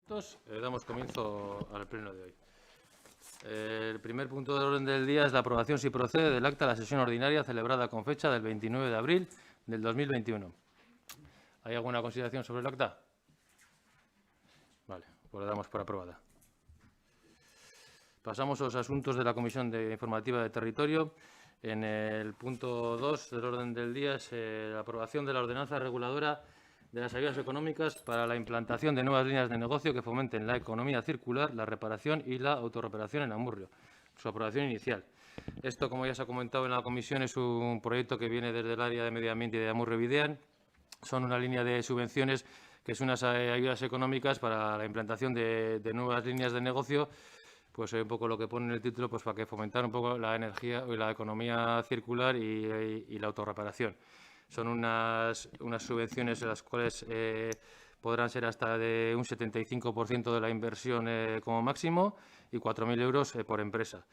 Damos comienzo al pleno de hoy. El primer punto del orden del día es la aprobación, si procede, del acta de la sesión ordinaria celebrada con fecha del 29 de abril del 2021. ¿Hay alguna consideración sobre el acta? Vale, pues la damos por aprobada. Pasamos a los asuntos de la Comisión Informativa de Territorio. En el punto 2 del orden del día es la aprobación de la ordenanza reguladora de las ayudas económicas para la implantación de nuevas líneas de negocio que fomenten la economía circular, la reparación y la autorreparación en Amurrio. Su aprobación inicial. Esto, como ya se ha comentado en la comisión, es un proyecto que viene desde el área de medio ambiente de Amurrio Bidean. Son una línea de subvenciones que son unas ayudas económicas para la implantación de nuevas líneas de negocio, pues un poco lo que pone en el título, pues para que fomentar un poco la energía y la economía circular y la autorreparación. Son unas subvenciones en las cuales podrán ser hasta de un 75% de la inversión como máximo y 4.000 euros por empresa.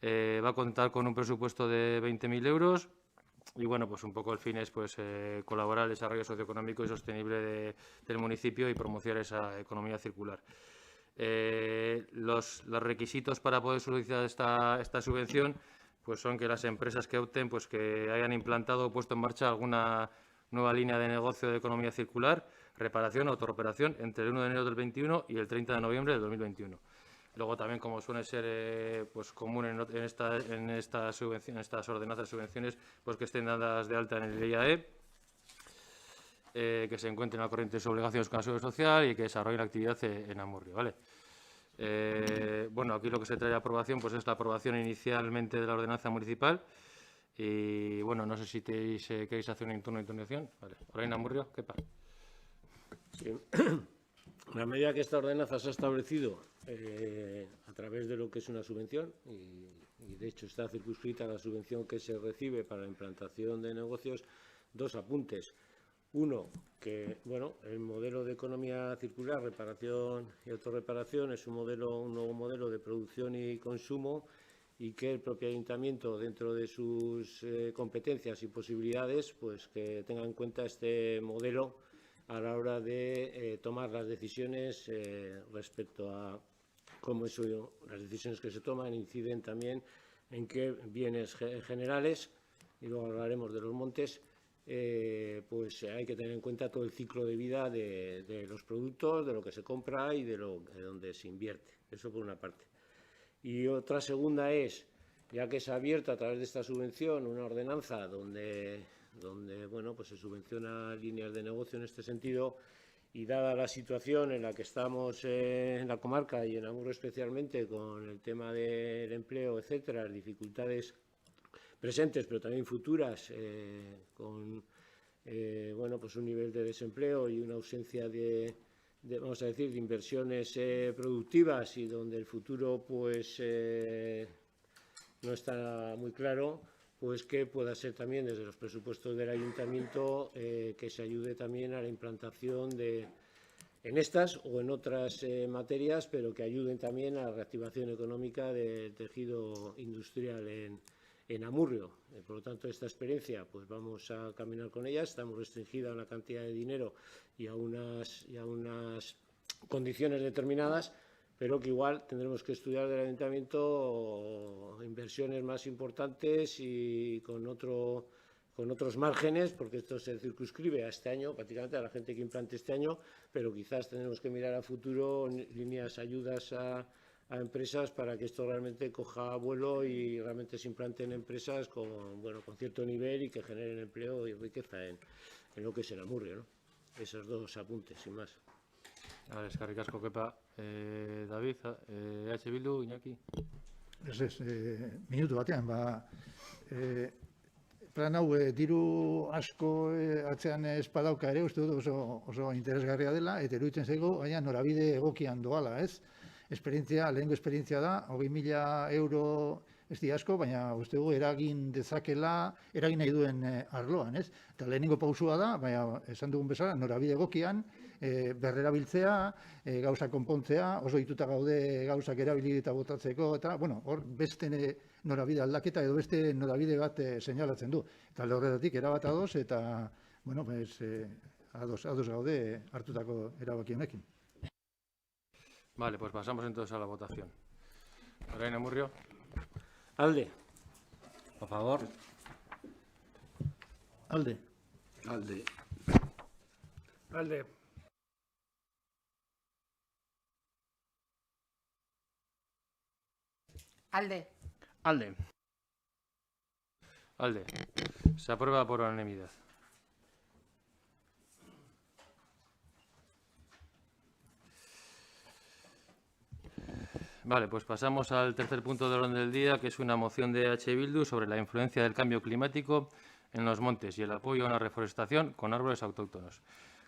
Va a contar con un presupuesto de 20.000 euros y, bueno, pues un poco el fin es pues, colaborar al desarrollo socioeconómico y sostenible del municipio y promocionar esa economía circular. Los requisitos para poder solicitar esta subvención pues son que las empresas que opten, pues que hayan implantado o puesto en marcha alguna nueva línea de negocio de economía circular, reparación o autorreparación entre el 1 de enero del 21 y el 30 de noviembre del 2021. Luego también, como suele ser pues común en estas ordenanzas de subvenciones, pues que estén dadas de alta en el IAE, que se encuentren al corriente de sus obligaciones con la seguridad social y que desarrollen actividad en Amurrio, ¿vale? Bueno, aquí lo que se trae a aprobación pues es la aprobación inicialmente de la ordenanza municipal y, bueno, no sé si queréis hacer una introducción. Vale. Lorena Amurrio, ¿qué pasa? Sí. La medida que esta ordenanza se ha establecido a través de lo que es una subvención y de hecho está circunscrita a la subvención que se recibe para la implantación de negocios, dos apuntes. Uno, que bueno, el modelo de economía circular, reparación y autorreparación es un nuevo modelo de producción y consumo y que el propio ayuntamiento, dentro de sus competencias y posibilidades, pues que tenga en cuenta este modelo a la hora de tomar las decisiones respecto a cómo las decisiones que se toman inciden también en qué bienes generales, y luego hablaremos de los montes, pues hay que tener en cuenta todo el ciclo de vida de los productos, de lo que se compra y de donde se invierte. Eso por una parte. Y otra segunda es, ya que se ha abierto a través de esta subvención una ordenanza donde bueno, pues se subvenciona líneas de negocio en este sentido, y dada la situación en la que estamos en la comarca y en Amurrio especialmente con el tema del empleo, etcétera, las dificultades presentes pero también futuras, con bueno, pues un nivel de desempleo y una ausencia vamos a decir, de inversiones productivas y donde el futuro pues no está muy claro, pues que pueda ser también desde los presupuestos del ayuntamiento que se ayude también a la implantación en estas o en otras materias, pero que ayuden también a la reactivación económica del tejido industrial en Amurrio. Por lo tanto, esta experiencia pues vamos a caminar con ella. Estamos restringida a una cantidad de dinero y a unas condiciones determinadas, pero que igual tendremos que estudiar del ayuntamiento inversiones más importantes y con otros márgenes, porque esto se circunscribe a este año, prácticamente a la gente que implante este año, pero quizás tenemos que mirar a futuro líneas, ayudas a empresas para que esto realmente coja vuelo y realmente se implanten empresas con cierto nivel y que generen empleo y riqueza en lo que es el Amurrio, ¿no? Esos dos apuntes, sin más. Vale, eskerrik asko, Kepa. David, EH Bildu, Iñaki. Ez, minutu batean, plan hau diru asko atzean ez badauka ere, uste dut oso interesgarria dela, eta iruditzen zaigu, baina norabide egokian doala, ez? Lehenengo esperientzia da, 20.000 euro ez di asko, baina uste dugu eragin nahi duen arloan, ez? Eta lehenengo pausua da, baina esan dugun bezala, norabide egokian, berrerabiltzea, gauza konpontzea, oso ituta gaude gauzak erabili eta botatzeko, eta, bueno, hor beste norabide aldaketa edo beste norabide bat seinalatzen du. Eta horretatik erabat ados eta, bueno, ados gaude hartutako erabaki honekin. Vale, pues pasamos entonces a la votación. Reina Murrio. Alde. A favor. Alde. Alde. Alde. Alde. Alde. Alde. Se aprueba por unanimidad. Vale, pues pasamos al tercer punto del orden del día, que es una moción de H. Bildu sobre la influencia del cambio climático en los montes y el apoyo a una reforestación con árboles autóctonos.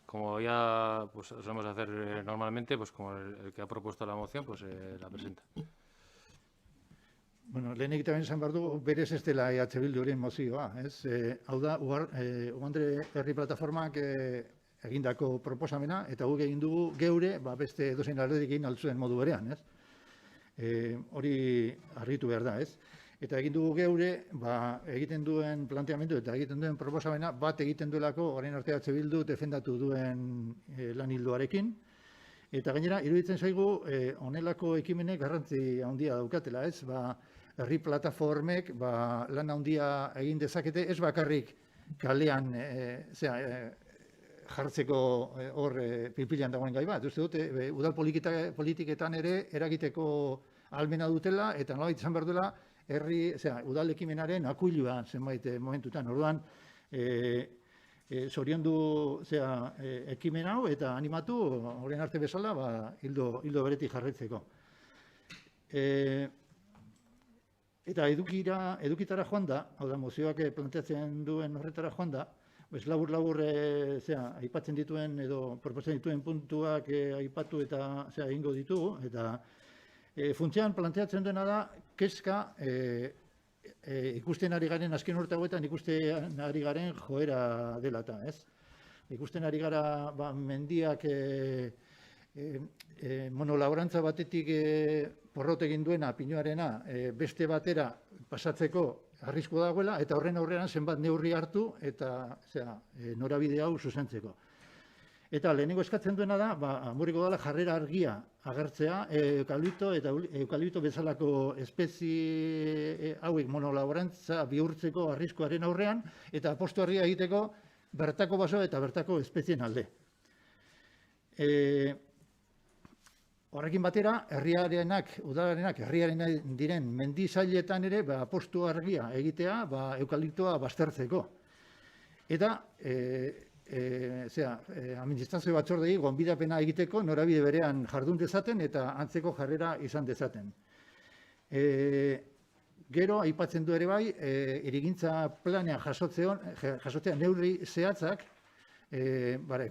Como ya pues, solemos hacer normalmente, pues como el que ha propuesto la moción, pues la presenta. Bueno, lehenik eta behin esan behar du, berez ez dela EH Bilduren mozioa, ez? Hau da, Ugandre Herri Plataformak egindako proposamena, eta guk egin dugu geure, beste edozein alderik egin altzuen modu berean, ez? Hori argitu behar da, ez? Eta egin dugu geure, egiten duen planteamendu eta egiten duen proposamena, bat egiten duelako, orain arte EH Bildu defendatu duen lan ildoarekin, eta gainera, iruditzen zaigu, honelako ekimenek garrantzi handia daukatela, ez? Herri plataformek lan handia egin dezakete, ez bakarrik kalean jartzeko hor pilpilean dagoen gai bat. Uste dut, udal politiketan ere eragiteko ahalmena dutela, eta nolabait izan behar duela, udal ekimenaren akuilua zenbait momentutan. Orduan, zoriondu ekimen hau eta animatu, horren arte bezala, hildo beretik jarraitzeko. Eta edukitara joan da, hau da, mozioak planteatzen duen horretara joan da, labur aipatzen dituen edo proposatzen dituen puntuak aipatu eta egingo ditugu, eta funtsean planteatzen duena da, kezka ikusten ari garen, azken urte hauetan ikusten ari garen joera dela eta, ez? Ikusten ari gara mendiak monolaborantza batetik porrot egin duena, pinuarena, beste batera pasatzeko arriskua dagoela, eta horren aurrean zenbat neurri hartu eta norabide hau zuzentzeko. Eta lehenengo eskatzen duena da, Amurriko dela jarrera argia agertzea, eukalipto eta eukalipto bezalako espezie hauek monolaborantza bihurtzeko arriskuaren aurrean, eta apostu argia egiteko bertako baso eta bertako espezien alde. Horrekin batera, udalarenak herriaren diren mendizailetan ere apostu argia egitea eukaliptoa baztertzeko. Eta administrazio batzordei gonbidapena egiteko norabide berean jardun dezaten eta antzeko jarrera izan dezaten. Gero, aipatzen du ere bai, hirigintza planean jasotzea neurri zehatzak,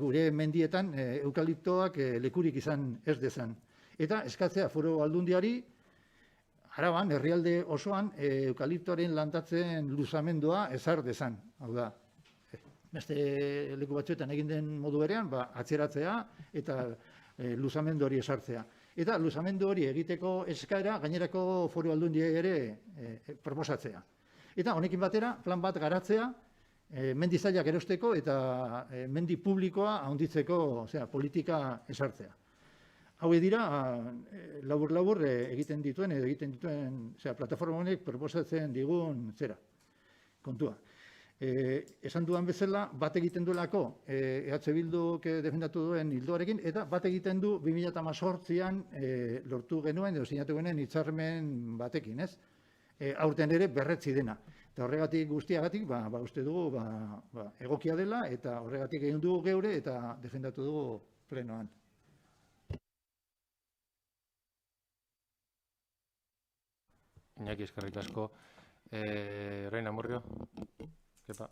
gure mendietan eukaliptoak lekurik izan ez dezan. Eta eskatzea Foru Aldundiari, Araban, herrialde osoan, eukaliptoaren landatzen luzamendua ezar dezan. Hau da, beste leku batzuetan egin den modu berean, atzeratzea eta luzamendu hori esartzea. Eta luzamendu hori egiteko eskaera gainerako Foru Aldundiei ere proposatzea. Eta honekin batera, plan bat garatzea, mendizailak erosteko eta mendi publikoa handitzeko politika esartzea. Hauek dira, labur-labur egiten dituen plataforma honek proposatzen digun kontua. Esan dudan bezala, bat egiten duelako EH Bilduk defendatu duen hildoarekin, eta bat egiten du 2018an lortu genuen, edo sinatu genuen hitzarmen batekin, ez? Aurten ere berretzi dena. Eta horregatik guztiagatik, uste dugu egokia dela, eta horregatik egin dugu geure, eta defendatu dugu plenoan. Iñaki, eskerrik asko. Reina Murrio. Kepa.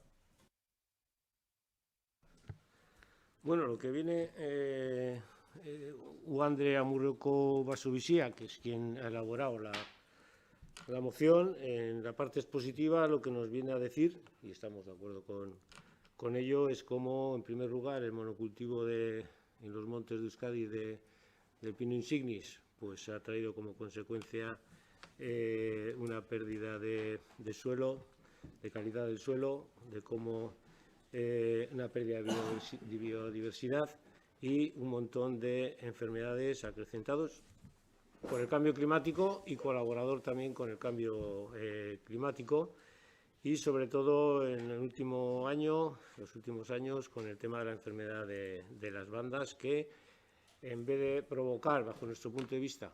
Bueno, lo que viene Ugandre Amurrioko Basubizia, que es quien ha elaborado la moción, en la parte expositiva lo que nos viene a decir, y estamos de acuerdo con ello, es como, en primer lugar, el monocultivo en los montes de Euskadi del pino insignis, pues ha traído como consecuencia una pérdida de suelo, de calidad del suelo, de cómo una pérdida de biodiversidad y un montón de enfermedades acrecentados por el cambio climático y colaborador también con el cambio climático, y sobre todo en el último año, los últimos años, con el tema de la enfermedad de las bandas, que en vez de provocar, bajo nuestro punto de vista,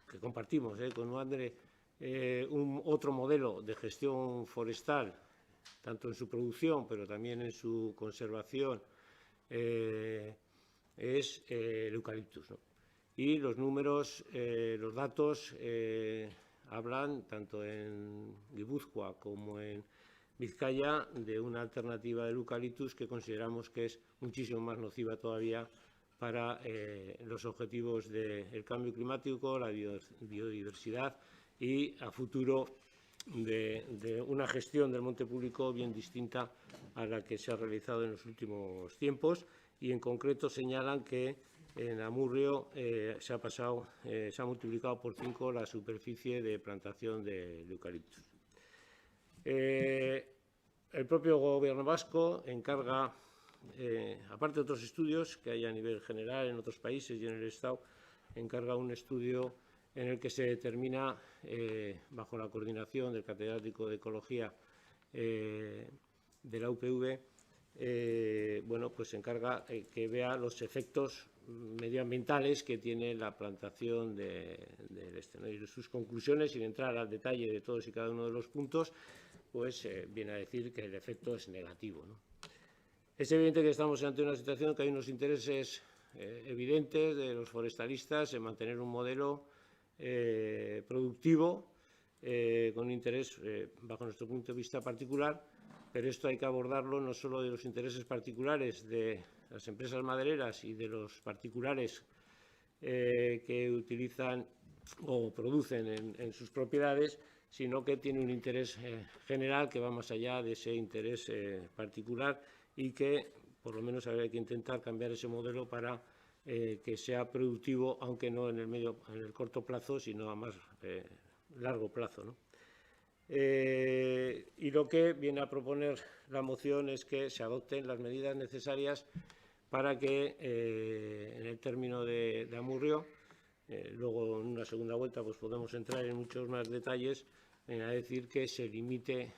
que compartimos con André, otro modelo de gestión forestal, tanto en su producción, pero también en su conservación, es el eucaliptus, ¿no? Y los números, los datos hablan, tanto en Guipúzcoa como en Vizcaya, de una alternativa del eucaliptus que consideramos que es muchísimo más nociva todavía para los objetivos del cambio climático, la biodiversidad y a futuro de una gestión del monte público bien distinta a la que se ha realizado en los últimos tiempos. Y en concreto señalan que en Amurrio se ha multiplicado por 5 la superficie de plantación de eucaliptus. El propio Gobierno vasco encarga, aparte de otros estudios que hay a nivel general en otros países y en el Estado, encarga un estudio en el que se determina, bajo la coordinación del catedrático de Ecología de la UPV, bueno, pues se encarga que vea los efectos medioambientales que tiene la plantación del este, ¿no? Y sus conclusiones, sin entrar al detalle de todos y cada uno de los puntos, pues viene a decir que el efecto es negativo, ¿no? Es evidente que estamos ante una situación en que hay unos intereses evidentes de los forestalistas en mantener un modelo productivo con un interés, bajo nuestro punto de vista, particular, pero esto hay que abordarlo no solo de los intereses particulares de las empresas madereras y de los particulares que utilizan o producen en sus propiedades, sino que tiene un interés general que va más allá de ese interés particular, y que por lo menos habría que intentar cambiar ese modelo para que sea productivo, aunque no en el corto plazo, sino a más largo plazo, ¿no? Y lo que viene a proponer la moción es que se adopten las medidas necesarias para que en el término de Amurrio, luego en una segunda vuelta pues podemos entrar en muchos más detalles, a decir que se limite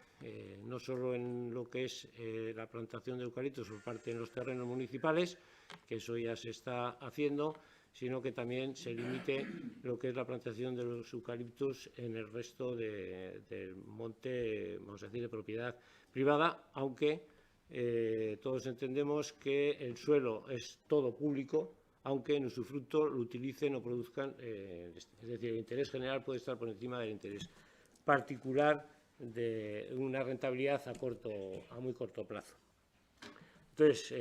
no solo en lo que es la plantación de eucaliptos por parte de los terrenos municipales, que eso ya se está haciendo, sino que también se limite lo que es la plantación de los eucaliptos en el resto del monte, vamos a decir, de propiedad privada, aunque todos entendemos que el suelo es todo público, aunque en usufructo lo utilicen o produzcan, es decir, el interés general puede estar por encima del interés particular de una rentabilidad a muy corto plazo. Entonces,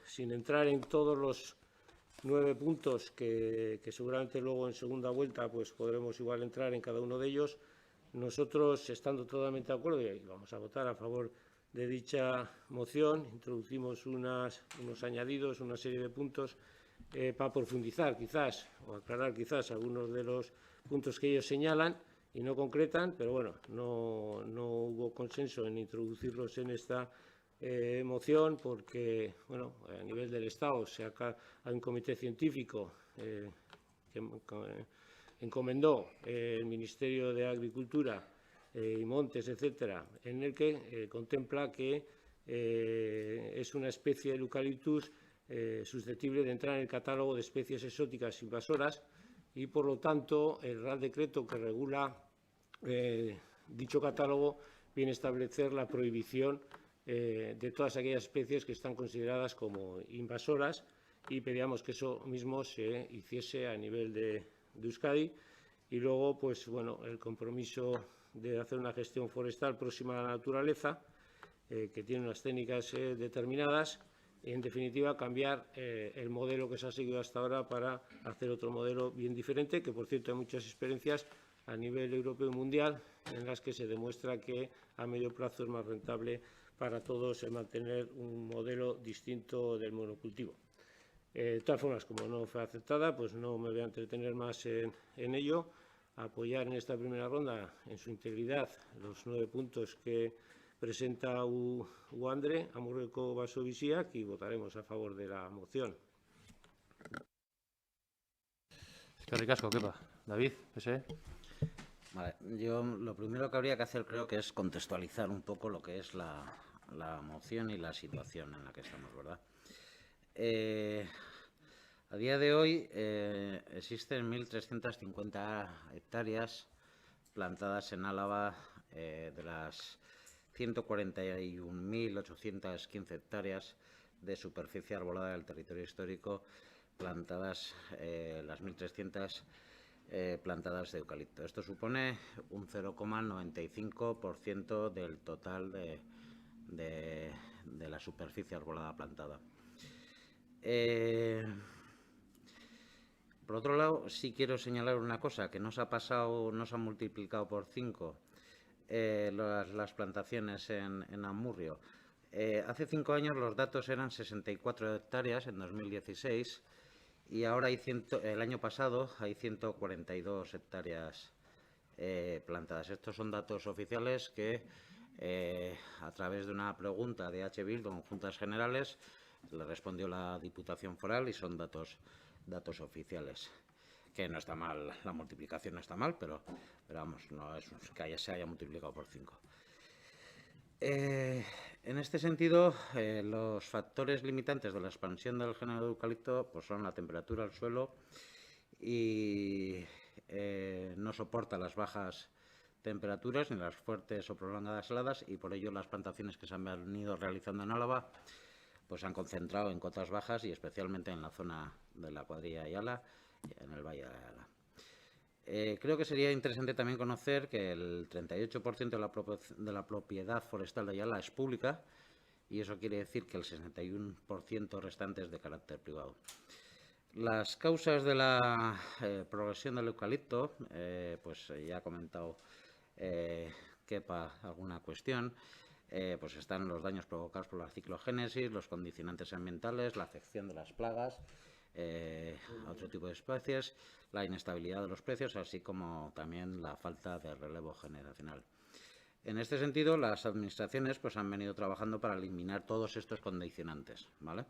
sin entrar en todos los 9 puntos que seguramente luego en segunda vuelta pues podremos igual entrar en cada uno de ellos, nosotros, estando totalmente de acuerdo, y vamos a votar a favor de dicha moción, introducimos unos añadidos, una serie de puntos para profundizar quizás o aclarar quizás algunos de los puntos que ellos señalan y no concretan, pero bueno, no hubo consenso en introducirlos en esta moción, porque bueno, a nivel del Estado hay un comité científico que encomendó el Ministerio de Agricultura y Montes, etcétera, en el que contempla que es una especie de eucaliptus susceptible de entrar en el catálogo de especies exóticas invasoras, y por lo tanto el Real Decreto que regula dicho catálogo viene a establecer la prohibición de todas aquellas especies que están consideradas como invasoras, y pedíamos que eso mismo se hiciese a nivel de Euskadi. Y luego, pues bueno, el compromiso de hacer una gestión forestal próxima a la naturaleza, que tiene unas técnicas determinadas, y en definitiva cambiar el modelo que se ha seguido hasta ahora para hacer otro modelo bien diferente, que por cierto hay muchas experiencias a nivel europeo y mundial en las que se demuestra que a medio plazo es más rentable para todos mantener un modelo distinto del monocultivo. De todas formas, como no fue aceptada, pues no me voy a entretener más en ello. Apoyar en esta primera ronda en su integridad los 9 puntos que presenta Andre, Amurreko Basovisiak, y votaremos a favor de la moción. Eskerrik asko, Kepa. David, PSE. Vale, yo lo primero que habría que hacer creo que es contextualizar un poco lo que es la moción y la situación en la que estamos, ¿verdad? A día de hoy existen 1.350 hectáreas plantadas en Álava de las 141.815 hectáreas de superficie arbolada del territorio histórico plantadas, las 1.300 plantadas de eucalipto. Esto supone un 0,95% del total de la superficie arbolada plantada. Por otro lado, sí quiero señalar una cosa, que no se ha multiplicado por 5 las plantaciones en Amurrio. Hace 5 años los datos eran 64 hectáreas en 2016 y ahora el año pasado hay 142 hectáreas plantadas. Estos son datos oficiales que a través de una pregunta de H. Bildu en Juntas Generales le respondió la Diputación Foral y son datos oficiales. Que no está mal, la multiplicación no está mal, pero vamos, no es que se haya multiplicado por 5. En este sentido, los factores limitantes de la expansión del género de eucalipto pues son la temperatura del suelo y no soporta las bajas temperaturas ni las fuertes o prolongadas heladas, y por ello las plantaciones que se han venido realizando en Álava pues se han concentrado en cotas bajas y especialmente en la zona de la cuadrilla de Ayala, en el Valle de Ayala. Creo que sería interesante también conocer que el 38% de la propiedad forestal de Ayala es pública, y eso quiere decir que el 61% restante es de carácter privado. Las causas de la progresión del eucalipto, pues ya ha comentado Kepa alguna cuestión. Pues están los daños provocados por la ciclogénesis, los condicionantes ambientales, la afección de las plagas a otro tipo de especies, la inestabilidad de los precios, así como también la falta de relevo generacional. En este sentido, las administraciones pues han venido trabajando para eliminar todos estos condicionantes, ¿vale?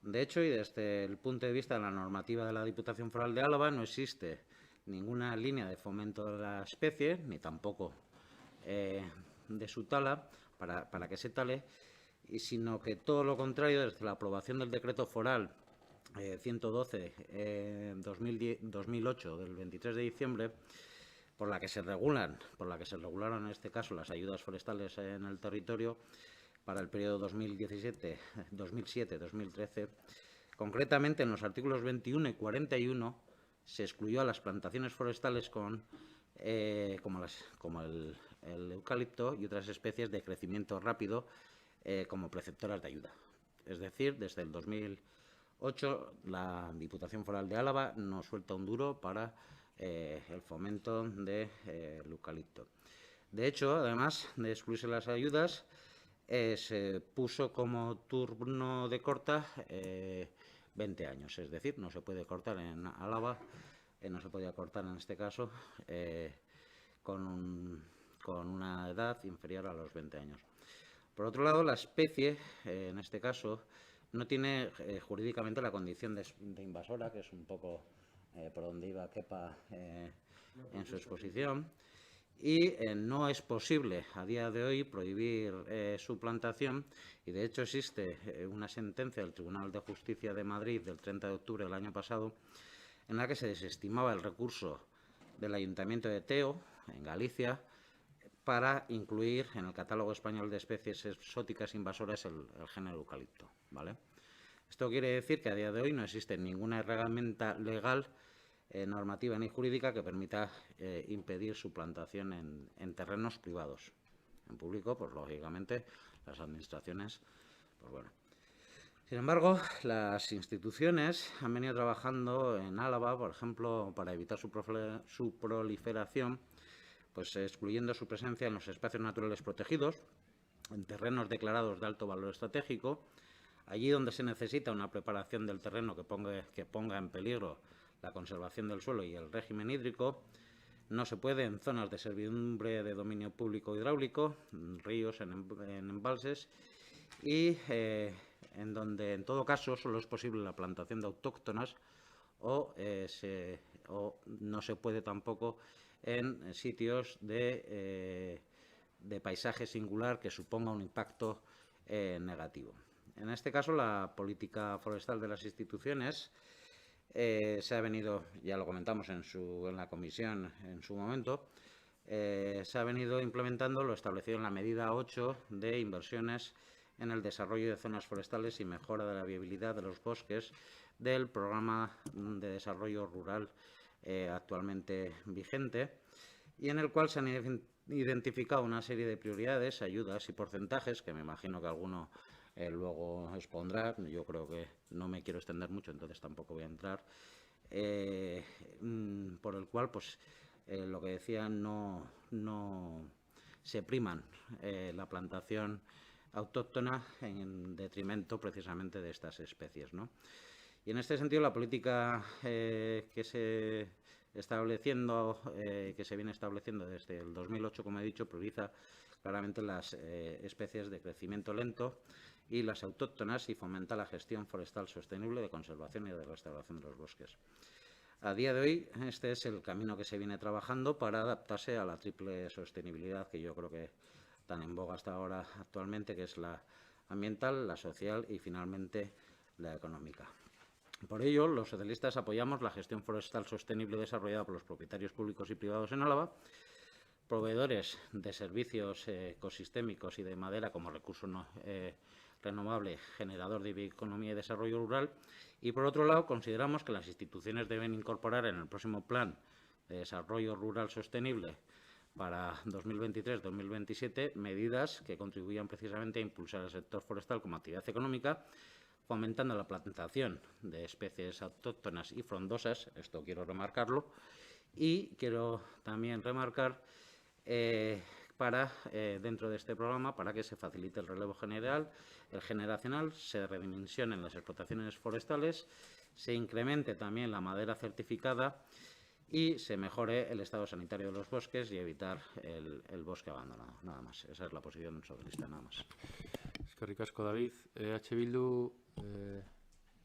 De hecho, y desde el punto de vista de la normativa de la Diputación Foral de Álava, no existe ninguna línea de fomento de la especie, ni tampoco de su tala, para que se tale, y sino que todo lo contrario, desde la aprobación del decreto foral 112/2008 del 23 de diciembre, por la que se regularon en este caso las ayudas forestales en el territorio para el periodo 2007-2013, concretamente en los artículos 21 y 41 se excluyó a las plantaciones forestales como el eucalipto y otras especies de crecimiento rápido como preceptoras de ayuda. Es decir, desde el 2008 la Diputación Foral de Álava no suelta un duro para el fomento del eucalipto. De hecho, además de excluirse las ayudas, se puso como turno de corta 20 años, es decir, no se puede cortar en Álava, no se podía cortar en este caso con una edad inferior a los 20 años. Por otro lado, la especie, en este caso, no tiene jurídicamente la condición de invasora, que es un poco por donde iba Kepa en su exposición, y no es posible a día de hoy prohibir su plantación, y de hecho existe una sentencia del Tribunal de Justicia de Madrid del 30 de octubre del año pasado en la que se desestimaba el recurso del Ayuntamiento de Teo, en Galicia, para incluir en el catálogo español de especies exóticas invasoras el género eucalipto, ¿vale? Esto quiere decir que a día de hoy no existe ninguna herramienta legal, normativa ni jurídica que permita impedir su plantación en terrenos privados. En público, pues lógicamente, las administraciones, pues bueno. Sin embargo, las instituciones han venido trabajando en Álava, por ejemplo, para evitar su proliferación, pues excluyendo su presencia en los espacios naturales protegidos, en terrenos declarados de alto valor estratégico, allí donde se necesita una preparación del terreno que ponga en peligro la conservación del suelo y el régimen hídrico. No se puede en zonas de servidumbre de dominio público hidráulico, en ríos, en embalses, y en donde en todo caso solo es posible la plantación de autóctonas o o no se puede tampoco en sitios de paisaje singular que suponga un impacto negativo. En este caso, la política forestal de las instituciones se ha venido, ya lo comentamos en la comisión en su momento, se ha venido implementando lo establecido en la medida 8 de inversiones en el desarrollo de zonas forestales y mejora de la viabilidad de los bosques del Programa de Desarrollo Rural actualmente vigente, y en el cual se han identificado una serie de prioridades, ayudas y porcentajes, que me imagino que alguno luego expondrá. Yo creo que no me quiero extender mucho, entonces tampoco voy a entrar, por el cual, pues, lo que decía, no se priman la plantación autóctona en detrimento precisamente de estas especies, ¿no? Y en este sentido, la política que se viene estableciendo desde el 2008, como he dicho, prioriza claramente las especies de crecimiento lento y las autóctonas, y fomenta la gestión forestal sostenible de conservación y de restauración de los bosques. A día de hoy, este es el camino que se viene trabajando para adaptarse a la triple sostenibilidad que yo creo que tan en boga hasta ahora actualmente, que es la ambiental, la social y finalmente la económica. Por ello, los socialistas apoyamos la gestión forestal sostenible desarrollada por los propietarios públicos y privados en Álava, proveedores de servicios ecosistémicos y de madera como recurso renovable, generador de economía y desarrollo rural. Y, por otro lado, consideramos que las instituciones deben incorporar en el próximo Plan de Desarrollo Rural Sostenible para 2023-2027 medidas que contribuyan precisamente a impulsar el sector forestal como actividad económica, fomentando la plantación de especies autóctonas y frondosas, esto quiero remarcarlo, y quiero también remarcar dentro de este programa, para que se facilite el relevo generacional, se redimensionen las explotaciones forestales, se incremente también la madera certificada y se mejore el estado sanitario de los bosques y evitar el bosque abandonado. Nada más. Esa es la posición socialista, nada más. Eskerrik asko, David. EH Bildu,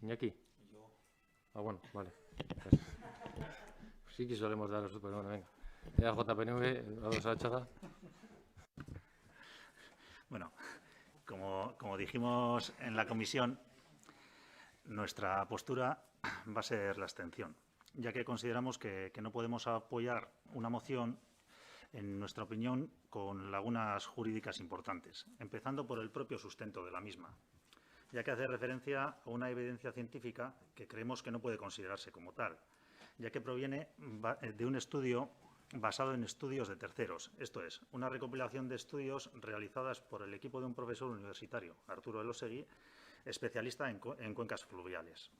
Iñaki. Yo. Ah, bueno, vale. Sí que solemos daros, pero bueno, venga. EAJ-PNV, Ados Achaga. Bueno, como dijimos en la comisión, nuestra postura va a ser la abstención, ya que consideramos que no podemos apoyar una moción, en nuestra opinión, con lagunas jurídicas importantes, empezando por el propio sustento de la misma, ya que hace referencia a una evidencia científica que creemos que no puede considerarse como tal, ya que proviene de un estudio basado en estudios de terceros, esto es, una recopilación de estudios realizadas por el equipo de un profesor universitario, Arturo Elósegui, especialista en cuencas fluviales.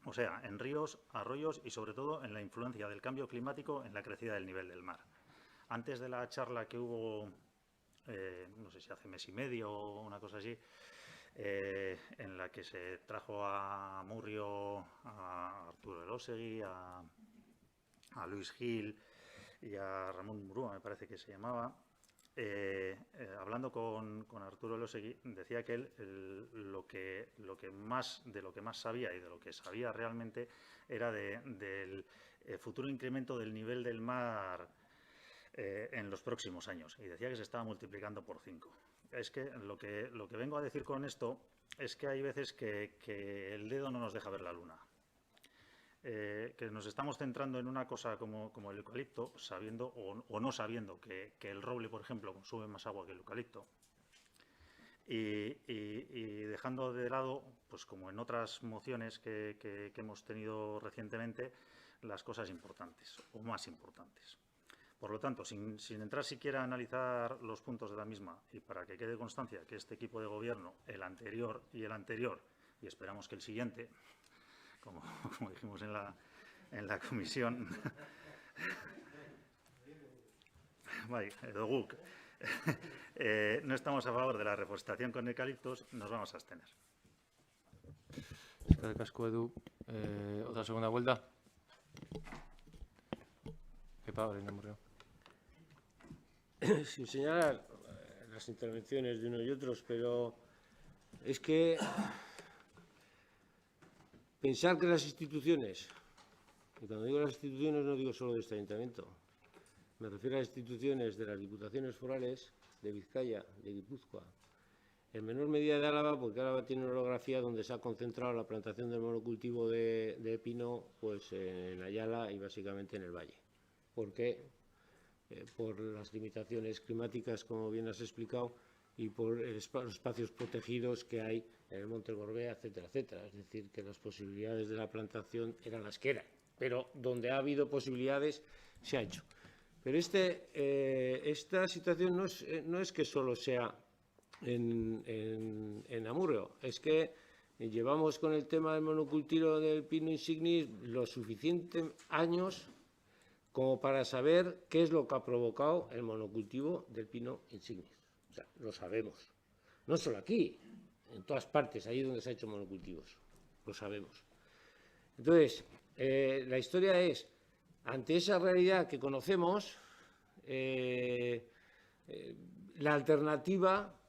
O sea, en ríos, arroyos y, sobre todo, en la influencia del cambio climático en la crecida del nivel del mar. Antes de la charla que hubo, no sé si hace mes y medio o una cosa así, en la que se trajo a Murrio, a Arturo Elósegui, a Luis Gil y a Ramón Murúa, me parece que se llamaba, hablando con Arturo Elósegui, decía que él lo que más sabía y de lo que sabía realmente era del futuro incremento del nivel del mar en los próximos años, y decía que se estaba multiplicando por 5. Es que lo que vengo a decir con esto es que hay veces que el dedo no nos deja ver la luna. Que nos estamos centrando en una cosa como el eucalipto, sabiendo o no sabiendo que el roble, por ejemplo, consume más agua que el eucalipto, y dejando de lado, pues como en otras mociones que hemos tenido recientemente, las cosas importantes o más importantes. Por lo tanto, sin entrar siquiera a analizar los puntos de la misma, y para que quede constancia que este equipo de gobierno, el anterior, y esperamos que el siguiente, como dijimos en la comisión, no estamos a favor de la reforestación con eucaliptos, nos vamos a abstener. Eskerrik asko, Edu. ¿Otra segunda vuelta? Kepa, Orena Murrio. Sin señalar las intervenciones de unos y otros, pero es que pensar que las instituciones Y cuando digo las instituciones no digo solo de este ayuntamiento. Me refiero a las instituciones de las diputaciones forales de Vizcaya, de Guipúzcoa, en menor medida de Álava, porque Álava tiene una orografía donde se ha concentrado la plantación del monocultivo de pino pues en Ayala y básicamente en el valle. ¿Por qué? Por las limitaciones climáticas, como bien has explicado, y por los espacios protegidos que hay en el Monte Gorbea, etcétera, etcétera. Es decir, que las posibilidades de la plantación eran las que eran, pero donde ha habido posibilidades se ha hecho. Pero esta situación no es que solo sea en Amurrio, es que llevamos con el tema del monocultivo del pino insignis los suficientes años como para saber qué es lo que ha provocado el monocultivo del pino insignis. O sea, lo sabemos. No solo aquí, en todas partes, ahí donde se ha hecho monocultivos. Lo sabemos. Entonces, la historia es, ante esa realidad que conocemos, la alternativa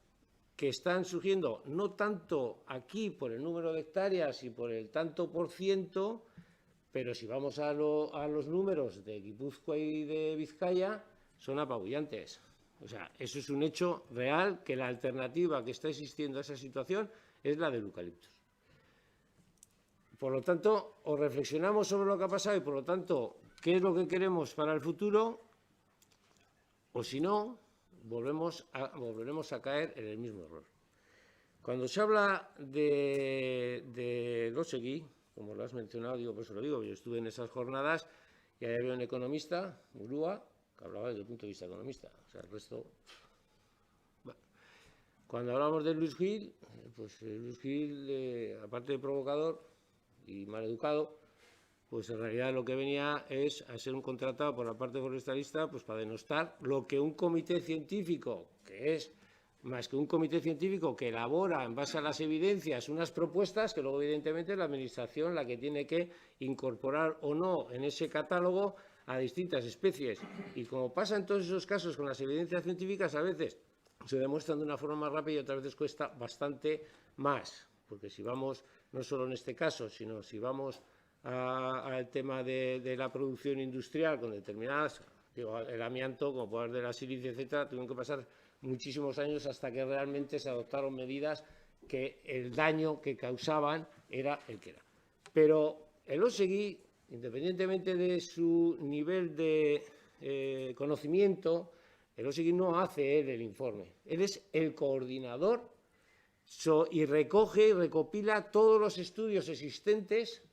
que están surgiendo, no tanto aquí por el número de hectáreas y por el tanto por ciento, pero si vamos a los números de Guipúzcoa y de Vizcaya, son apabullantes. O sea, eso es un hecho real, que la alternativa que está existiendo a esa situación es la del eucaliptus. Por lo tanto, o reflexionamos sobre lo que ha pasado y, por lo tanto, qué es lo que queremos para el futuro, o si no, volveremos a caer en el mismo error. Cuando se habla de Elósegui, como lo has mencionado, digo, por eso lo digo, yo estuve en esas jornadas y ahí había un economista, Murúa, que hablaba desde el punto de vista economista. O sea, el resto... Bueno. Cuando hablamos de Luis Gil, pues Luis Gil, aparte de provocador y mal educado, pues en realidad lo que venía es a ser un contratado por la parte forestalista pues para denostar lo que un comité científico, que es más que un comité científico que elabora en base a las evidencias unas propuestas que luego evidentemente la Administración la que tiene que incorporar o no en ese catálogo a distintas especies. Y como pasa en todos esos casos con las evidencias científicas, a veces se demuestran de una forma más rápida y otras veces cuesta bastante más, porque si vamos, no solo en este caso, sino si vamos al tema de la producción industrial con determinadas, digo, el amianto, como puede haber de la silicia, etcétera, tuvieron que pasar muchísimos años hasta que realmente se adoptaron medidas que el daño que causaban era el que era. Pero Elósegui, independientemente de su nivel de conocimiento, Elósegui no hace él el informe. Él es el coordinador y recoge y recopila todos los estudios existentes,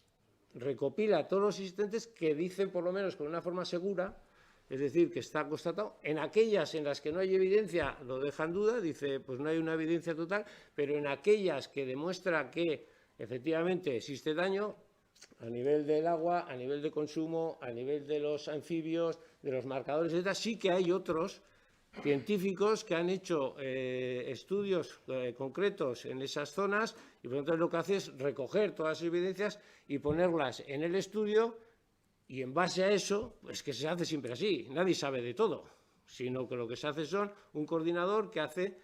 que dicen, por lo menos con una forma segura, es decir, que está constatado. En aquellas en las que no hay evidencia lo deja en duda, dice, pues no hay una evidencia total, pero en aquellas que demuestra que efectivamente existe daño, a nivel del agua, a nivel de consumo, a nivel de los anfibios, de los marcadores, etc., sí que hay otros científicos que han hecho estudios concretos en esas zonas y por lo tanto lo que hace es recoger todas las evidencias y ponerlas en el estudio. Y en base a eso, pues que se hace siempre así, nadie sabe de todo, sino que lo que se hace son un coordinador que hace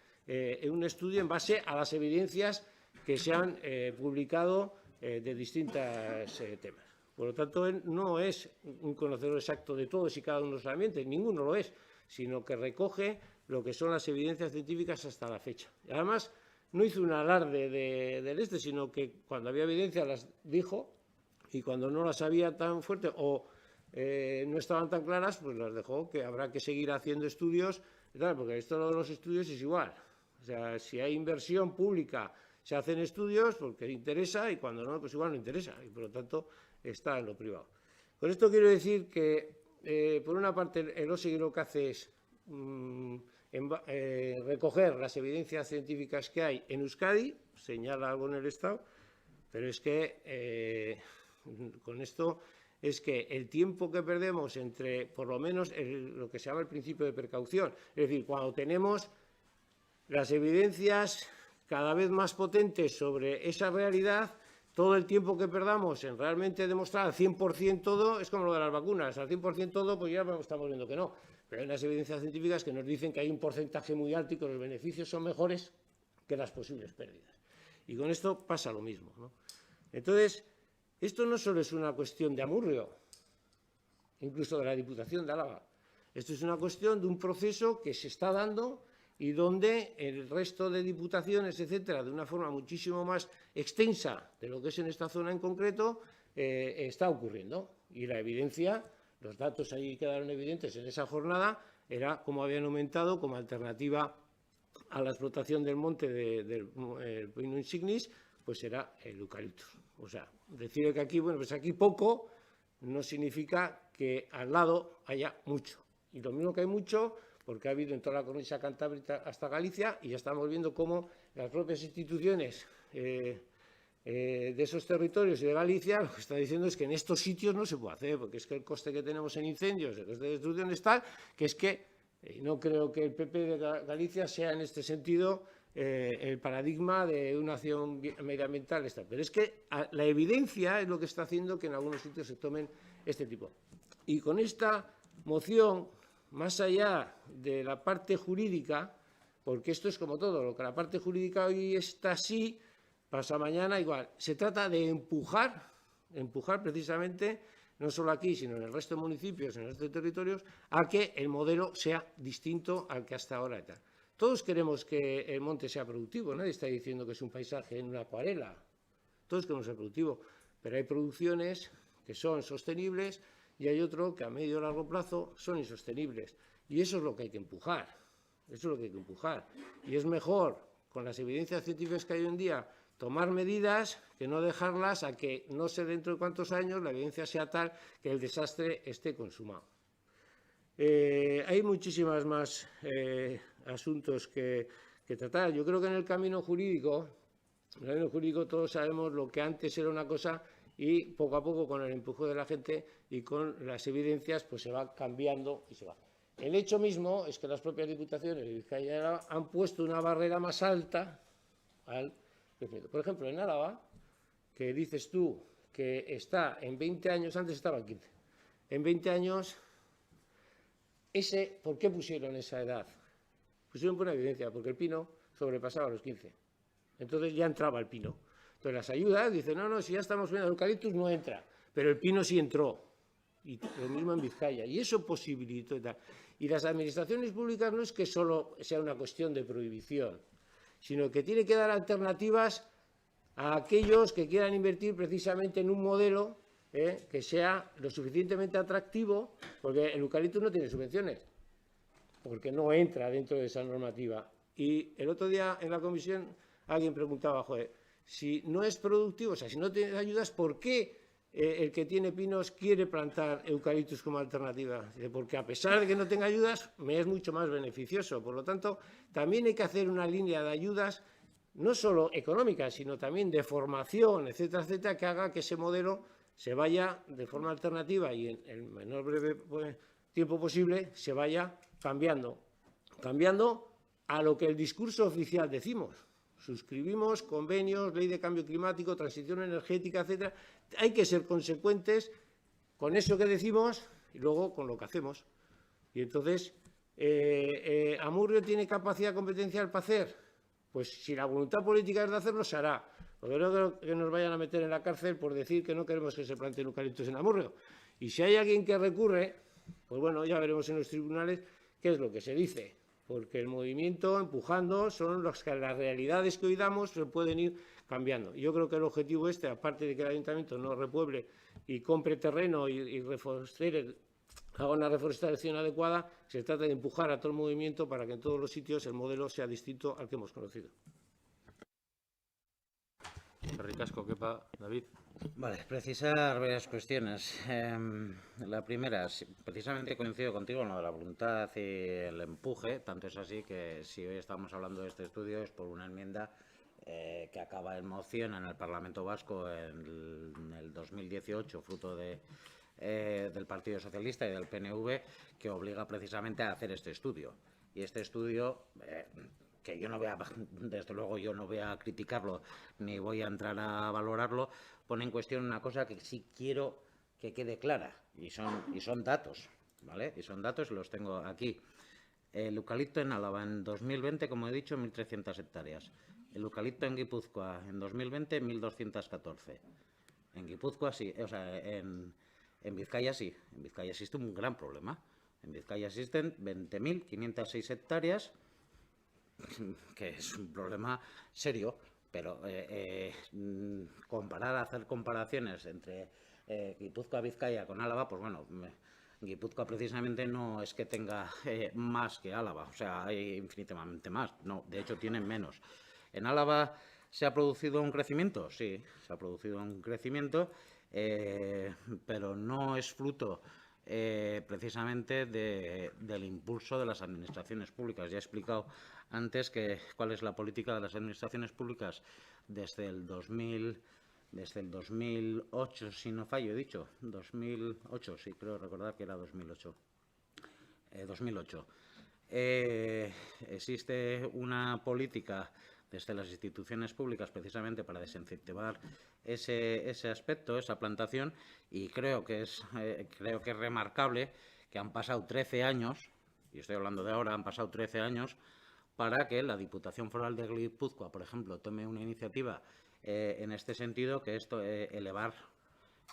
un estudio en base a las evidencias que se han publicado de distintos temas. Por lo tanto, él no es un conocedor exacto de todos y cada uno de los ambientes, ninguno lo es, sino que recoge lo que son las evidencias científicas hasta la fecha. Y además, no hizo un alarde del sino que cuando había evidencia las dijo, y cuando no las había tan fuertes o no estaban tan claras, pues las dejó, que habrá que seguir haciendo estudios, porque esto de los estudios es igual. O sea, si hay inversión pública, se hacen estudios porque interesa y cuando no, pues igual no interesa y por lo tanto está en lo privado. Con esto quiero decir que, por una parte, Elósegui lo que hace es recoger las evidencias científicas que hay en Euskadi, señala algo en el Estado, pero es que con esto es que el tiempo que perdemos entre, por lo menos, lo que se llama el principio de precaución, es decir, cuando tenemos las evidencias cada vez más potentes sobre esa realidad, todo el tiempo que perdamos en realmente demostrar al 100% todo, es como lo de las vacunas, al 100% todo, pues ya estamos viendo que no. Pero hay unas evidencias científicas que nos dicen que hay un porcentaje muy alto y que los beneficios son mejores que las posibles pérdidas. Y con esto pasa lo mismo, ¿no? Entonces, esto no solo es una cuestión de Amurrio, incluso de la Diputación de Álava. Esto es una cuestión de un proceso que se está dando y donde el resto de diputaciones, etcétera, de una forma muchísimo más extensa de lo que es en esta zona en concreto, está ocurriendo. Y la evidencia, los datos ahí quedaron evidentes en esa jornada, era cómo habían aumentado como alternativa a la explotación del monte del pino insignis, pues era el eucaliptus. O sea, decir que aquí, bueno, pues aquí poco no significa que al lado haya mucho. Y lo mismo que hay mucho, porque ha habido en toda la cornisa cantábrica hasta Galicia, y ya estamos viendo cómo las propias instituciones de esos territorios y de Galicia lo que están diciendo es que en estos sitios no se puede hacer, porque es que el coste que tenemos en incendios, el coste de destrucción es tal, que es que no creo que el PP de Galicia sea en este sentido el paradigma de una acción medioambiental esta. Pero es que la evidencia es lo que está haciendo que en algunos sitios se tomen este tipo. Y con esta moción, más allá de la parte jurídica, porque esto es como todo, lo que la parte jurídica hoy está así, pasa mañana igual. Se trata de empujar precisamente, no solo aquí, sino en el resto de municipios, en el resto de territorios, a que el modelo sea distinto al que hasta ahora está. Todos queremos que el monte sea productivo, nadie está diciendo que es un paisaje en una acuarela, todos queremos ser productivo, pero hay producciones que son sostenibles y hay otros que a medio y largo plazo son insostenibles. Y eso es lo que hay que empujar, Y es mejor, con las evidencias científicas que hay hoy en día, tomar medidas que no dejarlas a que no sé dentro de cuántos años la evidencia sea tal que el desastre esté consumado. Hay muchísimas más asuntos que tratar. Yo creo que en el camino jurídico todos sabemos lo que antes era una cosa y poco a poco con el empuje de la gente y con las evidencias pues se va cambiando y se va. El hecho mismo es que las propias diputaciones de Vizcaya y Álava han puesto una barrera más alta al crecimiento. Por ejemplo, en Álava, que dices tú que está en 20 años, antes estaba en 15, en 20 años, ¿por qué pusieron esa edad? Pusieron por una evidencia, porque el pino sobrepasaba los 15. Entonces ya entraba el pino. Entonces las ayudas dicen, no, si ya estamos viendo, el eucaliptus no entra, pero el pino sí entró. Y lo mismo en Vizcaya. Y eso posibilitó y tal. Y las administraciones públicas no es que solo sea una cuestión de prohibición, sino que tiene que dar alternativas a aquellos que quieran invertir precisamente en un modelo que sea lo suficientemente atractivo, porque el eucaliptus no tiene subvenciones, porque no entra dentro de esa normativa. Y el otro día en la comisión alguien preguntaba, joder, si no es productivo, o sea, si no tienes ayudas, ¿por qué el que tiene pinos quiere plantar eucaliptus como alternativa? Porque a pesar de que no tenga ayudas, me es mucho más beneficioso. Por lo tanto, también hay que hacer una línea de ayudas, no solo económicas, sino también de formación, etcétera, etcétera, que haga que ese modelo se vaya de forma alternativa y en el menor breve tiempo posible se vaya cambiando a lo que el discurso oficial decimos. Suscribimos convenios, ley de cambio climático, transición energética, etcétera. Hay que ser consecuentes con eso que decimos y luego con lo que hacemos. Y entonces, ¿Amurrio tiene capacidad competencial para hacer? Pues si la voluntad política es de hacerlo, se hará. Porque no creo que nos vayan a meter en la cárcel por decir que no queremos que se planteen eucaliptos en Amurrio. Y si hay alguien que recurre, pues bueno, ya veremos en los tribunales qué es lo que se dice. Porque el movimiento, empujando, son las realidades que hoy damos se pueden ir cambiando. Yo creo que el objetivo aparte de que el ayuntamiento no repueble y compre terreno y haga una reforestación adecuada, se trata de empujar a todo el movimiento para que en todos los sitios el modelo sea distinto al que hemos conocido. Ricasco, Kepa, David. Vale, precisar varias cuestiones. La primera, precisamente coincido contigo en lo de la voluntad y el empuje, tanto es así que si hoy estamos hablando de este estudio es por una enmienda que acaba en moción en el Parlamento Vasco en el 2018, fruto del Partido Socialista y del PNV, que obliga precisamente a hacer este estudio. Y este estudio, que yo no voy a, desde luego yo no voy a criticarlo ni voy a entrar a valorarlo, pone en cuestión una cosa que sí quiero que quede clara, y son datos, ¿vale? Y son datos, los tengo aquí. El eucalipto en Álava en 2020, como he dicho, 1.300 hectáreas. El eucalipto en Guipúzcoa en 2020, 1.214. En Guipúzcoa sí, o sea, en En Vizcaya sí, en Vizcaya existe un gran problema. En Vizcaya existen 20.506 hectáreas, que es un problema serio, pero hacer comparaciones entre Guipúzcoa, Vizcaya con Álava, pues bueno, Guipúzcoa precisamente no es que tenga más que Álava, o sea, hay infinitamente más, no, de hecho tienen menos. En Álava se ha producido un crecimiento, sí, se ha producido un crecimiento, pero no es fruto precisamente del impulso de las administraciones públicas. Ya he explicado antes cuál es la política de las administraciones públicas desde el 2008, si no fallo, he dicho, 2008, sí, creo recordar que era 2008. 2008. Existe una política desde las instituciones públicas precisamente para desincentivar ese aspecto, esa plantación, y creo que es remarcable que han pasado 13 años, y estoy hablando de ahora, han pasado 13 años para que la Diputación Foral de Guipúzcoa, por ejemplo, tome una iniciativa en este sentido, que es elevar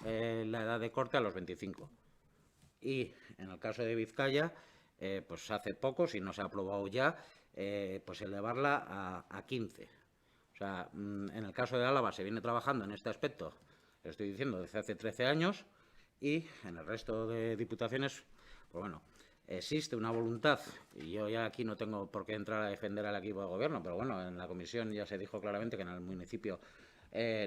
la edad de corte a los 25. Y en el caso de Vizcaya, pues hace poco, si no se ha aprobado ya, pues elevarla a 15. O sea, en el caso de Álava se viene trabajando en este aspecto, estoy diciendo, desde hace 13 años, y en el resto de diputaciones, pues bueno, existe una voluntad, y yo ya aquí no tengo por qué entrar a defender al equipo de gobierno, pero bueno, en la comisión ya se dijo claramente que en el municipio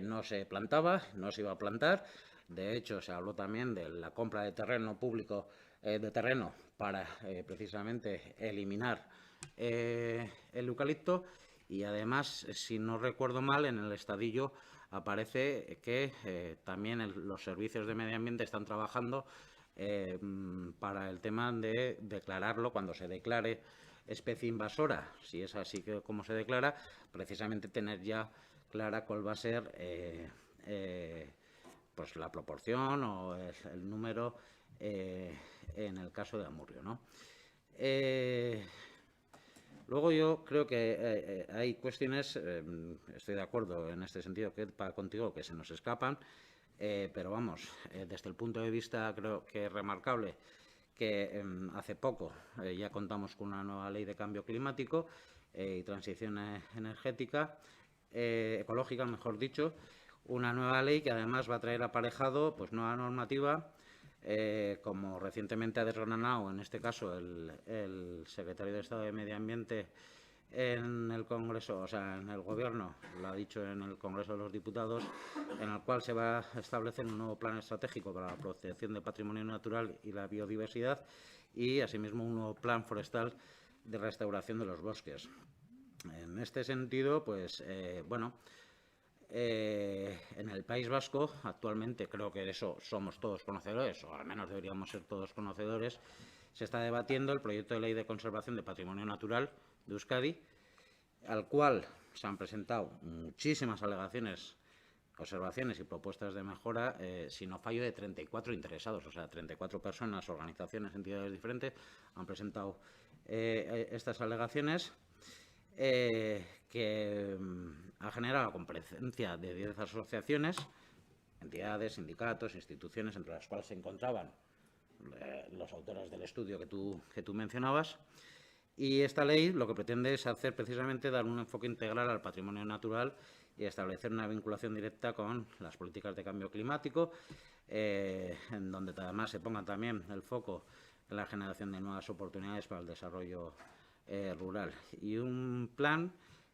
no se plantaba, no se iba a plantar. De hecho, se habló también de la compra de terreno público, de terreno para precisamente eliminar el eucalipto, y además, si no recuerdo mal, en el estadillo aparece que también los servicios de medio ambiente están trabajando para el tema de declararlo, cuando se declare especie invasora, si es así que como se declara, precisamente tener ya clara cuál va a ser pues la proporción o el número en el caso de Amurrio, ¿no? Luego yo creo que hay cuestiones, estoy de acuerdo en este sentido contigo, que se nos escapan, pero vamos, desde el punto de vista creo que es remarcable que hace poco ya contamos con una nueva ley de cambio climático y transición energética, ecológica, mejor dicho, una nueva ley que además va a traer aparejado pues nueva normativa, como recientemente ha desgranado en este caso el secretario de Estado de Medio Ambiente en el Congreso, o sea, en el Gobierno, lo ha dicho en el Congreso de los Diputados, en el cual se va a establecer un nuevo plan estratégico para la protección del patrimonio natural y la biodiversidad, y asimismo un nuevo plan forestal de restauración de los bosques. En este sentido, pues, bueno, en el País Vasco, actualmente, creo que de eso somos todos conocedores, o al menos deberíamos ser todos conocedores, se está debatiendo el proyecto de ley de conservación de patrimonio natural de Euskadi, al cual se han presentado muchísimas alegaciones, observaciones y propuestas de mejora, si no fallo, de 34 interesados, o sea, 34 personas, organizaciones, entidades diferentes, han presentado estas alegaciones, que ha generado la comparecencia de 10 asociaciones, entidades, sindicatos, instituciones, entre las cuales se encontraban los autores del estudio que tú mencionabas. Y esta ley lo que pretende es hacer precisamente dar un enfoque integral al patrimonio natural y establecer una vinculación directa con las políticas de cambio climático, en donde además se ponga también el foco en la generación de nuevas oportunidades para el desarrollo rural. Y un plan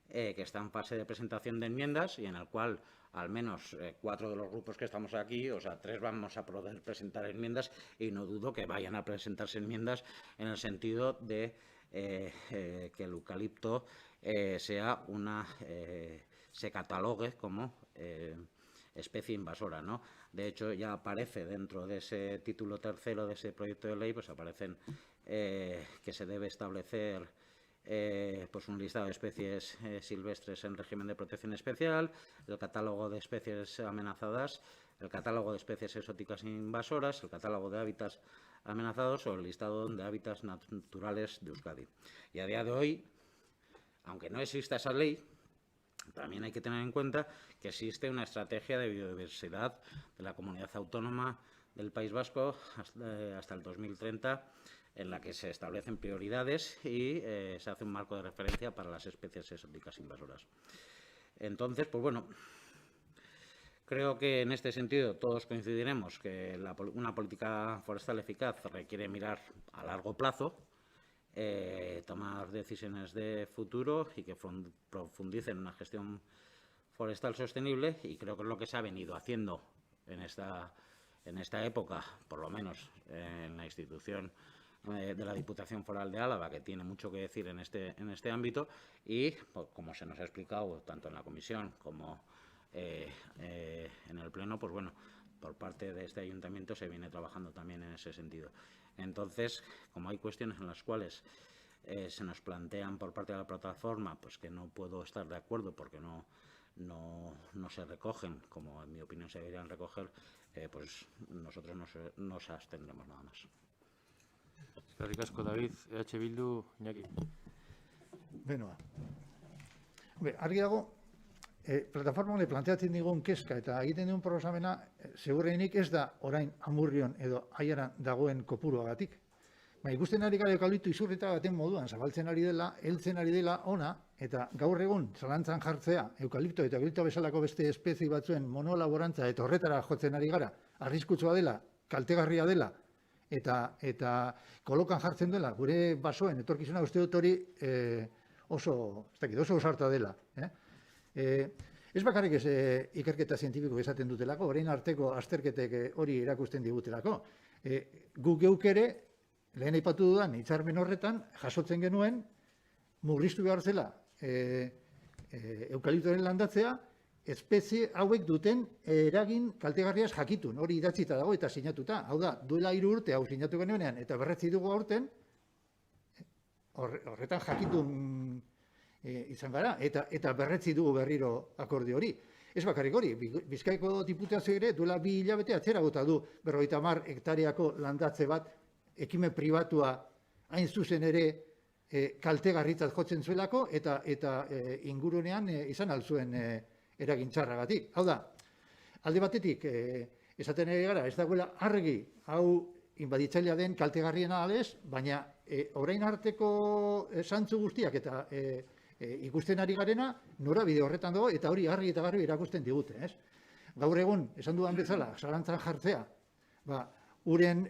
que está en fase de presentación de enmiendas y en el cual al menos 4 de los grupos que estamos aquí, o sea, 3 vamos a poder presentar enmiendas, y no dudo que vayan a presentarse enmiendas en el sentido de que el eucalipto se catalogue como especie invasora, ¿no? De hecho, ya aparece dentro de ese título tercero de ese proyecto de ley, pues aparecen que se debe establecer pues un listado de especies silvestres en régimen de protección especial, el catálogo de especies amenazadas, el catálogo de especies exóticas invasoras, el catálogo de hábitats amenazados o el listado de hábitats naturales de Euskadi. Y a día de hoy, aunque no exista esa ley, también hay que tener en cuenta que existe una estrategia de biodiversidad de la comunidad autónoma del País Vasco hasta el 2030, en la que se establecen prioridades y se hace un marco de referencia para las especies exóticas invasoras. Entonces, pues bueno, creo que en este sentido todos coincidiremos que una política forestal eficaz requiere mirar a largo plazo, tomar decisiones de futuro y que profundicen en una gestión forestal sostenible, y creo que es lo que se ha venido haciendo en esta época, por lo menos en la institución de la Diputación Foral de Álava, que tiene mucho que decir en este ámbito, y pues, como se nos ha explicado tanto en la comisión como en el pleno, pues bueno, por parte de este ayuntamiento se viene trabajando también en ese sentido. Entonces, como hay cuestiones en las cuales se nos plantean por parte de la plataforma, pues que no puedo estar de acuerdo porque no se recogen, como en mi opinión se deberían recoger, pues nosotros nos abstendremos nada más. Eskerrik asko, David. EH Bildu, Iñaki. Benoa. Argi dago, plataforma honek planteatzen digun kezka eta egiten duen proposamena, segurenik ez da orain Amurrion edo Aiaran dagoen kopuruagatik. Ikusten ari gara eukalipto izurrita baten moduan zabaltzen ari dela, heltzen ari dela ona, eta gaur egun zalantzan jartzea eukalipto eta eukalipto bezalako beste espezie batzuen monolaborantza eta horretara jotzen ari gara, arriskutsua dela, kaltegarria dela, eta kolokan jartzen dela, gure basoen etorkizuna uste dut hori oso osarta dela. Ez bakarrik ez ikerketa zientifiko esaten dutelako, orain arteko azterketek hori erakusten digutelako. Guk geuk ere, lehen aipatu dudan hitzarmen horretan, jasotzen genuen, murriztu behar zela eukaliptoren landatzea, espezie hauek duten eragin kaltegarriaz jakitun, hori idatzita dago eta sinatuta. Hau da, duela 3 urte hau sinatu genuenean eta berretzi dugu aurten, horretan jakitun izan gara, eta berretzi dugu berriro akordio hori. Ez bakarrik hori, Bizkaiko Diputazio ere duela 2 hilabete atzera bota du 50 hektareako landatze bat, ekimen pribatua hain zuzen ere kaltegarritzat jotzen zuelako, eta ingurunean izan alzuen eragin txarragatik. Hau da, alde batetik, esaten ere gara, ez dagoela argi hau inbaditzailea den kaltegarriena alez, baina orain arteko zantzu guztiak eta ikusten ari garena, norabide horretan dago, eta hori argi eta garbi erakusten digute. Gaur egun, esan dudan bezala, zalantzan jartzea, uren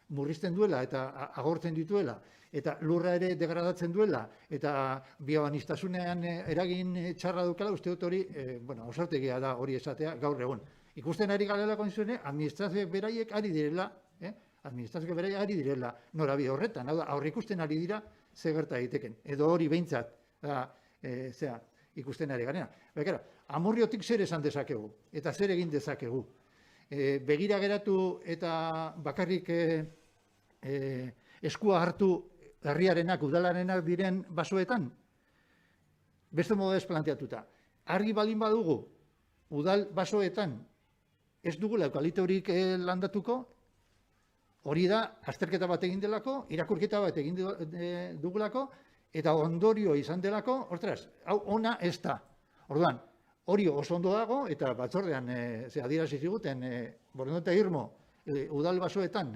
murrizten duela eta agortzen dituela, eta lurra ere degradatzen duela, eta bioanistasunean eragin txarra dukala, uste dut hori, ausartegia da hori esatea gaur egun. Ikusten ari garela konzune, administrazioek beraiek ari direla, norabide horretan, hau da, aurre ikusten ari dira ze gerta egiteken, edo hori behintzat, ikusten ari garena. Amurriotik zer esan dezakegu, eta zer egin dezakegu. Begira geratu eta bakarrik eskua hartu herriarenak, udalarenak diren basoetan, beste modu ez planteatuta. Argi balin badugu, udal basoetan ez dugula eukaliptorik landatuko, hori da, azterketa bat egin delako, irakurketa bat egin dugulako, eta ondorio izan delako, ostras, hau ona ez da. Orduan, hori oso ondo dago, eta batzordean adierazi ziguten, borondate irmo, udal basoetan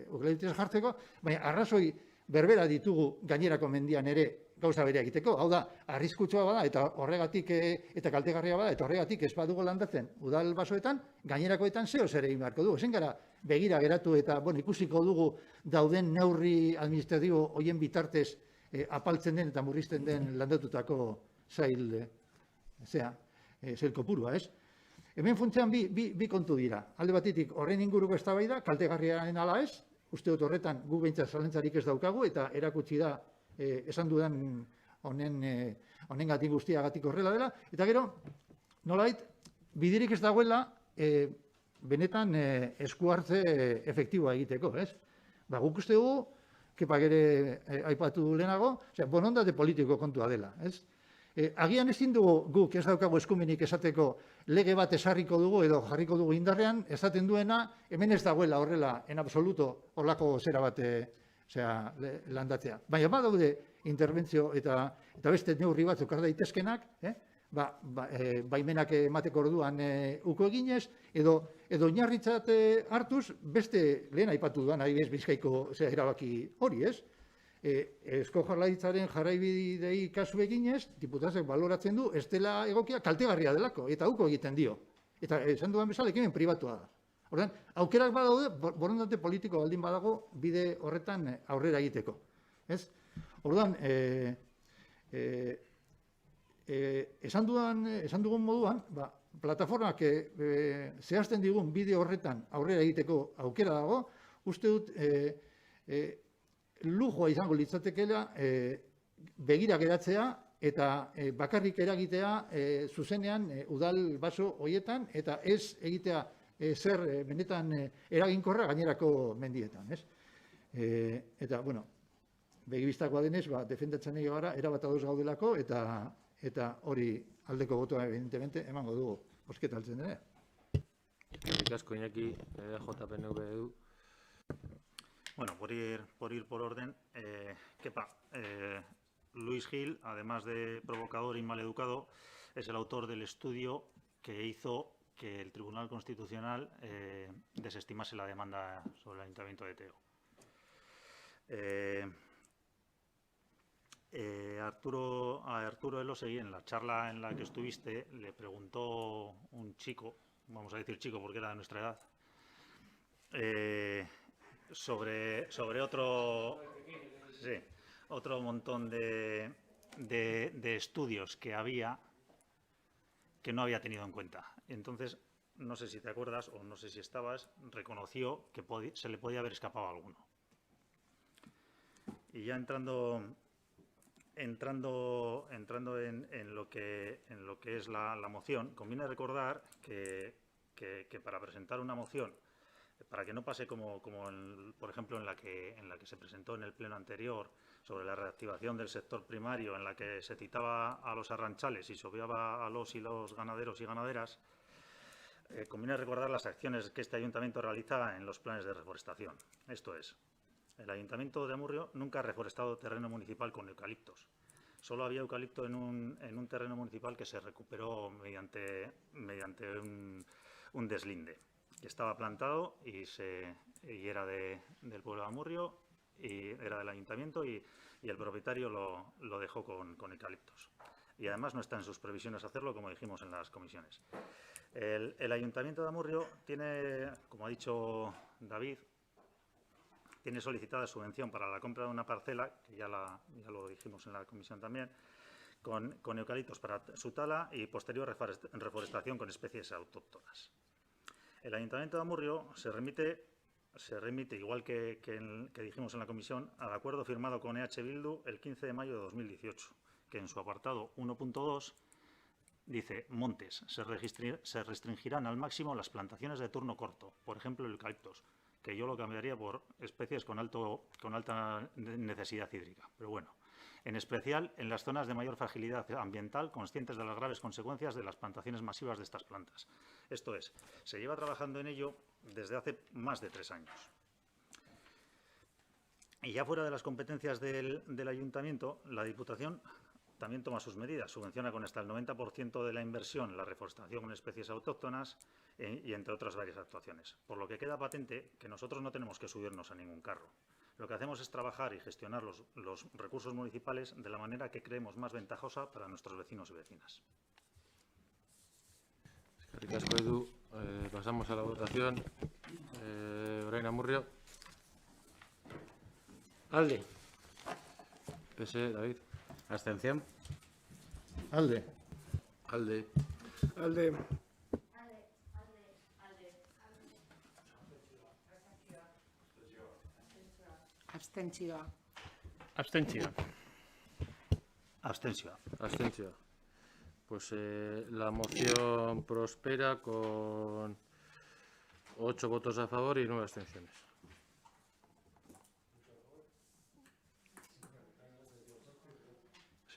eukaliptoa jartzeko, baina arrazoi berbera ditugu gainerako mendian ere gauza bere egiteko. Hau da, arriskutsua bada, eta horregatik, eta kaltegarria bada, eta horregatik ez badugu landatzen udal basoetan, gainerakoetan zeo zer egin beharko dugu. Ezen gara, begira geratu eta ikusiko dugu dauden neurri administratibo hoien bitartez apaltzen den eta murrizten den landatutako zail kopurua, ez? Hemen funtzean bi kontu dira. Alde batetik horren inguruko eztabaida, kaltegarriaren ala ez, uste dut horretan gu behintzat zalantzarik ez daukagu, eta erakutsi da esan dudan honengatik guztiagatik horrela dela, eta gero, nolait, bidirik ez dagoela benetan esku hartze efektiboa egiteko, ez? Guk uste dugu, kepak ere aipatu lehenago, bonondate politiko kontua dela, ez? Agian ezin dugu guk ez daukagu eskumenik esateko lege bat esarriko dugu edo jarriko dugu indarrean, esaten duena, hemen ez dagoela horrela, en absoluto, horlako zera bat landatzea. Baina badaude interbentzio eta beste neurri batzuk har daitezkenak, baimenak emateko orduan uko eginez, edo oinarritzat hartuz, beste lehen aipatu duan, adibidez Bizkaiko erabaki hori, ez? Eusko Jaurlaritzaren jarraibidei kasu eginez, diputazioak baloratzen du, ez dela egokia kaltegarria delako, eta uko egiten dio. Eta esan dudan bezala, ekimen pribatua da. Orduan, aukerak badaude, borondate politiko baldin badago, bide horretan aurrera egiteko. Ez? Orduan, esan dugun moduan, plataformak zehazten digun bide horretan aurrera egiteko aukera dago, uste dut lujoa izango litzatekeela begira geratzea eta bakarrik eragitea zuzenean udal baso horietan eta ez egitea zer benetan eraginkorra gainerako mendietan, ez? Eta, bueno, begibistakoa denez, defendatzen egin gara, erabat ados gaudelako eta hori aldeko botoa, evidentemente, emango dugu, bozketa altzen dene. Eskerrik asko, Iñaki, JPNV du. Bueno, por ir por orden, Kepa, Luis Gil, además de provocador y maleducado, es el autor del estudio que hizo que el Tribunal Constitucional desestimase la demanda sobre el Ayuntamiento de Teo. A Arturo Elosegui, en la charla en la que estuviste, le preguntó un chico, vamos a decir chico porque era de nuestra edad, sobre otro montón de estudios que no había tenido en cuenta. Entonces, no sé si te acuerdas o no sé si estabas, reconoció que se le podía haber escapado alguno. Y ya entrando en lo que es la moción, conviene recordar que para presentar una moción, para que no pase como por ejemplo en la que se presentó en el pleno anterior sobre la reactivación del sector primario, en la que se citaba a los arranchales y se obviaba a los y los ganaderos y ganaderas, conviene recordar las acciones que este ayuntamiento realiza en los planes de reforestación. Esto es, el Ayuntamiento de Amurrio nunca ha reforestado terreno municipal con eucaliptos. Solo había eucalipto en un terreno municipal que se recuperó mediante un deslinde, que estaba plantado y era del pueblo de Amurrio, y era del ayuntamiento y el propietario lo dejó con eucaliptos. Y además no está en sus previsiones hacerlo, como dijimos en las comisiones. El ayuntamiento de Amurrio tiene, como ha dicho David, tiene solicitada subvención para la compra de una parcela, que ya lo dijimos en la comisión también, con eucaliptos para su tala y posterior reforestación con especies autóctonas. El Ayuntamiento de Amurrio se remite, igual que dijimos en la comisión, al acuerdo firmado con EH Bildu el 15 de mayo de 2018, que en su apartado 1.2 dice: montes, se restringirán al máximo las plantaciones de turno corto, por ejemplo eucaliptos, que yo lo cambiaría por especies con alta necesidad hídrica, pero bueno. En especial en las zonas de mayor fragilidad ambiental, conscientes de las graves consecuencias de las plantaciones masivas de estas plantas. Esto es, se lleva trabajando en ello desde hace más de 3 años. Y ya fuera de las competencias del Ayuntamiento, la Diputación también toma sus medidas. Subvenciona con hasta el 90% de la inversión la reforestación con especies autóctonas y entre otras varias actuaciones. Por lo que queda patente que nosotros no tenemos que subirnos a ningún carro. Lo que hacemos es trabajar y gestionar los recursos municipales de la manera que creemos más ventajosa para nuestros vecinos y vecinas. Eskerrik asko, Edu. Pasamos a la votación. Orain Amurrio. Alde. PS, David. Abstención. Alde. Alde. Alde. Abstentzioa. Abstentzioa. Abstención. Pues la moción prospera con 8 votos a favor y 9 abstenciones.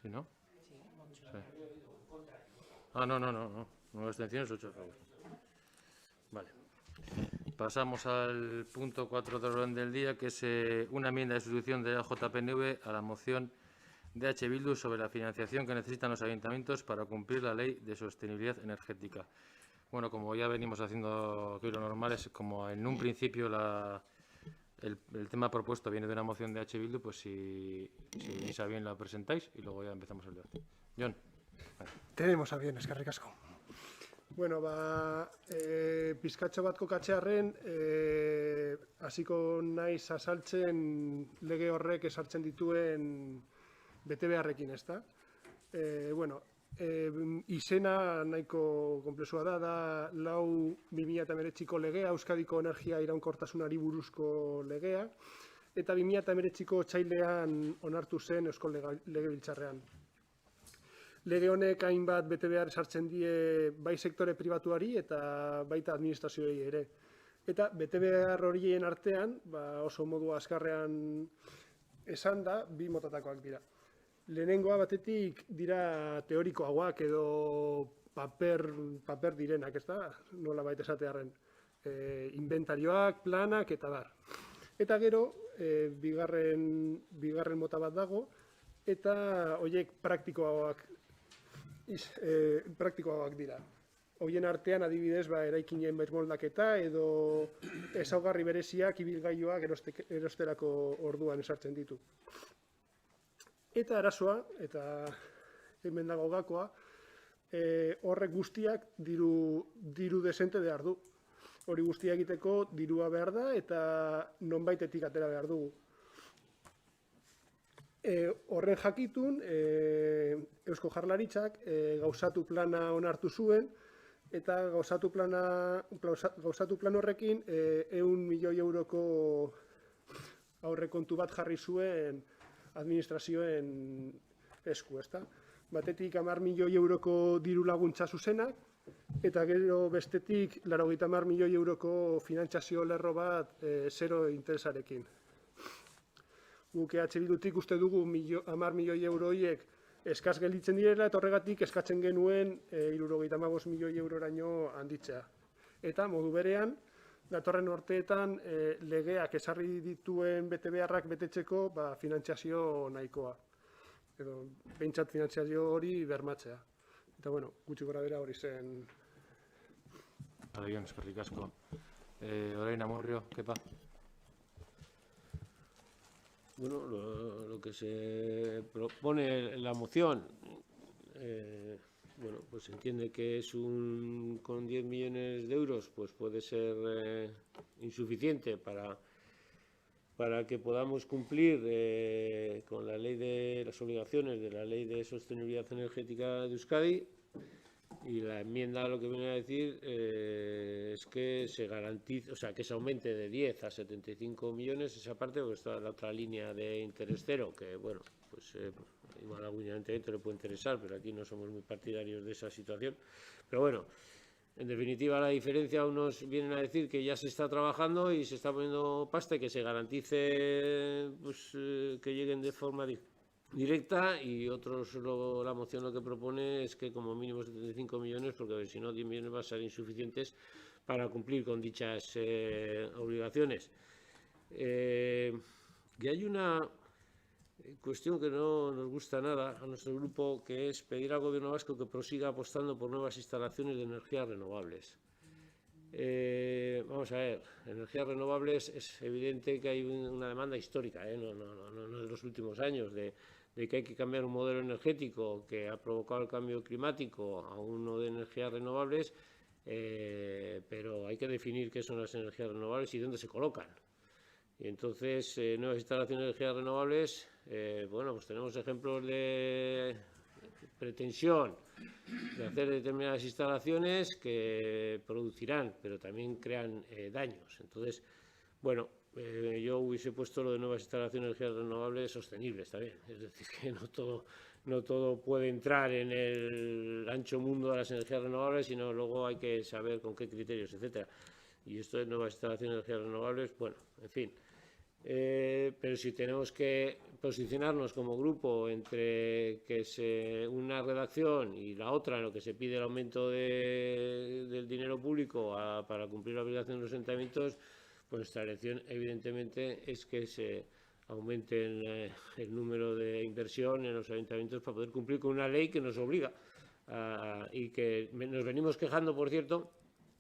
¿Sí, no? Sí. Ah, no. 9 abstenciones, 8 a favor. Vale. Pasamos al punto 4 del orden del día, que es una enmienda de sustitución de la JPNV a la moción de H. Bildu sobre la financiación que necesitan los ayuntamientos para cumplir la Ley de Sostenibilidad Energética. Bueno, como ya venimos haciendo, que lo normal es como en un principio el tema propuesto viene de una moción de H. Bildu, pues si venís a bien la presentáis y luego ya empezamos el debate. Jon. Tenemos a bien, eskerrik asko. Bueno, pizkatxo bat kokatzearren, hasiko naiz azaltzen lege horrek esartzen dituen betebeharrekin, ezta? Bueno, izena nahiko konplexua da 4/2019ko legea, Euskadiko energia iraunkortasunari buruzko legea, eta 2019ko otsailean onartu zen Eusko Legebiltzarrean. Lege honek hainbat betebehar sartzen die bai sektore pribatuari eta baita administrazioei ere. Eta betebehar horien artean, oso modu azkarrean esan da, bi motatakoak dira. Lehenengoa batetik dira teorikoagoak edo paper direnak, ez da? Nola baita esatearren. Inventarioak, planak eta bar. Eta gero, bigarren mota bat dago, eta horiek praktikoagoak dira. Horien artean adibidez eraikinen birmoldaketa edo ezaugarri bereziak ibilgailuak erosterako orduan esartzen ditu. Eta arazoa, eta hemen dago gakoa, horrek guztiak diru desente behar du. Hori guztia egiteko dirua behar da eta nonbaitetik atera behar dugu. Horren jakitun, Eusko Jaurlaritzak gauzatu plana onartu zuen, eta gauzatu plan horrekin 100 milioi euroko aurrekontu bat jarri zuen administrazioen esku, ezta? Batetik 10 milioi euroko diru laguntza zuzenak, eta gero bestetik 80 milioi euroko finantzazio lerro bat zero interesarekin. Guk EH Bildutik uste dugu 10 milioi euro horiek eskaz gelditzen direla, eta horregatik eskatzen genuen 75 milioi euroraino handitzea. Eta modu berean, datorren urteetan legeak ezarri dituen betebeharrak betetzeko finantzazio nahikoa. Edo behintzat finantzazio hori bermatzea. Eta bueno, gutxi gora bera hori zen. Jon, eskerrik asko. Orain Amurrio, kepa. Bueno, lo que se propone en la moción, bueno, pues se entiende que es con 10 millones de euros, pues puede ser insuficiente para que podamos cumplir con la ley de las obligaciones de la Ley de Sostenibilidad Energética de Euskadi. Y la enmienda lo que viene a decir es que se garantice, o sea, que se aumente de 10 a 75 millones esa parte, porque está la otra línea de interés cero, que bueno, pues igual a algún ayuntamiento le puede interesar, pero aquí no somos muy partidarios de esa situación. Pero bueno, en definitiva la diferencia, unos vienen a decir que ya se está trabajando y se está poniendo pasta y que se garantice pues, que lleguen de forma directa, y otros, la moción lo que propone es que como mínimo 75 millones, porque si no 10 millones va a ser insuficientes para cumplir con dichas obligaciones. Y hay una cuestión que no nos gusta nada a nuestro grupo, que es pedir al Gobierno vasco que prosiga apostando por nuevas instalaciones de energías renovables. Vamos a ver, energías renovables es evidente que hay una demanda histórica, no de los últimos años, de que hay que cambiar un modelo energético que ha provocado el cambio climático a uno de energías renovables, pero hay que definir qué son las energías renovables y dónde se colocan. Y entonces, nuevas instalaciones de energías renovables, bueno, pues tenemos ejemplos de pretensión de hacer determinadas instalaciones que producirán, pero también crean daños. Entonces, bueno, yo hubiese puesto lo de nuevas instalaciones de energías renovables sostenibles también. Es decir, que no todo puede entrar en el ancho mundo de las energías renovables, sino luego hay que saber con qué criterios, etcétera. Y esto de nuevas instalaciones de energías renovables, bueno, en fin. Pero si tenemos que posicionarnos como grupo entre que una redacción y la otra en lo que se pide el aumento del dinero público para cumplir la obligación de los ayuntamientos, pues nuestra elección evidentemente es que se aumenten el número de inversión en los ayuntamientos para poder cumplir con una ley que nos obliga. Y que nos venimos quejando, por cierto,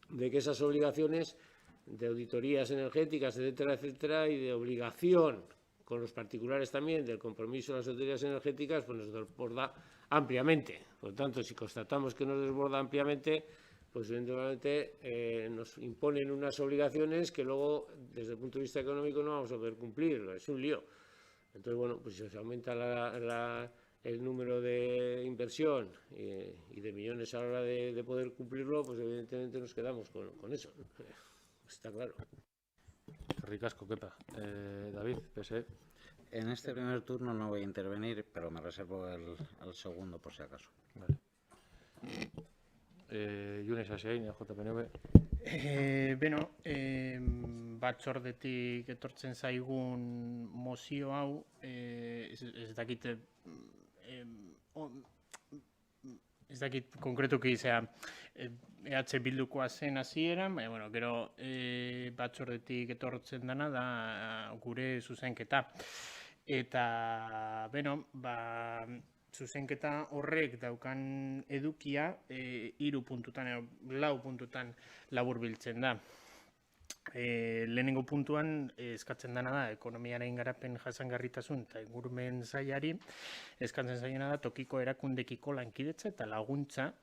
de que esas obligaciones de auditorías energéticas, etcétera, etcétera, y de obligación con los particulares también del compromiso de las autoridades energéticas, pues nos desborda ampliamente. Por lo tanto, si constatamos que nos desborda ampliamente, pues evidentemente nos imponen unas obligaciones que luego, desde el punto de vista económico, no vamos a poder cumplir. Es un lío. Entonces, bueno, pues si se aumenta el número de inversión y de millones a la hora de poder cumplirlo, pues evidentemente nos quedamos con eso. Está claro. Ricasco, Kepa. David, PSE. En este primer turno no voy a intervenir, pero me reservo el segundo por si acaso. Vale. Junes Asiain, JPNV. Beno, batzordetik etortzen zaigun mozio hau, ez dakit konkretuki EH Bildukoa zen hasieran, baina, bueno, gero batzordetik etortzen dana da gure zuzenketa. Eta, beno, zuzenketa horrek daukan edukia 3 puntutan, 4 puntutan laburbiltzen da. Lehenengo puntuan eskatzen dena da ekonomiaren garapen jasangarritasun eta ingurumen sailari eskatzen zaiena da tokiko erakundekiko lankidetza eta laguntza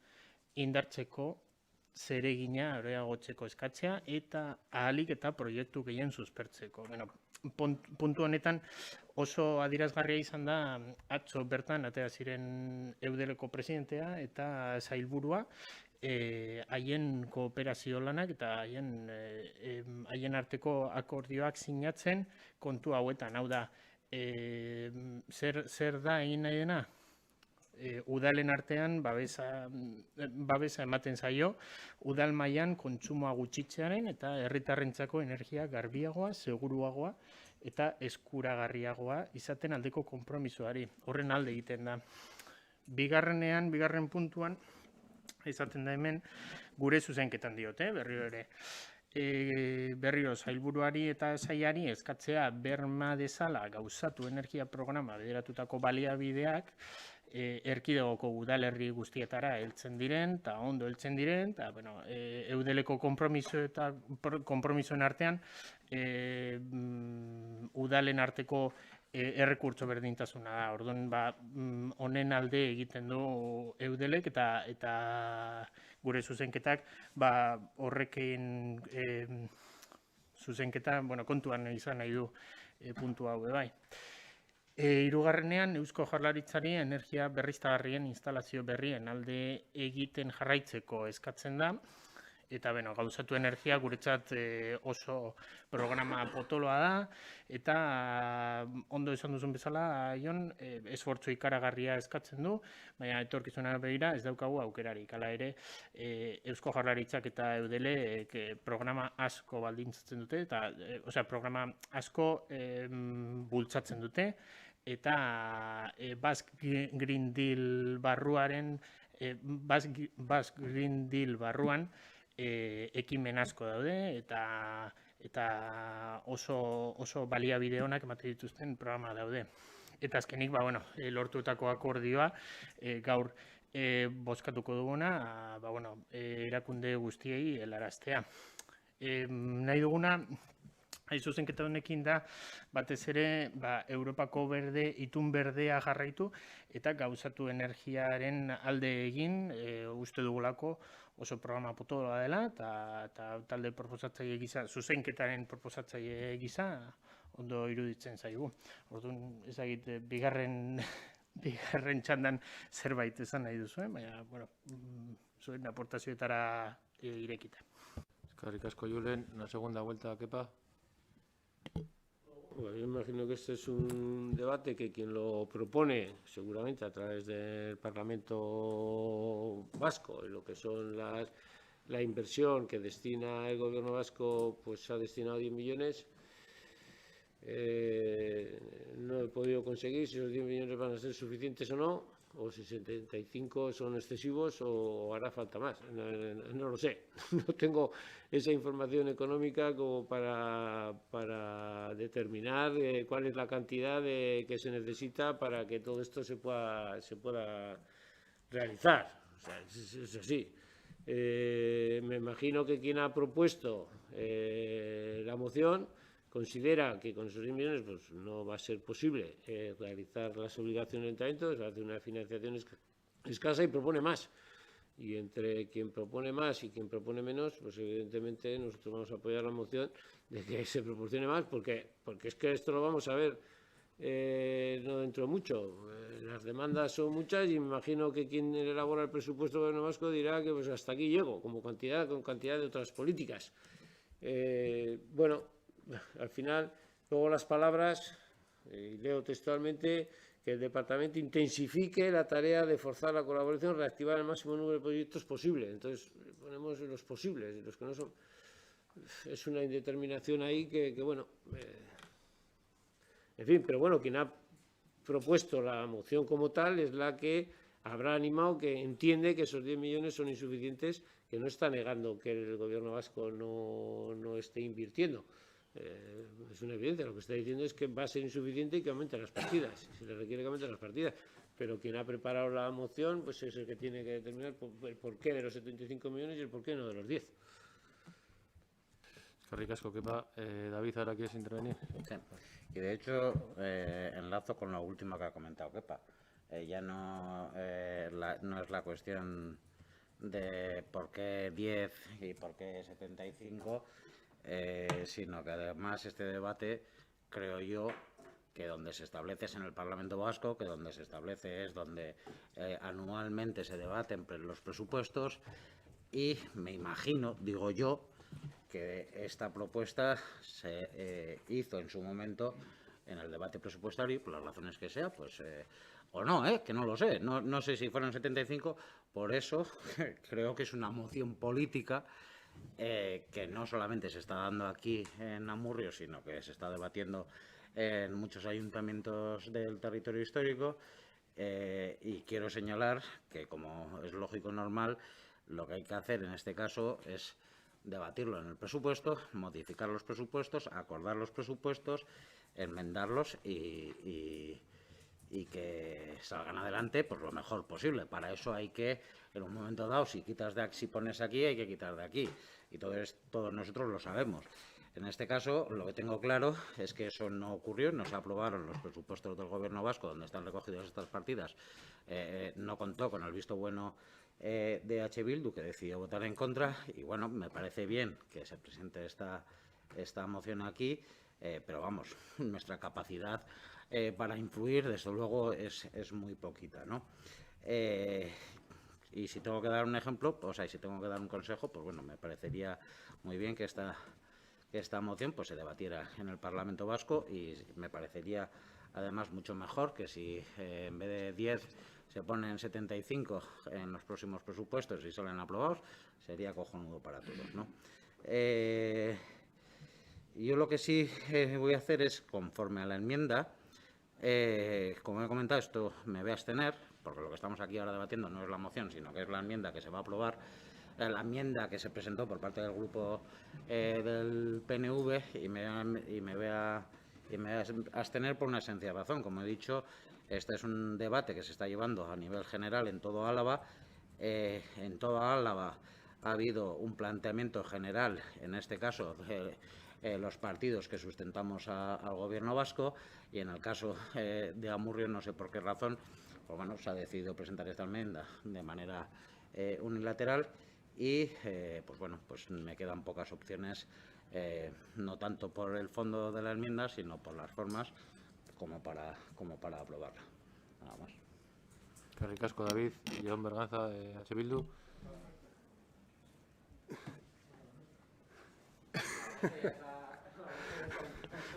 indartzeko zeregina areagotzeko eskatzea eta ahalik eta proiektu gehien suspertzeko. Bueno, puntu honetan oso adierazgarria izan da atzo bertan atera ziren Eudeleko presidentea eta sailburua haien kooperazio lanak eta haien arteko akordioak sinatzen kontu hauetan. Hau da, zer da egin nahi dena? Udalen artean babesa ematen zaio, udal mailan kontsumoa gutxitzearen eta herritarrentzako energia garbiagoa, seguruagoa eta eskuragarriagoa izaten aldeko konpromisoari. Horren alde egiten da. Bigarren puntuan, izaten da hemen, gure zuzenketan diote, berriro ere. Berriro sailburuari eta sailari eskatzea berma dezala gauzatu energia programa bideratutako baliabideak erkidegoko udalerri guztietara heltzen diren eta ondo heltzen diren eta bueno, Eudeleko konpromisoen artean udalen arteko errekurtso berdintasuna da. Orduan, honen alde egiten du Eudelek eta gure zuzenketak horrekin zuzenketa kontuan izan nahi du puntu hau bai. Hirugarrenean, Eusko Jaurlaritzari energia berriztagarrien instalazio berrien alde egiten jarraitzeko eskatzen da. Eta gauzatu energia guretzat oso programa potoloa da. Eta ondo esan duzun bezala, Jon, esfortzu ikaragarria eskatzen du, baina etorkizuna begira ez daukagu aukerarik. Hala ere, Eusko Jaurlaritzak eta Eudelek programa asko baldintzatzen dute, eta programa asko bultzatzen dute. Eta Basque Green Deal barruan ekimen asko daude eta oso baliabide onak ematen dituzten programa daude. Eta azkenik, lortutako akordioa gaur bozkatuko duguna, erakunde guztiei helaraztea. Nahi duguna, zuzenketa honekin da, batez ere, Europako itun berdea jarraitu eta gauzatu energiaren alde egin, uste dugulako oso programa potoloa dela, eta talde proposatzaile gisa, zuzenketaren proposatzaile gisa, ondo iruditzen zaigu. Orduan, ezagit, bigarren txandan zerbait esan nahi duzu, baina, zuen aportazioetara irekita. Eskerrik asko, Julen. Una segunda vuelta, Kepa. Yo imagino que este es un debate que quien lo propone, seguramente a través del Parlamento vasco, en lo que son la inversión que destina el gobierno vasco, pues ha destinado 10 millones, No he podido conseguir si los 10 millones van a ser suficientes o no, o si 75 son excesivos o hará falta más. No lo sé. No tengo esa información económica como para determinar cuál es la cantidad que se necesita para que todo esto se pueda realizar. O sea, es así. Me imagino que quien ha propuesto la moción considera que con esos 10 millones pues, no va a ser posible realizar las obligaciones del ayuntamiento, se hace una financiación escasa y propone más. Y entre quien propone más y quien propone menos, pues evidentemente nosotros vamos a apoyar la moción de que se proporcione más, porque es que esto lo vamos a ver no dentro de mucho. Las demandas son muchas y me imagino que quien elabora el presupuesto del Gobierno vasco dirá que pues hasta aquí llego, con cantidad de otras políticas. Bueno, al final, luego las palabras, y leo textualmente, que el departamento intensifique la tarea de forzar la colaboración, reactivar el máximo número de proyectos posible. Entonces, ponemos los posibles, los que no son. Es una indeterminación ahí que bueno. En fin, pero bueno, quien ha propuesto la moción como tal es la que habrá animado, que entiende que esos 10 millones son insuficientes, que no está negando que el Gobierno vasco no esté invirtiendo. Es una evidencia, lo que está diciendo es que va a ser insuficiente y que aumenten las partidas, se le requiere que aumenten las partidas, pero quien ha preparado la moción pues es el que tiene que determinar el porqué de los 75 millones y el porqué no de los 10. Eskerrik asko, Kepa. David, ¿ahora quieres intervenir? Sí. Y de hecho, enlazo con la última que ha comentado Kepa. Ya no es la cuestión de por qué 10 y por qué 75, sino que además este debate, creo yo, que donde se establece es en el Parlamento Vasco, que donde se establece es donde anualmente se debaten los presupuestos, y me imagino, digo yo, que esta propuesta se hizo en su momento en el debate presupuestario, por las razones que sea, pues o no, que no lo sé, no sé si fueron 75, por eso creo que es una moción política que no solamente se está dando aquí en Amurrio, sino que se está debatiendo en muchos ayuntamientos del territorio histórico, y quiero señalar que, como es lógico y normal, lo que hay que hacer en este caso es debatirlo en el presupuesto, modificar los presupuestos, acordar los presupuestos, enmendarlos y que salgan adelante pues lo mejor posible. Para eso hay que, en un momento dado, si quitas de aquí, si pones aquí, hay que quitar de aquí. Y todos nosotros lo sabemos. En este caso, lo que tengo claro es que eso no ocurrió, no se aprobaron los presupuestos del Gobierno vasco, donde están recogidas estas partidas, no contó con el visto bueno de H. Bildu, que decidió votar en contra, y bueno, me parece bien que se presente esta moción aquí, pero vamos, nuestra capacidad para influir, desde luego, es muy poquita, ¿no? Y si tengo que dar un ejemplo, o sea, y si tengo que dar un consejo, pues bueno, me parecería muy bien que esta moción pues se debatiera en el Parlamento Vasco, y me parecería además mucho mejor que si en vez de 10 se ponen 75 en los próximos presupuestos y salen aprobados, sería cojonudo para todos, ¿no? Yo lo que sí voy a hacer es, conforme a la enmienda, como he comentado, esto me voy a abstener, porque lo que estamos aquí ahora debatiendo no es la moción, sino que es la enmienda que se va a aprobar, la enmienda que se presentó por parte del grupo del PNV, y me voy a abstener por una sencilla razón. Como he dicho, este es un debate que se está llevando a nivel general en todo Álava. En toda Álava ha habido un planteamiento general, en este caso, los partidos que sustentamos al Gobierno vasco, y en el caso de Amurrio, no sé por qué razón, pues bueno, se ha decidido presentar esta enmienda de manera unilateral, y pues bueno, pues me quedan pocas opciones, no tanto por el fondo de la enmienda, sino por las formas, como para aprobarla. Nada más. Eskerrik asko, David. Jon Berganza, de H. Bildu.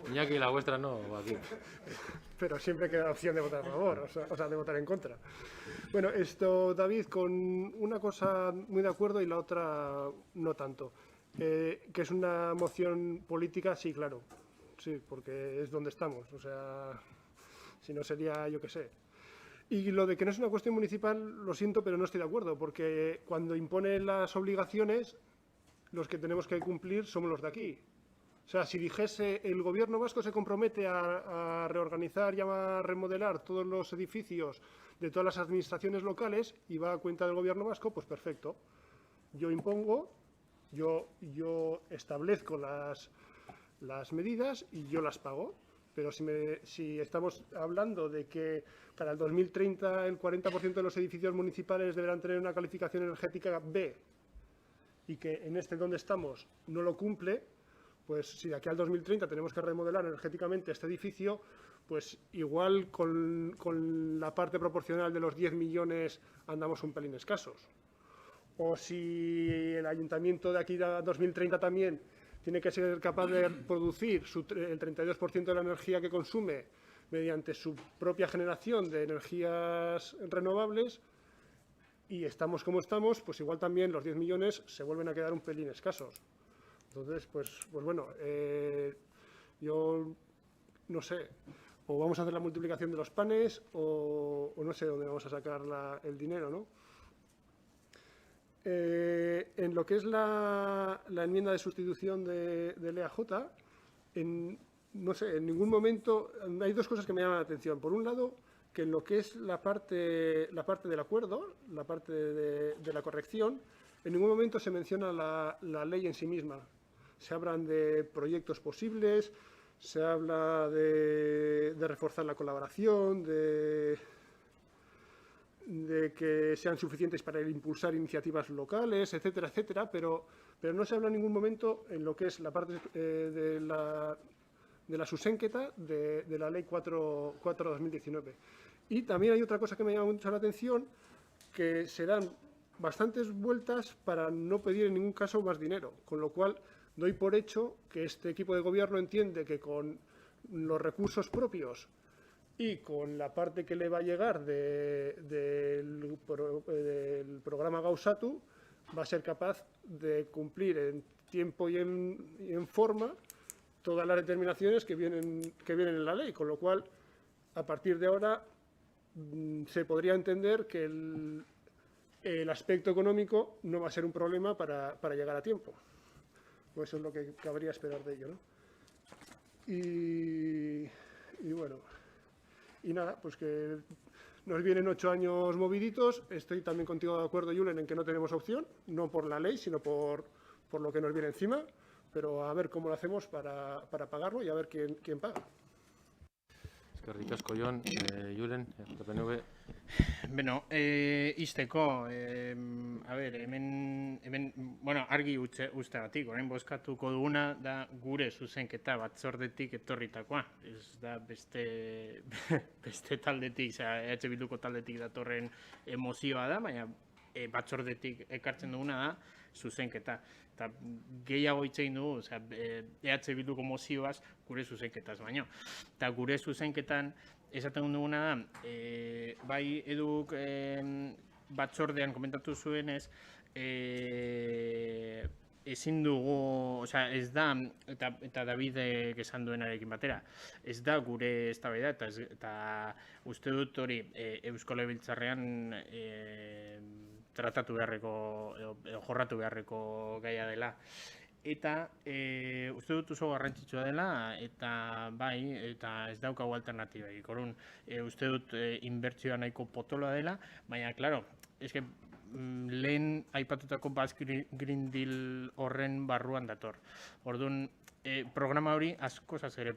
Iñaki, la vuestra no, o aquí. Pero siempre queda la opción de votar a favor, o sea, de votar en contra. Bueno, David, con una cosa muy de acuerdo y la otra no tanto. Que es una moción política, sí, claro. sí, porque es donde estamos, o sea, si no sería, yo qué sé. Y lo de que no es una cuestión municipal, lo siento, pero no estoy de acuerdo, porque cuando impone las obligaciones, los que tenemos que cumplir somos los de aquí. O sea, si dijese el gobierno vasco se compromete a reorganizar y a remodelar todos los edificios de todas las administraciones locales y va a cuenta del gobierno vasco, pues perfecto. Yo impongo, yo establezco las medidas y yo las pago. Pero si estamos hablando de que para el 2030 el 40% de los edificios municipales deberán tener una calificación energética B y que en este donde estamos no lo cumple, pues si de aquí al 2030 tenemos que remodelar energéticamente este edificio, pues igual con la parte proporcional de los 10 millones andamos un pelín escasos. O si el ayuntamiento de aquí a 2030 también tiene que ser capaz de producir el 32% de la energía que consume mediante su propia generación de energías renovables, y estamos como estamos, pues igual también los 10 millones se vuelven a quedar un pelín escasos. Entonces, pues bueno, yo no sé, o vamos a hacer la multiplicación de los panes o no sé dónde vamos a sacar el dinero, ¿no? En lo que es la enmienda de sustitución del EAJ, no sé, en ningún momento hay dos cosas que me llaman la atención. Por un lado, que en lo que es la parte del acuerdo, la parte de la corrección, en ningún momento se menciona la ley en sí misma. Se hablan de proyectos posibles, se habla de reforzar la colaboración, de que sean suficientes para impulsar iniciativas locales, etcétera, etcétera, pero no se habla en ningún momento en lo que es la parte de la susénqueta de la Ley 4/2019. Y también hay otra cosa que me llama mucho la atención, que se dan bastantes vueltas para no pedir en ningún caso más dinero, con lo cual doy por hecho que este equipo de gobierno entiende que con los recursos propios y con la parte que le va a llegar del programa Gauzatu, va a ser capaz de cumplir en tiempo y en forma todas las determinaciones que vienen en la ley, con lo cual, a partir de ahora, se podría entender que el aspecto económico no va a ser un problema para llegar a tiempo. Pues eso es lo que cabría esperar de ello, ¿no? Y bueno, y nada, pues que nos vienen 8 años moviditos. Estoy también contigo de acuerdo, Julen, en que no tenemos opción, no por la ley, sino por lo que nos viene encima, pero a ver cómo lo hacemos para pagarlo y a ver quién paga. Eskerrik asko, Jon, Julen, PNV. Beno, izteko, a ber, hemen, bueno, argi usteagatik, orain bozkatuko duguna da gure zuzenketa batzordetik etorritakoa. Ez da beste taldetik, EH Bilduko taldetik datorren emozioa da, baina batzordetik ekartzen duguna da zuzenketa. Eta gehiago hitz egin dugu, EH Bilduko mozioaz gure zuzenketaz baino. Eta gure zuzenketan esaten duguna da, bai eduk batzordean komentatu zuenez, ezin dugu, ez da, eta Davidek esan duenarekin batera, ez da gure eztabaida eta uste dut hori Eusko Legebiltzarrean tratatu beharreko, jorratu beharreko gaia dela. Eta uste dut oso garrantzitsua dela, eta bai, eta ez daukagu alternatibaik. Orduan, uste dut inbertsioa nahiko potoloa dela, baina, klaro, lehen aipatutako Basque Green Deal horren barruan dator. Orduan, programa hori askoz ere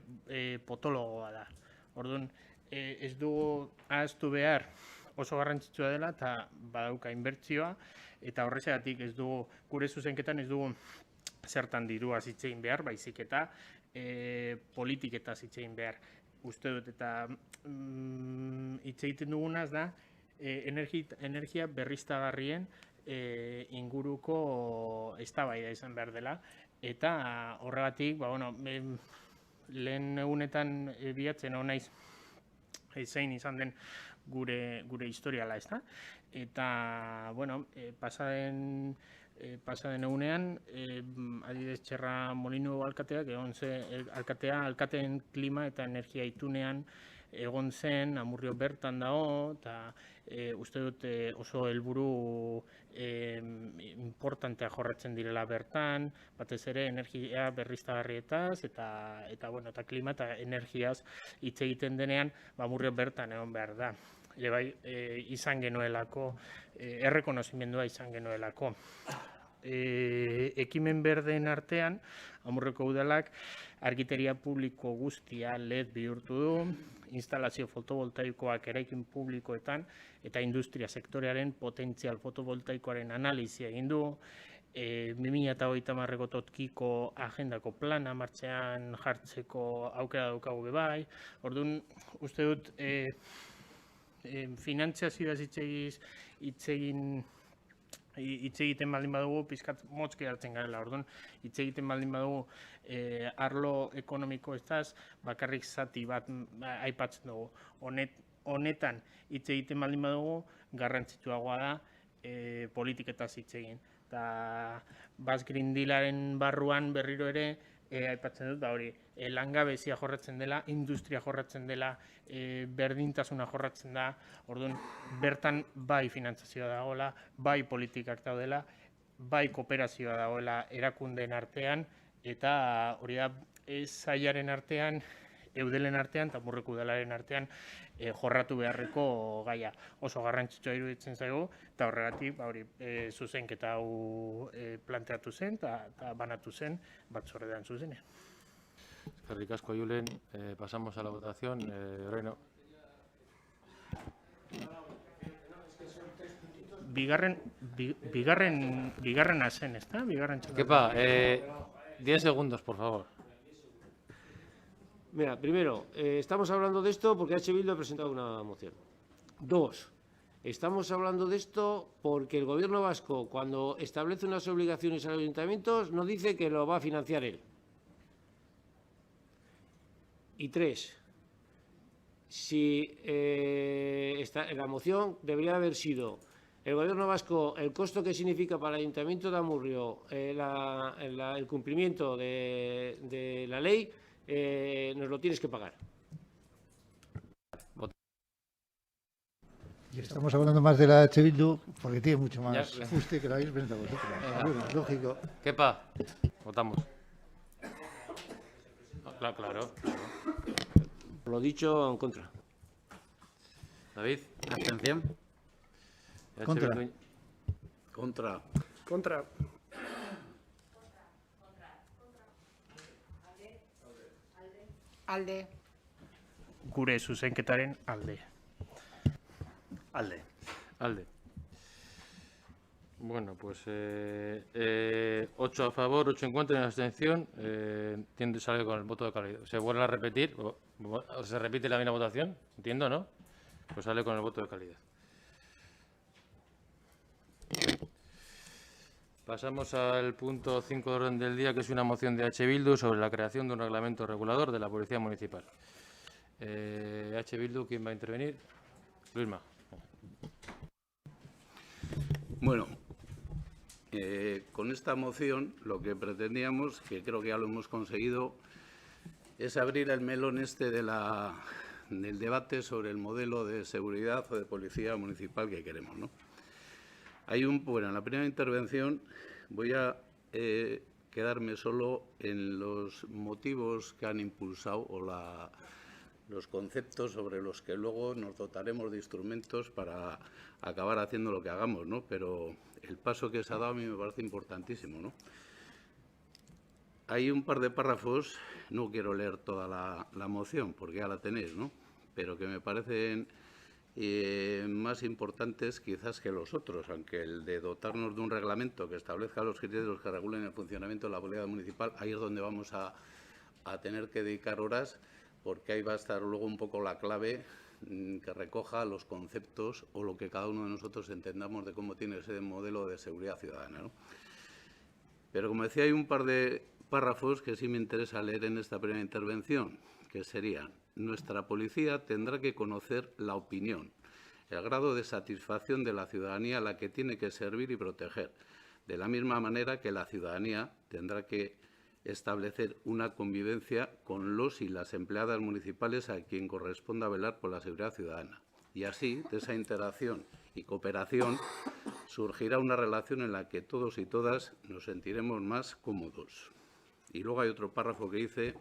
potologoa da. Orduan, ez dugu ahaztu behar oso garrantzitsua dela, eta badauka inbertsioa, eta horrexegatik ez dugu, gure zuzenketan ez dugu zertan dirua hitz egin behar, baizik eta politiketaz hitz egin behar. Uste dut, eta hitz egiten dugunaz da, energia berriztagarrien inguruko eztabaida izan behar dela, eta horregatik, lehen egunetan bilatzen hau naiz zein izan den gure historiala, ez da? Eta, pasaden pasa den egunean, adibidez Txerra Molinu alkateak egon zen, alkateen klima eta energia itunean egon zen, Amurrio bertan dago, eta uste dut oso helburu importantea jorratzen direla bertan, batez ere energia berriztagarrietaz eta klima eta energiaz hitz egiten denean, Amurrio bertan egon behar da. Bai, izan genuelako, errekonozimendua izan genuelako. Ekimen berdeen artean, Amurrioko udalak argiteria publiko guztia LED bihurtu du, instalazio fotovoltaikoak eraikin publikoetan eta industria sektorearen potentzial fotovoltaikoaren analizia egin du, 2030ko totkiko agendako plana martxean jartzeko aukera daukagu bai. Orduan, uste dut, finantziazioaz hitz egiten baldin badugu, pizkat motz geratzen garela. Orduan, hitz egiten baldin badugu arlo ekonomiko ezaz, bakarrik zati bat aipatzen dugu. Honetan hitz egiten baldin badugu, garrantzitsuagoa da politiketaz hitz egin. Eta Basque Green Dealaren barruan berriro ere, aipatzen dut, hori, langabezia jorratzen dela, industria jorratzen dela, berdintasuna jorratzen da, orduan, bertan bai finantzazioa dagoela, bai politikak daudela, bai kooperazioa dagoela erakundeen artean, eta hori da, sailaren artean, eudelen artean eta Amurrioko udalaren artean jorratu beharreko gaia. Oso garrantzitsua iruditzen zaigu, eta horregatik zuzenketa hau planteatu zen eta banatu zen batzordean zuzenean. Eskerrik asko, Julen. Pasamos a la votación. Reino. Bigarrena zen, ezta? Kepa, 10 segundos, por favor. Mira, primero, estamos hablando de esto porque H. Bildu ha presentado una moción. 2, estamos hablando de esto porque el Gobierno vasco, cuando establece unas obligaciones a los ayuntamientos, no dice que lo va a financiar él. Y 3, si la moción debería haber sido el Gobierno vasco, el costo que significa para el Ayuntamiento de Amurrio el cumplimiento de la ley, nos lo tienes que pagar. Y estamos hablando más de la H. Bildu porque tiene mucho más fuste que la habéis presentado vosotros. Bueno, lógico. Kepa, votamos. Claro. Por lo dicho, en contra. David. ¿Abstención? Contra. Contra. Contra. Alde. Gure zuzenketaren alde. Alde. Bueno, pues 8 a favor, 8 en contra y una abstención. Entiendo que sale con el voto de calidad. ¿Se vuelve a repetir? ¿O se repite la misma votación? Entiendo, ¿no? Pues sale con el voto de calidad. Pasamos al punto 5 de orden del día, que es una moción de H. Bildu sobre la creación de un reglamento regulador de la Policía Municipal. H. Bildu, ¿quién va a intervenir? Luisma. Bueno, con esta moción lo que pretendíamos, que creo que ya lo hemos conseguido, es abrir el melón del debate sobre el modelo de seguridad o de policía municipal que queremos, ¿no? Bueno, en la primera intervención voy a quedarme solo en los motivos que han impulsado o los conceptos sobre los que luego nos dotaremos de instrumentos para acabar haciendo lo que hagamos, ¿no? Pero el paso que se ha dado a mí me parece importantísimo, ¿no? Hay un par de párrafos, no quiero leer toda la moción porque ya la tenéis, ¿no? Pero que me parecen más importantes quizás que los otros, aunque el de dotarnos de un reglamento que establezca los criterios que regulen el funcionamiento de la policía municipal, ahí es donde vamos a tener que dedicar horas, porque ahí va a estar luego un poco la clave que recoja los conceptos o lo que cada uno de nosotros entendamos de cómo tiene ese modelo de seguridad ciudadana, ¿no? Pero como decía, hay un par de párrafos que sí me interesa leer en esta primera intervención, que serían: nuestra policía tendrá que conocer la opinión, el grado de satisfacción de la ciudadanía a la que tiene que servir y proteger, de la misma manera que la ciudadanía tendrá que establecer una convivencia con los y las empleadas municipales a quien corresponda velar por la seguridad ciudadana. Y así, de esa interacción y cooperación, surgirá una relación en la que todos y todas nos sentiremos más cómodos. Y luego hay otro párrafo que dice: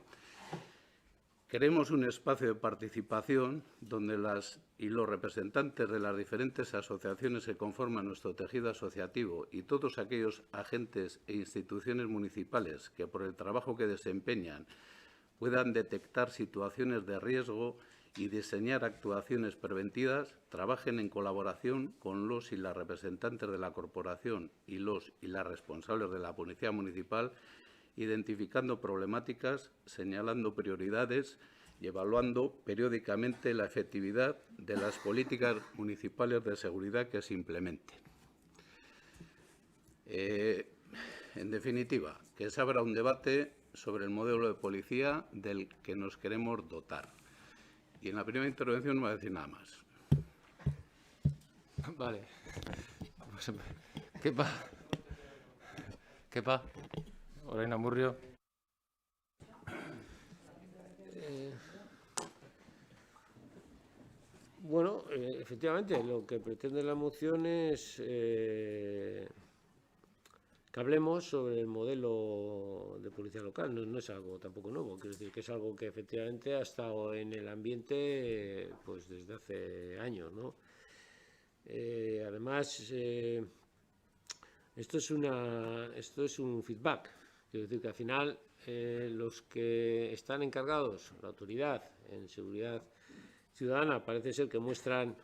queremos un espacio de participación donde las y los representantes de las diferentes asociaciones que conforman nuestro tejido asociativo y todos aquellos agentes e instituciones municipales que, por el trabajo que desempeñan, puedan detectar situaciones de riesgo y diseñar actuaciones preventivas, trabajen en colaboración con los y las representantes de la corporación y los y las responsables de la Policía Municipal, identificando problemáticas, señalando prioridades y evaluando periódicamente la efectividad de las políticas municipales de seguridad que se implementen. En definitiva, que se abra un debate sobre el modelo de policía del que nos queremos dotar. Y en la primera intervención no voy a decir nada más. Vale. Pues, Kepa. Orain Amurrio. Bueno, efectivamente, lo que pretende la moción es que hablemos sobre el modelo de policía local. No es algo tampoco nuevo, quiero decir que es algo que efectivamente ha estado en el ambiente pues desde hace años, ¿no? Además, esto es un feedback, quiero decir que al final los que están encargados, la autoridad en seguridad ciudadana, parece ser que muestran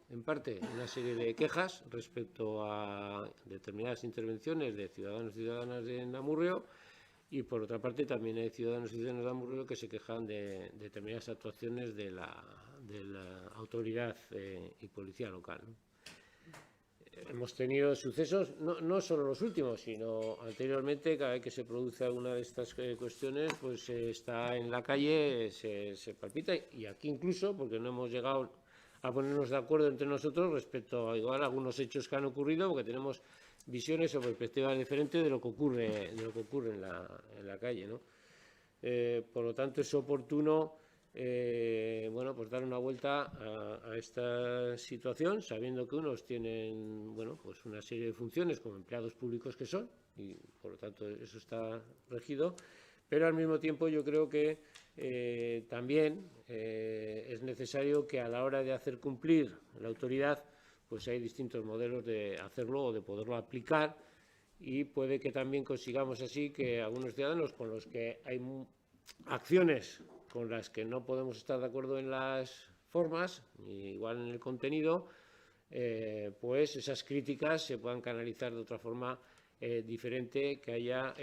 en parte una serie de quejas respecto a determinadas intervenciones de ciudadanos y ciudadanas en Amurrio, y por otra parte también hay ciudadanos y ciudadanas de Amurrio que se quejan de determinadas actuaciones de la autoridad y policía local, ¿no? Hemos tenido sucesos, no solo los últimos, sino anteriormente, cada vez que se produce alguna de estas cuestiones, pues está en la calle, se palpita, y aquí incluso, porque no hemos llegado a ponernos de acuerdo entre nosotros respecto a igual algunos hechos que han ocurrido, porque tenemos visiones o perspectivas diferentes de lo que ocurre en la calle, ¿no? Por lo tanto, es oportuno bueno, pues dar una vuelta a esta situación, sabiendo que unos tienen, bueno, pues una serie de funciones como empleados públicos que son, y por lo tanto eso está regido, pero al mismo tiempo yo creo que también es necesario que a la hora de hacer cumplir la autoridad, pues hay distintos modelos de hacerlo o de poderlo aplicar, y puede que también consigamos así que algunos ciudadanos con los que hay acciones con las que no podemos estar de acuerdo en las formas, igual en el contenido, pues esas críticas se puedan canalizar de otra forma diferente, que haya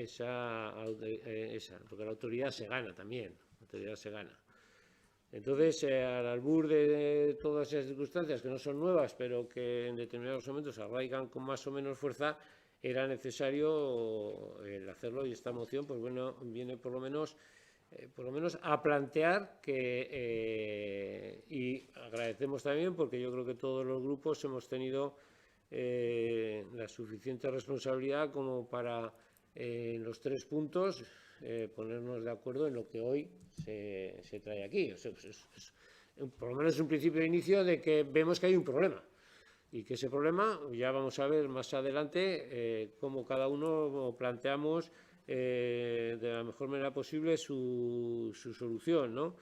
porque la autoridad se gana también, la autoridad se gana. Entonces, al albur de todas esas circunstancias que no son nuevas, pero que en determinados momentos arraigan con más o menos fuerza, era necesario el hacerlo, y esta moción, pues bueno, viene por lo menos a plantear que, y agradecemos también, porque yo creo que todos los grupos hemos tenido la suficiente responsabilidad como para, en los 3 puntos, ponernos de acuerdo en lo que hoy se trae aquí. O sea, por lo menos es un principio de inicio de que vemos que hay un problema, y que ese problema, ya vamos a ver más adelante cómo cada uno planteamos de la mejor manera posible su solución, ¿no?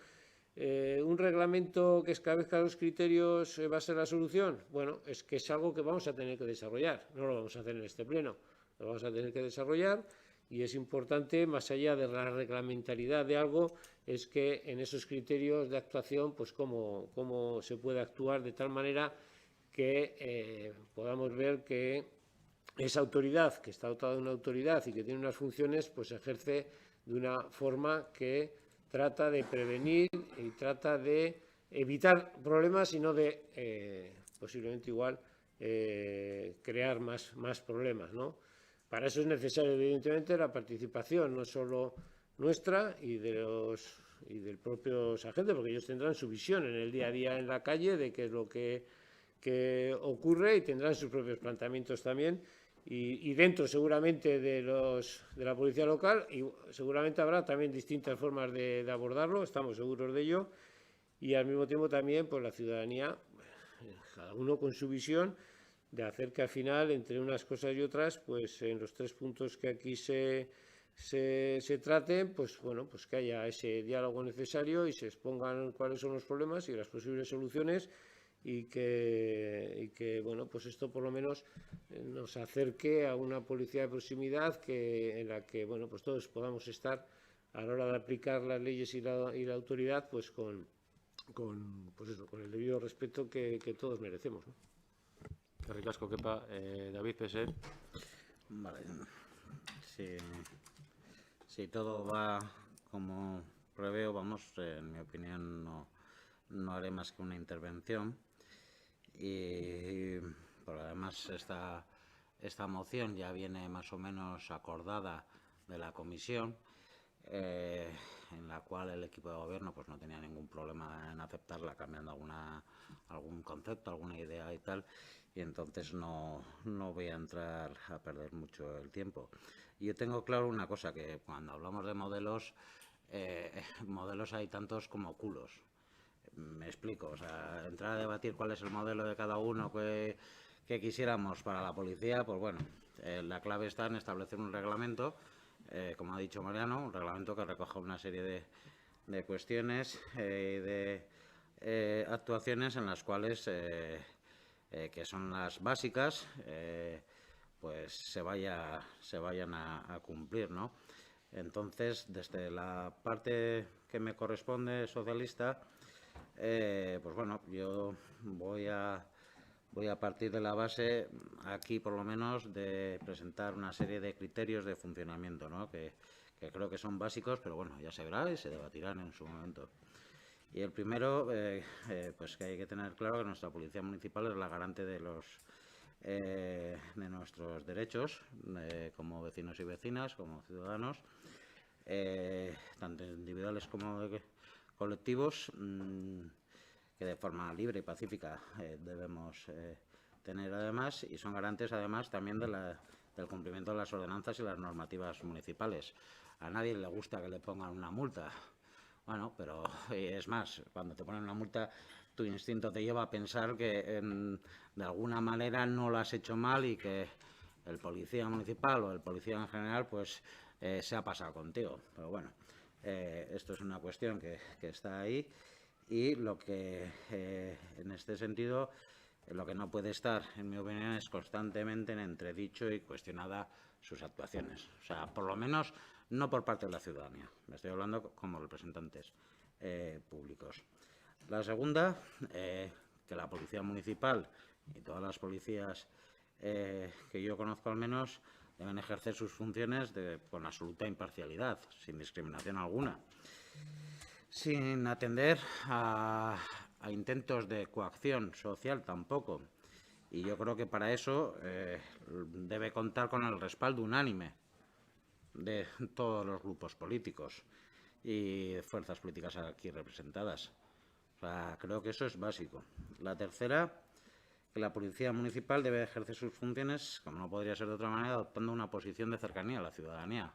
¿Un reglamento que establezca los criterios va a ser la solución? Bueno, es que es algo que vamos a tener que desarrollar, no lo vamos a hacer en este pleno, lo vamos a tener que desarrollar, y es importante, más allá de la reglamentariedad de algo, es que en esos criterios de actuación, pues cómo se puede actuar de tal manera que podamos ver que esa autoridad, que está dotada de una autoridad y que tiene unas funciones, pues ejerce de una forma que trata de prevenir y trata de evitar problemas, y no de posiblemente igual crear más problemas, ¿no? Para eso es necesario, evidentemente, la participación no solo nuestra y del propios agentes, porque ellos tendrán su visión en el día a día en la calle de qué es lo que ocurre, y tendrán sus propios planteamientos también, y dentro seguramente de la policía local, y seguramente habrá también distintas formas de abordarlo, estamos seguros de ello, y al mismo tiempo también pues la ciudadanía, cada uno con su visión, de hacer que al final, entre unas cosas y otras, pues en los 3 puntos que aquí se traten, pues bueno, pues que haya ese diálogo necesario y se expongan cuáles son los problemas y las posibles soluciones, y que bueno, pues esto por lo menos nos acerque a una policía de proximidad en la que bueno, pues todos podamos estar a la hora de aplicar las leyes y la autoridad, pues con el debido respeto que todos merecemos, ¿no? Eskerrik asko, Kepa. David, PSE. Vale. Si todo va como preveo, vamos, en mi opinión no haré más que una intervención. Y por además esta moción ya viene más o menos acordada de la comisión, en la cual el equipo de gobierno pues no tenía ningún problema en aceptarla, cambiando algún concepto, alguna idea y tal. Y entonces no voy a entrar a perder mucho el tiempo. Yo tengo claro una cosa, que cuando hablamos de modelos, modelos hay tantos como culos. Me explico, o sea, entrar a debatir cuál es el modelo de cada uno que quisiéramos para la policía, pues bueno, la clave está en establecer un reglamento, como ha dicho Mariano, un reglamento que recoja una serie de cuestiones y de actuaciones en las cuales que son las básicas, pues se vayan a cumplir, ¿no? Entonces, desde la parte que me corresponde socialista, pues bueno, yo voy a partir de la base, aquí por lo menos, de presentar una serie de criterios de funcionamiento, ¿no? que creo que son básicos, pero bueno, ya se verá y se debatirán en su momento. Y el primero, pues que hay que tener claro que nuestra policía municipal es la garante de nuestros derechos como vecinos y vecinas, como ciudadanos, tanto individuales como colectivos, que de forma libre y pacífica debemos tener además, y son garantes además también del cumplimiento de las ordenanzas y las normativas municipales. A nadie le gusta que le pongan una multa. Bueno, pero es más, cuando te ponen una multa, tu instinto te lleva a pensar que de alguna manera no lo has hecho mal y que el policía municipal o el policía en general pues se ha pasado contigo. Pero bueno, esto es una cuestión que está ahí, y lo que en este sentido, lo que no puede estar, en mi opinión, es constantemente en entredicho y cuestionada sus actuaciones. O sea, por lo menos no por parte de la ciudadanía. Me estoy hablando como representantes públicos. La segunda, que la policía municipal y todas las policías que yo conozco al menos deben ejercer sus funciones con absoluta imparcialidad, sin discriminación alguna, sin atender a intentos de coacción social tampoco. Y yo creo que para eso debe contar con el respaldo unánime de todos los grupos políticos y fuerzas políticas aquí representadas. O sea, creo que eso es básico. La tercera, que la policía municipal debe ejercer sus funciones, como no podría ser de otra manera, adoptando una posición de cercanía a la ciudadanía.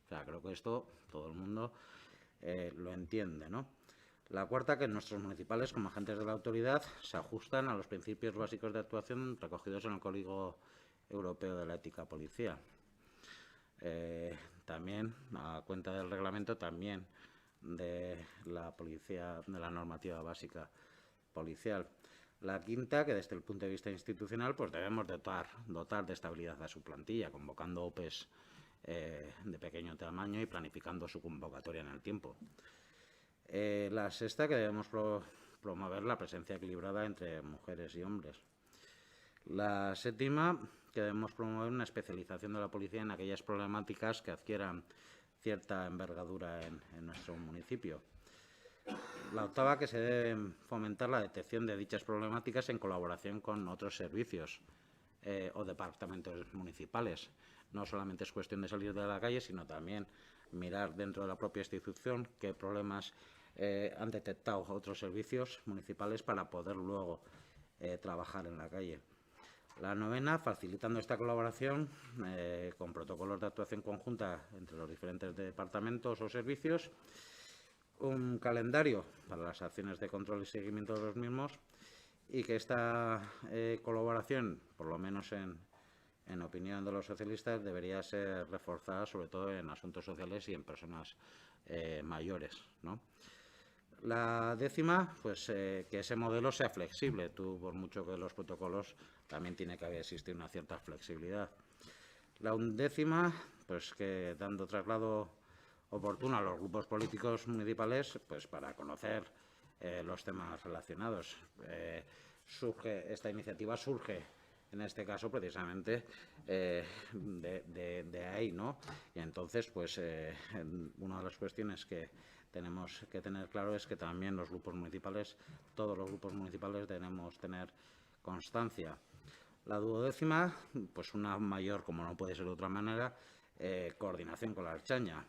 O sea, creo que esto todo el mundo lo entiende, ¿no? La cuarta, que nuestros municipales, como agentes de la autoridad, se ajustan a los principios básicos de actuación recogidos en el Código Europeo de la Ética Policial. También, a cuenta del reglamento, también de la policía, de la normativa básica policial. La quinta, que desde el punto de vista institucional, pues debemos dotar de estabilidad a su plantilla, convocando OPEs de pequeño tamaño y planificando su convocatoria en el tiempo. La sexta, que debemos promover la presencia equilibrada entre mujeres y hombres. La séptima, que debemos promover una especialización de la policía en aquellas problemáticas que adquieran cierta envergadura en nuestro municipio. La octava, que se debe fomentar la detección de dichas problemáticas en colaboración con otros servicios o departamentos municipales. No solamente es cuestión de salir de la calle, sino también mirar dentro de la propia institución qué problemas han detectado otros servicios municipales para poder luego trabajar en la calle. La novena, facilitando esta colaboración con protocolos de actuación conjunta entre los diferentes departamentos o servicios, un calendario para las acciones de control y seguimiento de los mismos, y que esta colaboración, por lo menos en opinión de los socialistas, debería ser reforzada sobre todo en asuntos sociales y en personas mayores, ¿no? La décima, pues que ese modelo sea flexible. Tú, por mucho que los protocolos, también tiene que existir una cierta flexibilidad. La undécima, pues que dando traslado oportuno a los grupos políticos municipales, pues para conocer los temas relacionados. Esta iniciativa surge, en este caso, precisamente de ahí, ¿no? Y entonces, pues, una de las cuestiones que tenemos que tener claro es que también los grupos municipales, todos los grupos municipales, debemos tener constancia. La duodécima, pues una mayor, como no puede ser de otra manera, coordinación con la Ertzaintza.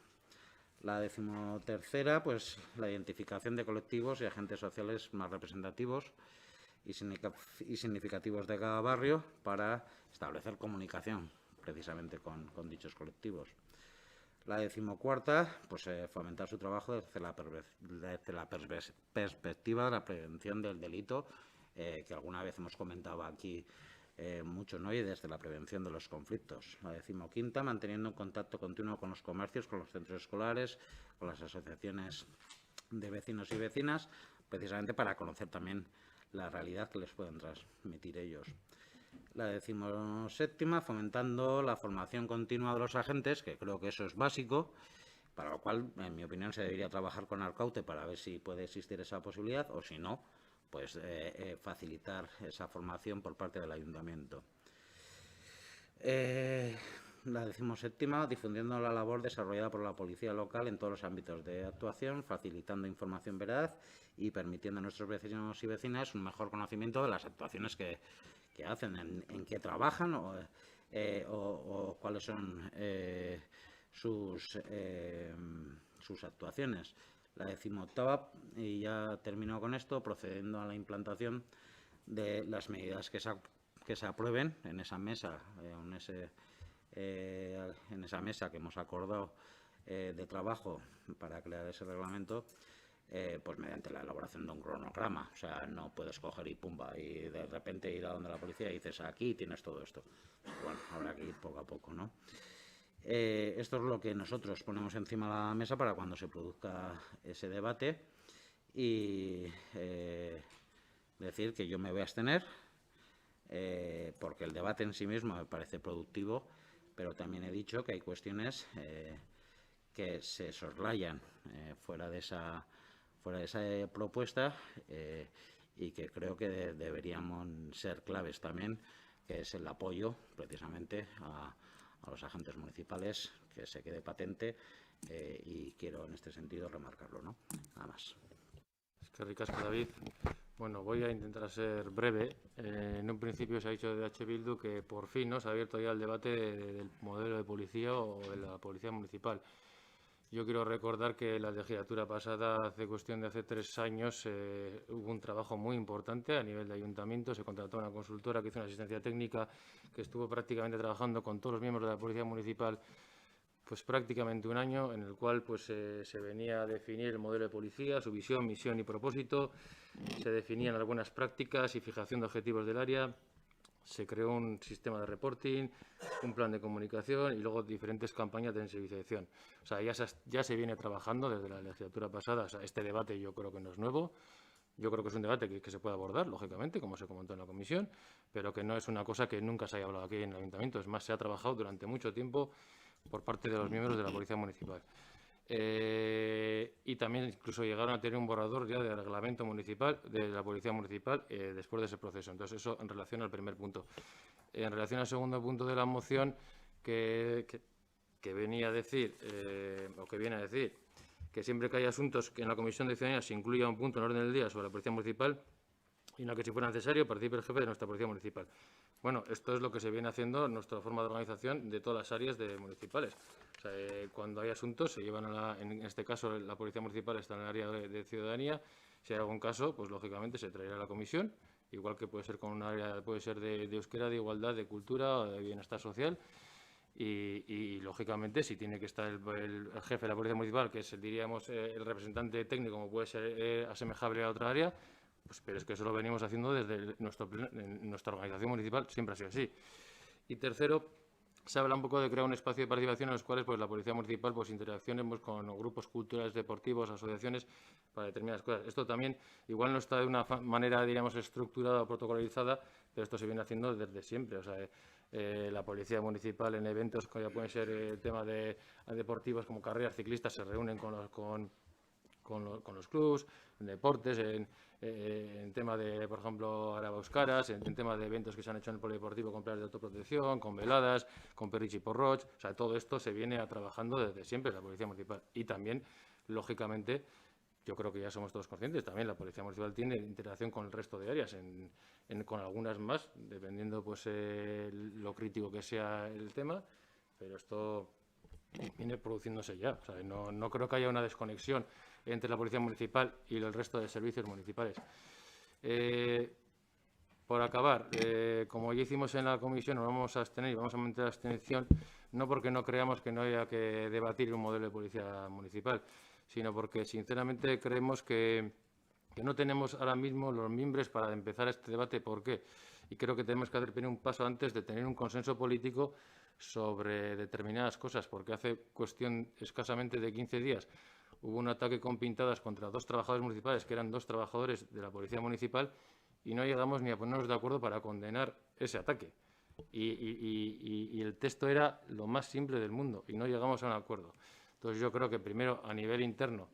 La decimotercera, pues la identificación de colectivos y agentes sociales más representativos y significativos de cada barrio para establecer comunicación precisamente con dichos colectivos. La decimocuarta, pues fomentar su trabajo desde la perspectiva de la prevención del delito, que alguna vez hemos comentado aquí mucho, ¿no? Y desde la prevención de los conflictos. La decimoquinta, manteniendo un contacto continuo con los comercios, con los centros escolares, con las asociaciones de vecinos y vecinas, precisamente para conocer también la realidad que les pueden transmitir ellos. La decimoséptima, fomentando la formación continua de los agentes, que creo que eso es básico, para lo cual, en mi opinión, se debería trabajar con Arcaute para ver si puede existir esa posibilidad, o si no, pues facilitar esa formación por parte del ayuntamiento. La decimoséptima, difundiendo la labor desarrollada por la policía local en todos los ámbitos de actuación, facilitando información veraz y permitiendo a nuestros vecinos y vecinas un mejor conocimiento de las actuaciones que hacen, en qué trabajan o cuáles son sus actuaciones. La decimoctava, y ya termino con esto, procediendo a la implantación de las medidas que se aprueben en esa mesa, en esa mesa que hemos acordado de trabajo para crear ese reglamento, pues mediante la elaboración de un cronograma. O sea, no puedes coger y pumba y de repente ir a donde la policía y dices, aquí tienes todo esto. Bueno, habrá que ir poco a poco, ¿no? Esto es lo que nosotros ponemos encima de la mesa para cuando se produzca ese debate, y decir que yo me voy a abstener porque el debate en sí mismo me parece productivo, pero también he dicho que hay cuestiones que se soslayan fuera de esa propuesta y que creo que deberían ser claves también, que es el apoyo precisamente a los agentes municipales, que se quede patente, y quiero en este sentido remarcarlo, ¿no? Nada más. Es que ricasco, David. Bueno, voy a intentar ser breve. En un principio se ha dicho de H. Bildu que por fin, ¿no?, se ha abierto ya el debate del modelo de policía o de la policía municipal. Yo quiero recordar que la legislatura pasada, hace 3 años, hubo un trabajo muy importante a nivel de ayuntamiento. Se contrató una consultora que hizo una asistencia técnica que estuvo prácticamente trabajando con todos los miembros de la policía municipal, pues prácticamente un año, en el cual pues se venía a definir el modelo de policía, su visión, misión y propósito. Se definían las buenas prácticas y fijación de objetivos del área. Se creó un sistema de reporting, un plan de comunicación y luego diferentes campañas de sensibilización. O sea, ya se viene trabajando desde la legislatura pasada. O sea, este debate yo creo que no es nuevo. Yo creo que es un debate que se puede abordar, lógicamente, como se comentó en la comisión, pero que no es una cosa que nunca se haya hablado aquí en el ayuntamiento. Es más, se ha trabajado durante mucho tiempo por parte de los miembros de la Policía Municipal. Y también incluso llegaron a tener un borrador ya del reglamento municipal, de la Policía Municipal, después de ese proceso. Entonces, eso en relación al primer punto. En relación al segundo punto de la moción, que venía a decir, o que viene a decir, que siempre que hay asuntos que en la Comisión de Ciudadanía se incluya un punto en el orden del día sobre la Policía Municipal, y no que si fuera necesario participe el jefe de nuestra Policía Municipal. Bueno, esto es lo que se viene haciendo en nuestra forma de organización de todas las áreas municipales. O sea, cuando hay asuntos se llevan en este caso la Policía Municipal está en el área de Ciudadanía. Si hay algún caso, pues lógicamente se traerá a la comisión igual que puede ser con un área, puede ser de euskera, de igualdad, de cultura o de bienestar social. Y, lógicamente, si tiene que estar el jefe de la Policía Municipal, que es, diríamos, el representante técnico, como puede ser asemejable a otra área, pues, pero es que eso lo venimos haciendo desde nuestra organización municipal, siempre ha sido así. Y tercero, se habla un poco de crear un espacio de participación en los cuales pues, la Policía Municipal pues, interaccionemos con grupos culturales, deportivos, asociaciones, para determinadas cosas. Esto también, igual no está de una manera, diríamos, estructurada o protocolarizada, pero esto se viene haciendo desde siempre. O sea, la Policía Municipal en eventos que ya pueden ser temas deportivos como carreras ciclistas se reúnen con los clubs, en deportes, en tema de, por ejemplo, Arabauskaras, en tema de eventos que se han hecho en el polideportivo con planes de autoprotección, con veladas, con Perrichi Porroch. O sea, todo esto se viene trabajando desde siempre la Policía Municipal. Y también, lógicamente, yo creo que ya somos todos conscientes, también la Policía Municipal tiene interacción con el resto de áreas, con algunas más, dependiendo pues lo crítico que sea el tema, pero esto viene produciéndose ya. O sea, no creo que haya una desconexión entre la Policía Municipal y el resto de servicios municipales. Por acabar, como ya hicimos en la comisión, nos vamos a abstener y vamos a mantener la abstención, no porque no creamos que no haya que debatir un modelo de policía municipal, sino porque sinceramente creemos que no tenemos ahora mismo los mimbres para empezar este debate. ¿Por qué? Y creo que tenemos que hacer primero un paso antes de tener un consenso político sobre determinadas cosas, porque hace cuestión escasamente de 15 días hubo un ataque con pintadas contra 2 trabajadores municipales, que eran 2 trabajadores de la Policía Municipal, y no llegamos ni a ponernos de acuerdo para condenar ese ataque. Y el texto era lo más simple del mundo, y no llegamos a un acuerdo. Entonces yo creo que primero, a nivel interno,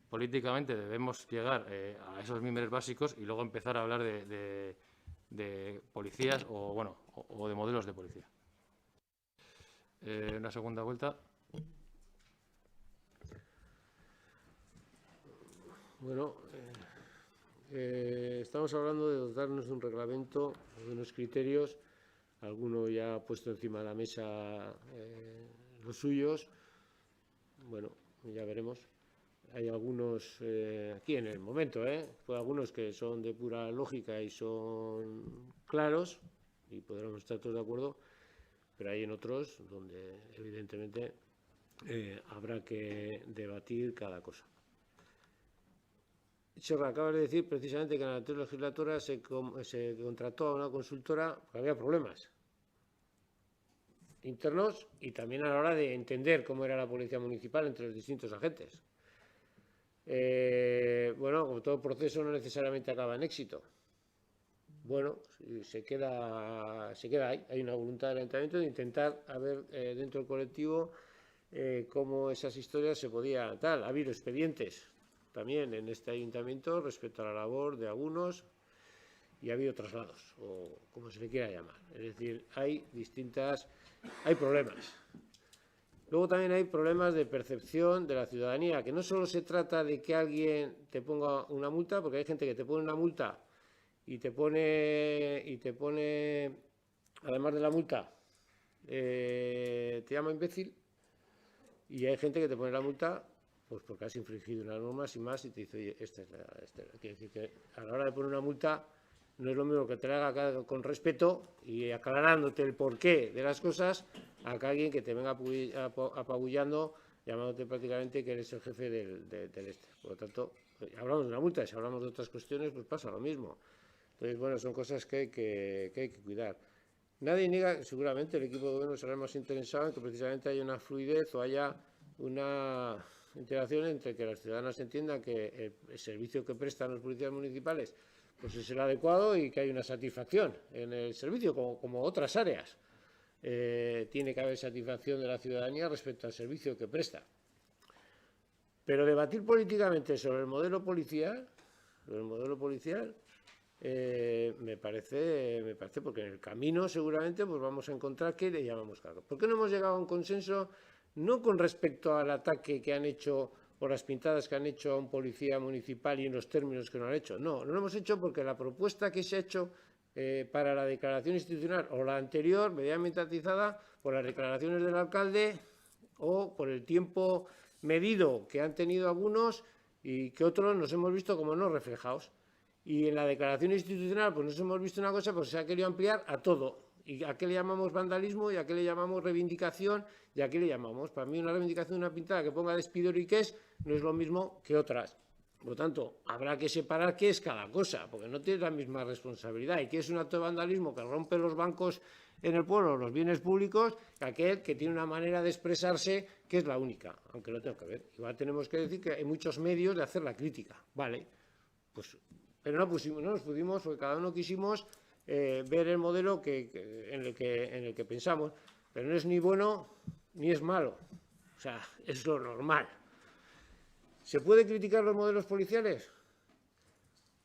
políticamente debemos llegar a esos mimbres básicos y luego empezar a hablar de policías o de modelos de policía. Una segunda vuelta. Bueno, estamos hablando de dotarnos de un reglamento, de unos criterios. Alguno ya ha puesto encima de la mesa los suyos. Bueno, ya veremos. Hay algunos, aquí en el momento, pues algunos que son de pura lógica y son claros, y podremos estar todos de acuerdo, pero hay en otros donde, evidentemente, habrá que debatir cada cosa. Serra, acabas de decir precisamente que en la anterior legislatura se contrató a una consultora porque había problemas internos y también a la hora de entender cómo era la policía municipal entre los distintos agentes. Bueno, como todo proceso no necesariamente acaba en éxito. Bueno, se queda ahí. Hay una voluntad del ayuntamiento de intentar ver dentro del colectivo cómo esas historias se podían tal. Ha habido expedientes también en este ayuntamiento respecto a la labor de algunos y ha habido traslados, o como se le quiera llamar. Es decir, hay problemas. Luego también hay problemas de percepción de la ciudadanía, que no solo se trata de que alguien te ponga una multa, porque hay gente que te pone una multa y te pone, además de la multa, te llama imbécil, y hay gente que te pone la multa pues porque has infringido una norma sin más y te dice, oye, quiere decir que a la hora de poner una multa no es lo mismo que te la haga con respeto y aclarándote el porqué de las cosas a que alguien que te venga apabullando, llamándote prácticamente que eres el jefe del este. Por lo tanto, hablamos de una multa y si hablamos de otras cuestiones, pues pasa lo mismo. Entonces, bueno, son cosas que hay que cuidar. Nadie niega, seguramente el equipo de gobierno será más interesado en que precisamente haya una fluidez o haya una interacción entre que las ciudadanas entiendan que el servicio que prestan los policías municipales pues es el adecuado y que hay una satisfacción en el servicio, como otras áreas. Tiene que haber satisfacción de la ciudadanía respecto al servicio que presta. Pero debatir políticamente sobre el modelo policial, me parece porque en el camino seguramente pues vamos a encontrar que le llamamos cargo. ¿Por qué no hemos llegado a un consenso? No con respecto al ataque que han hecho o las pintadas que han hecho a un policía municipal y en los términos que no han hecho. No lo hemos hecho porque la propuesta que se ha hecho para la declaración institucional o la anterior, medianamente atizada por las declaraciones del alcalde o por el tiempo medido que han tenido algunos y que otros nos hemos visto como no reflejados. Y en la declaración institucional, pues nos hemos visto una cosa, pues se ha querido ampliar a todo. ¿Y a qué le llamamos vandalismo? ¿Y a qué le llamamos reivindicación? ¿Y a qué le llamamos? Para mí una reivindicación de una pintada que ponga despido y qué es, no es lo mismo que otras. Por lo tanto, habrá que separar qué es cada cosa, porque no tiene la misma responsabilidad. ¿Y qué es un acto de vandalismo que rompe los bancos en el pueblo, los bienes públicos, que aquel que tiene una manera de expresarse que es la única? Aunque lo tengo que ver. Igual tenemos que decir que hay muchos medios de hacer la crítica. Vale, pues, pero no nos pudimos, porque cada uno quisimos ver el modelo en el que pensamos, pero no es ni bueno ni es malo, o sea, es lo normal. ¿Se puede criticar los modelos policiales?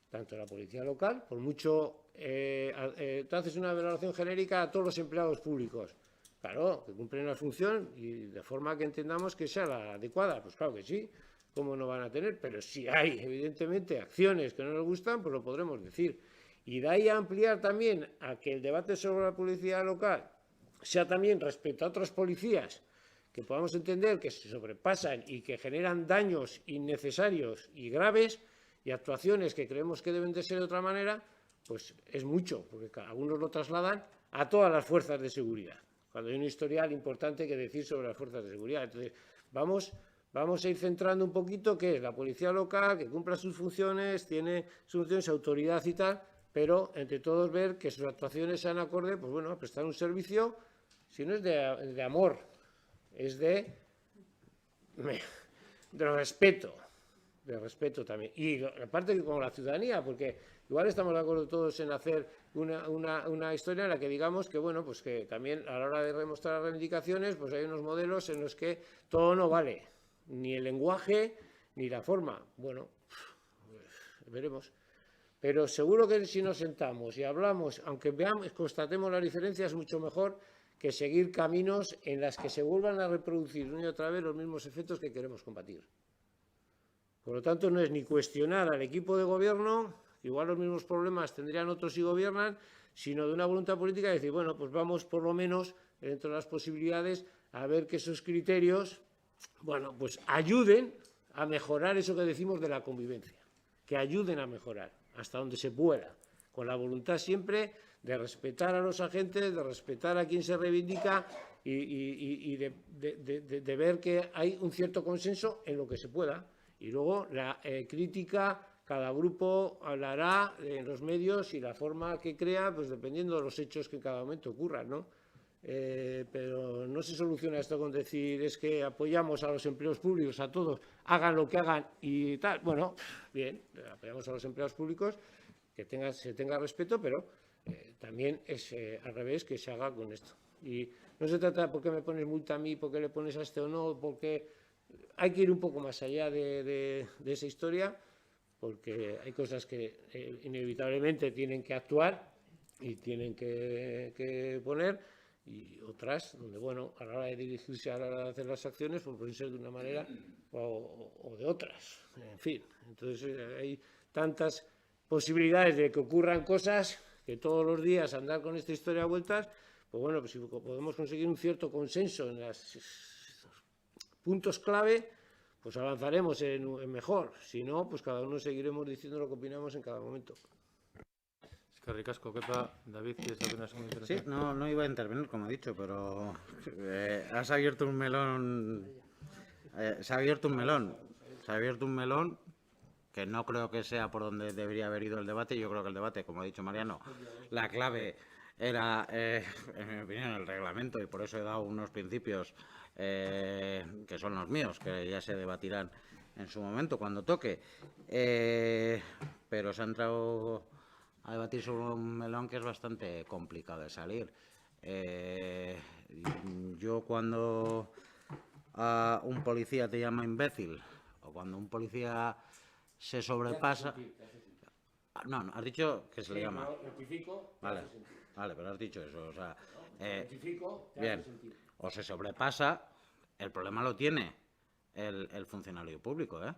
Tanto la policía local, por mucho, tú haces una valoración genérica a todos los empleados públicos, claro, que cumplen la función y de forma que entendamos que sea la adecuada, pues claro que sí, ¿cómo no van a tener? Pero si hay, evidentemente, acciones que no nos gustan, pues lo podremos decir. Y de ahí a ampliar también a que el debate sobre la policía local sea también respecto a otras policías que podamos entender que se sobrepasan y que generan daños innecesarios y graves y actuaciones que creemos que deben de ser de otra manera, pues es mucho, porque algunos lo trasladan a todas las fuerzas de seguridad, cuando hay un historial importante que decir sobre las fuerzas de seguridad. Entonces, vamos a ir centrando un poquito qué es la policía local, que cumpla sus funciones, tiene sus funciones, autoridad y tal, pero entre todos ver que sus actuaciones sean acorde, pues bueno, a prestar un servicio, si no es de amor, es de respeto también. Y aparte que con la ciudadanía, porque igual estamos de acuerdo todos en hacer una historia en la que digamos que, bueno, pues que también a la hora de demostrar las reivindicaciones, pues hay unos modelos en los que todo no vale, ni el lenguaje ni la forma. Bueno, pues, veremos. Pero seguro que si nos sentamos y hablamos, aunque constatemos las diferencias, es mucho mejor que seguir caminos en las que se vuelvan a reproducir una y otra vez los mismos efectos que queremos combatir. Por lo tanto, no es ni cuestionar al equipo de gobierno, igual los mismos problemas tendrían otros si gobiernan, sino de una voluntad política de decir, bueno, pues vamos por lo menos, dentro de las posibilidades, a ver que esos criterios, bueno, pues ayuden a mejorar eso que decimos de la convivencia, que ayuden a mejorar hasta donde se pueda, con la voluntad siempre de respetar a los agentes, de respetar a quien se reivindica y de ver que hay un cierto consenso en lo que se pueda. Y luego la crítica, cada grupo hablará en los medios y la forma que crea, pues dependiendo de los hechos que en cada momento ocurran, ¿no? Pero no se soluciona esto con decir es que apoyamos a los empleados públicos, a todos, hagan lo que hagan y tal. Bueno, bien, apoyamos a los empleados públicos, que se tenga respeto, pero también es al revés, que se haga con esto. Y no se trata de por qué me pones multa a mí, por qué le pones a este o no, porque hay que ir un poco más allá de esa historia, porque hay cosas que inevitablemente tienen que actuar y tienen que poner, y otras donde, bueno, a la hora de dirigirse, a la hora de hacer las acciones, pues pueden ser de una manera o de otras. En fin, entonces hay tantas posibilidades de que ocurran cosas que todos los días andar con esta historia a vueltas, pues bueno, pues si podemos conseguir un cierto consenso en los puntos clave, pues avanzaremos en mejor. Si no, pues cada uno seguiremos diciendo lo que opinamos en cada momento. Es que ricasco, Kepa. David, ¿quieres opinar sobre eso? Sí, no iba a intervenir, como he dicho, pero has abierto un melón. Se ha abierto un melón que no creo que sea por donde debería haber ido el debate. Yo creo que el debate, como ha dicho Mariano, la clave era, en mi opinión, el reglamento, y por eso he dado unos principios que son los míos, que ya se debatirán en su momento, cuando toque. Pero se ha entrado a debatir sobre un melón que es bastante complicado de salir. Yo cuando a un policía te llama imbécil, o cuando un policía se sobrepasa... No, has dicho que se le llama... Vale, pero has dicho eso, o sea... bien, o se sobrepasa, el problema lo tiene el funcionario público, ¿eh?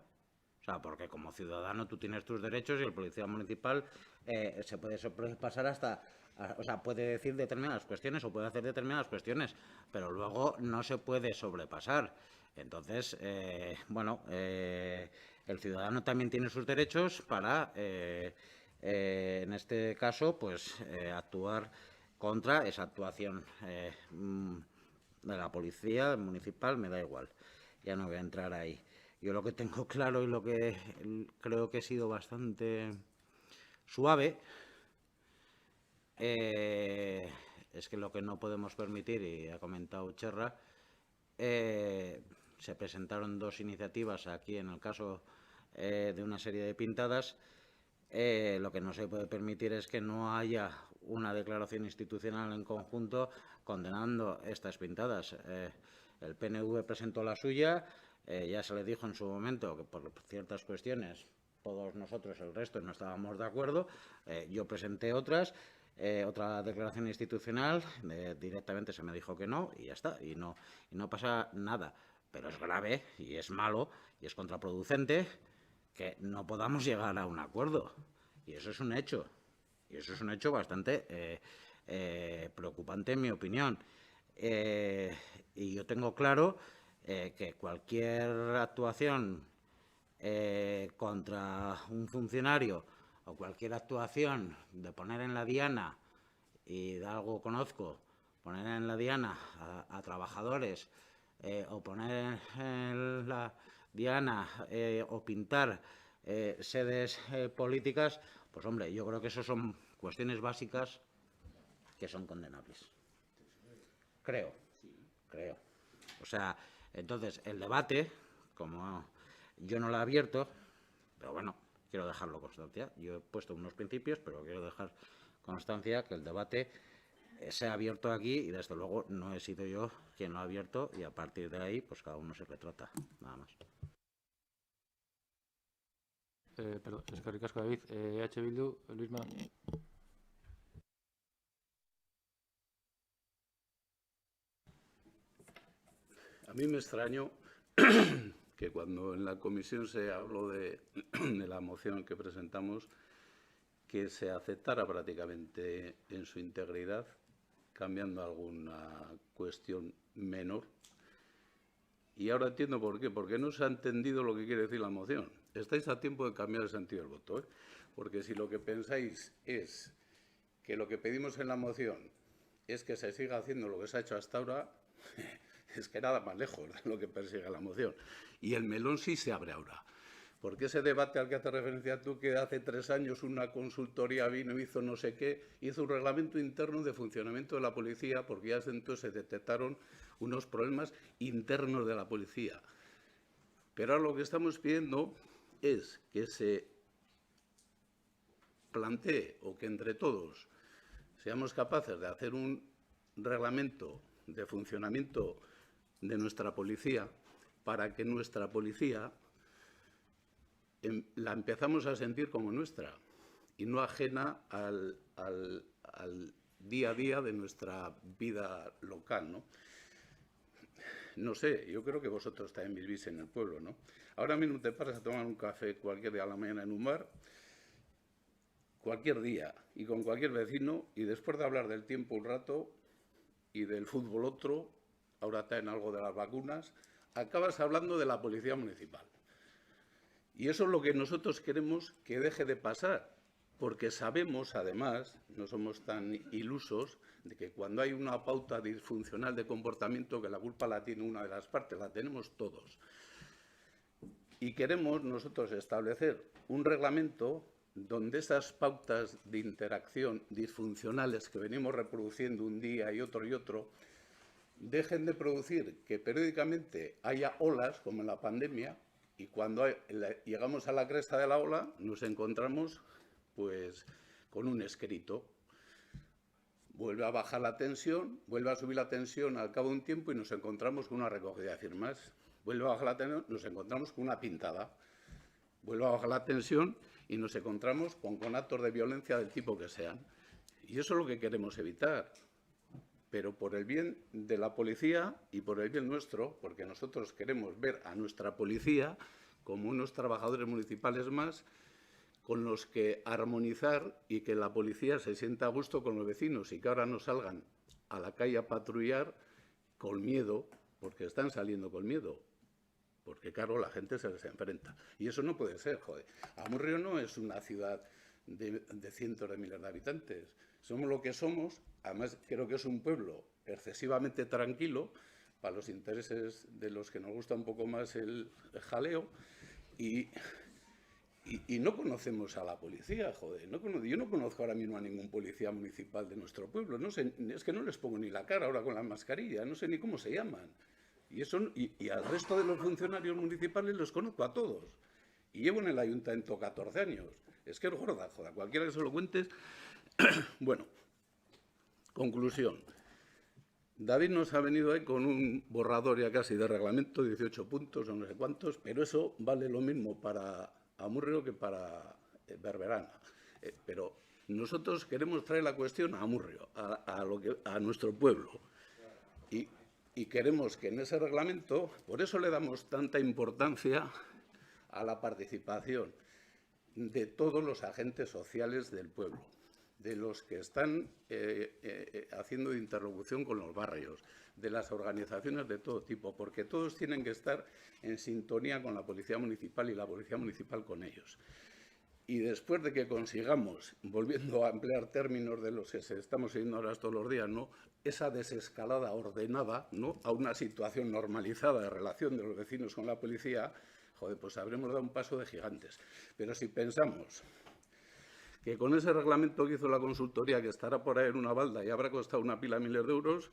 O sea, porque como ciudadano tú tienes tus derechos y el policía municipal se puede sobrepasar hasta... O sea, puede decir determinadas cuestiones o puede hacer determinadas cuestiones, pero luego no se puede sobrepasar. Entonces, bueno, el ciudadano también tiene sus derechos para En este caso, pues actuar contra esa actuación de la policía municipal, me da igual, ya no voy a entrar ahí. Yo lo que tengo claro y lo que creo que he sido bastante suave es que lo que no podemos permitir, y ha comentado Cherra, se presentaron 2 iniciativas aquí en el caso de una serie de pintadas. Lo que no se puede permitir es que no haya una declaración institucional en conjunto condenando estas pintadas. El PNV presentó la suya, ya se le dijo en su momento que por ciertas cuestiones todos nosotros, el resto, no estábamos de acuerdo. Yo presenté otra declaración institucional, directamente se me dijo que no y ya está, y no pasa nada. Pero es grave y es malo y es contraproducente que no podamos llegar a un acuerdo. Y eso es un hecho. Y eso es un hecho bastante preocupante, en mi opinión. Y yo tengo claro que cualquier actuación contra un funcionario o cualquier actuación de poner en la diana, y de algo conozco, poner en la diana a trabajadores o poner en la diana o pintar sedes políticas, pues hombre, yo creo que eso son cuestiones básicas que son condenables. Creo. O sea, entonces, el debate, como yo no lo he abierto, pero bueno, quiero dejarlo constancia. Yo he puesto unos principios, pero quiero dejar constancia que el debate se ha abierto aquí y desde luego no he sido yo quien lo ha abierto, y a partir de ahí pues cada uno se retrata, nada más. Perdón, eskerrik asko, David. EH Bildu, Luisma. A mí me extrañó que cuando en la comisión se habló de la moción que presentamos, que se aceptara prácticamente en su integridad, cambiando alguna cuestión menor. Y ahora entiendo por qué. Porque no se ha entendido lo que quiere decir la moción. Estáis a tiempo de cambiar el sentido del voto, ¿eh? Porque si lo que pensáis es que lo que pedimos en la moción es que se siga haciendo lo que se ha hecho hasta ahora, es que nada más lejos de lo que persigue la moción. Y el melón sí se abre ahora. Porque ese debate al que haces referencia tú, que hace 3 años una consultoría vino, hizo no sé qué, hizo un reglamento interno de funcionamiento de la policía, porque ya desde entonces se detectaron unos problemas internos de la policía. Pero ahora lo que estamos pidiendo es que se plantee, o que entre todos seamos capaces de hacer un reglamento de funcionamiento de nuestra policía, para que nuestra policía la empezamos a sentir como nuestra y no ajena al día a día de nuestra vida local, ¿no? No sé, yo creo que vosotros también vivís en el pueblo, ¿no? Ahora mismo te paras a tomar un café cualquier día a la mañana en un bar, cualquier día, y con cualquier vecino, y después de hablar del tiempo un rato y del fútbol otro, ahora está en algo de las vacunas, acabas hablando de la policía municipal. Y eso es lo que nosotros queremos que deje de pasar, porque sabemos, además, no somos tan ilusos, de que cuando hay una pauta disfuncional de comportamiento, que la culpa la tiene una de las partes, la tenemos todos. Y queremos nosotros establecer un reglamento donde esas pautas de interacción disfuncionales que venimos reproduciendo un día y otro, dejen de producir que periódicamente haya olas, como en la pandemia, y cuando llegamos a la cresta de la ola nos encontramos pues con un escrito. Vuelve a bajar la tensión, vuelve a subir la tensión al cabo de un tiempo y nos encontramos con una recogida de firmas. Vuelve a bajar la tensión, nos encontramos con una pintada. Vuelve a bajar la tensión y nos encontramos con actos de violencia del tipo que sean. Y eso es lo que queremos evitar. Pero por el bien de la policía y por el bien nuestro, porque nosotros queremos ver a nuestra policía como unos trabajadores municipales más con los que armonizar y que la policía se sienta a gusto con los vecinos y que ahora no salgan a la calle a patrullar con miedo, porque están saliendo con miedo. Porque, claro, la gente se les enfrenta. Y eso no puede ser, joder. Amurrio no es una ciudad de cientos de miles de habitantes. Somos lo que somos, además creo que es un pueblo excesivamente tranquilo para los intereses de los que nos gusta un poco más el jaleo y no conocemos a la policía, joder. Yo no conozco ahora mismo a ningún policía municipal de nuestro pueblo. No sé, es que no les pongo ni la cara ahora con la mascarilla, no sé ni cómo se llaman. Y al resto de los funcionarios municipales los conozco a todos. Y llevo en el ayuntamiento 14 años. Es que es gorda, joder, cualquiera que se lo cuentes. Bueno, conclusión. David nos ha venido ahí con un borrador ya casi de reglamento, 18 puntos o no sé cuántos, pero eso vale lo mismo para Amurrio que para Berberana. Pero nosotros queremos traer la cuestión a Amurrio, a nuestro pueblo. Y queremos que en ese reglamento, por eso le damos tanta importancia a la participación de todos los agentes sociales del pueblo, de los que están haciendo interlocución con los barrios, de las organizaciones de todo tipo, porque todos tienen que estar en sintonía con la Policía Municipal y la Policía Municipal con ellos. Y después de que consigamos, volviendo a emplear términos de los que estamos siguiendo ahora todos los días, ¿no?, esa desescalada ordenada, ¿no?, a una situación normalizada de relación de los vecinos con la policía, joder, pues habremos dado un paso de gigantes. Pero si pensamos que con ese reglamento que hizo la consultoría, que estará por ahí en una balda y habrá costado una pila de miles de euros,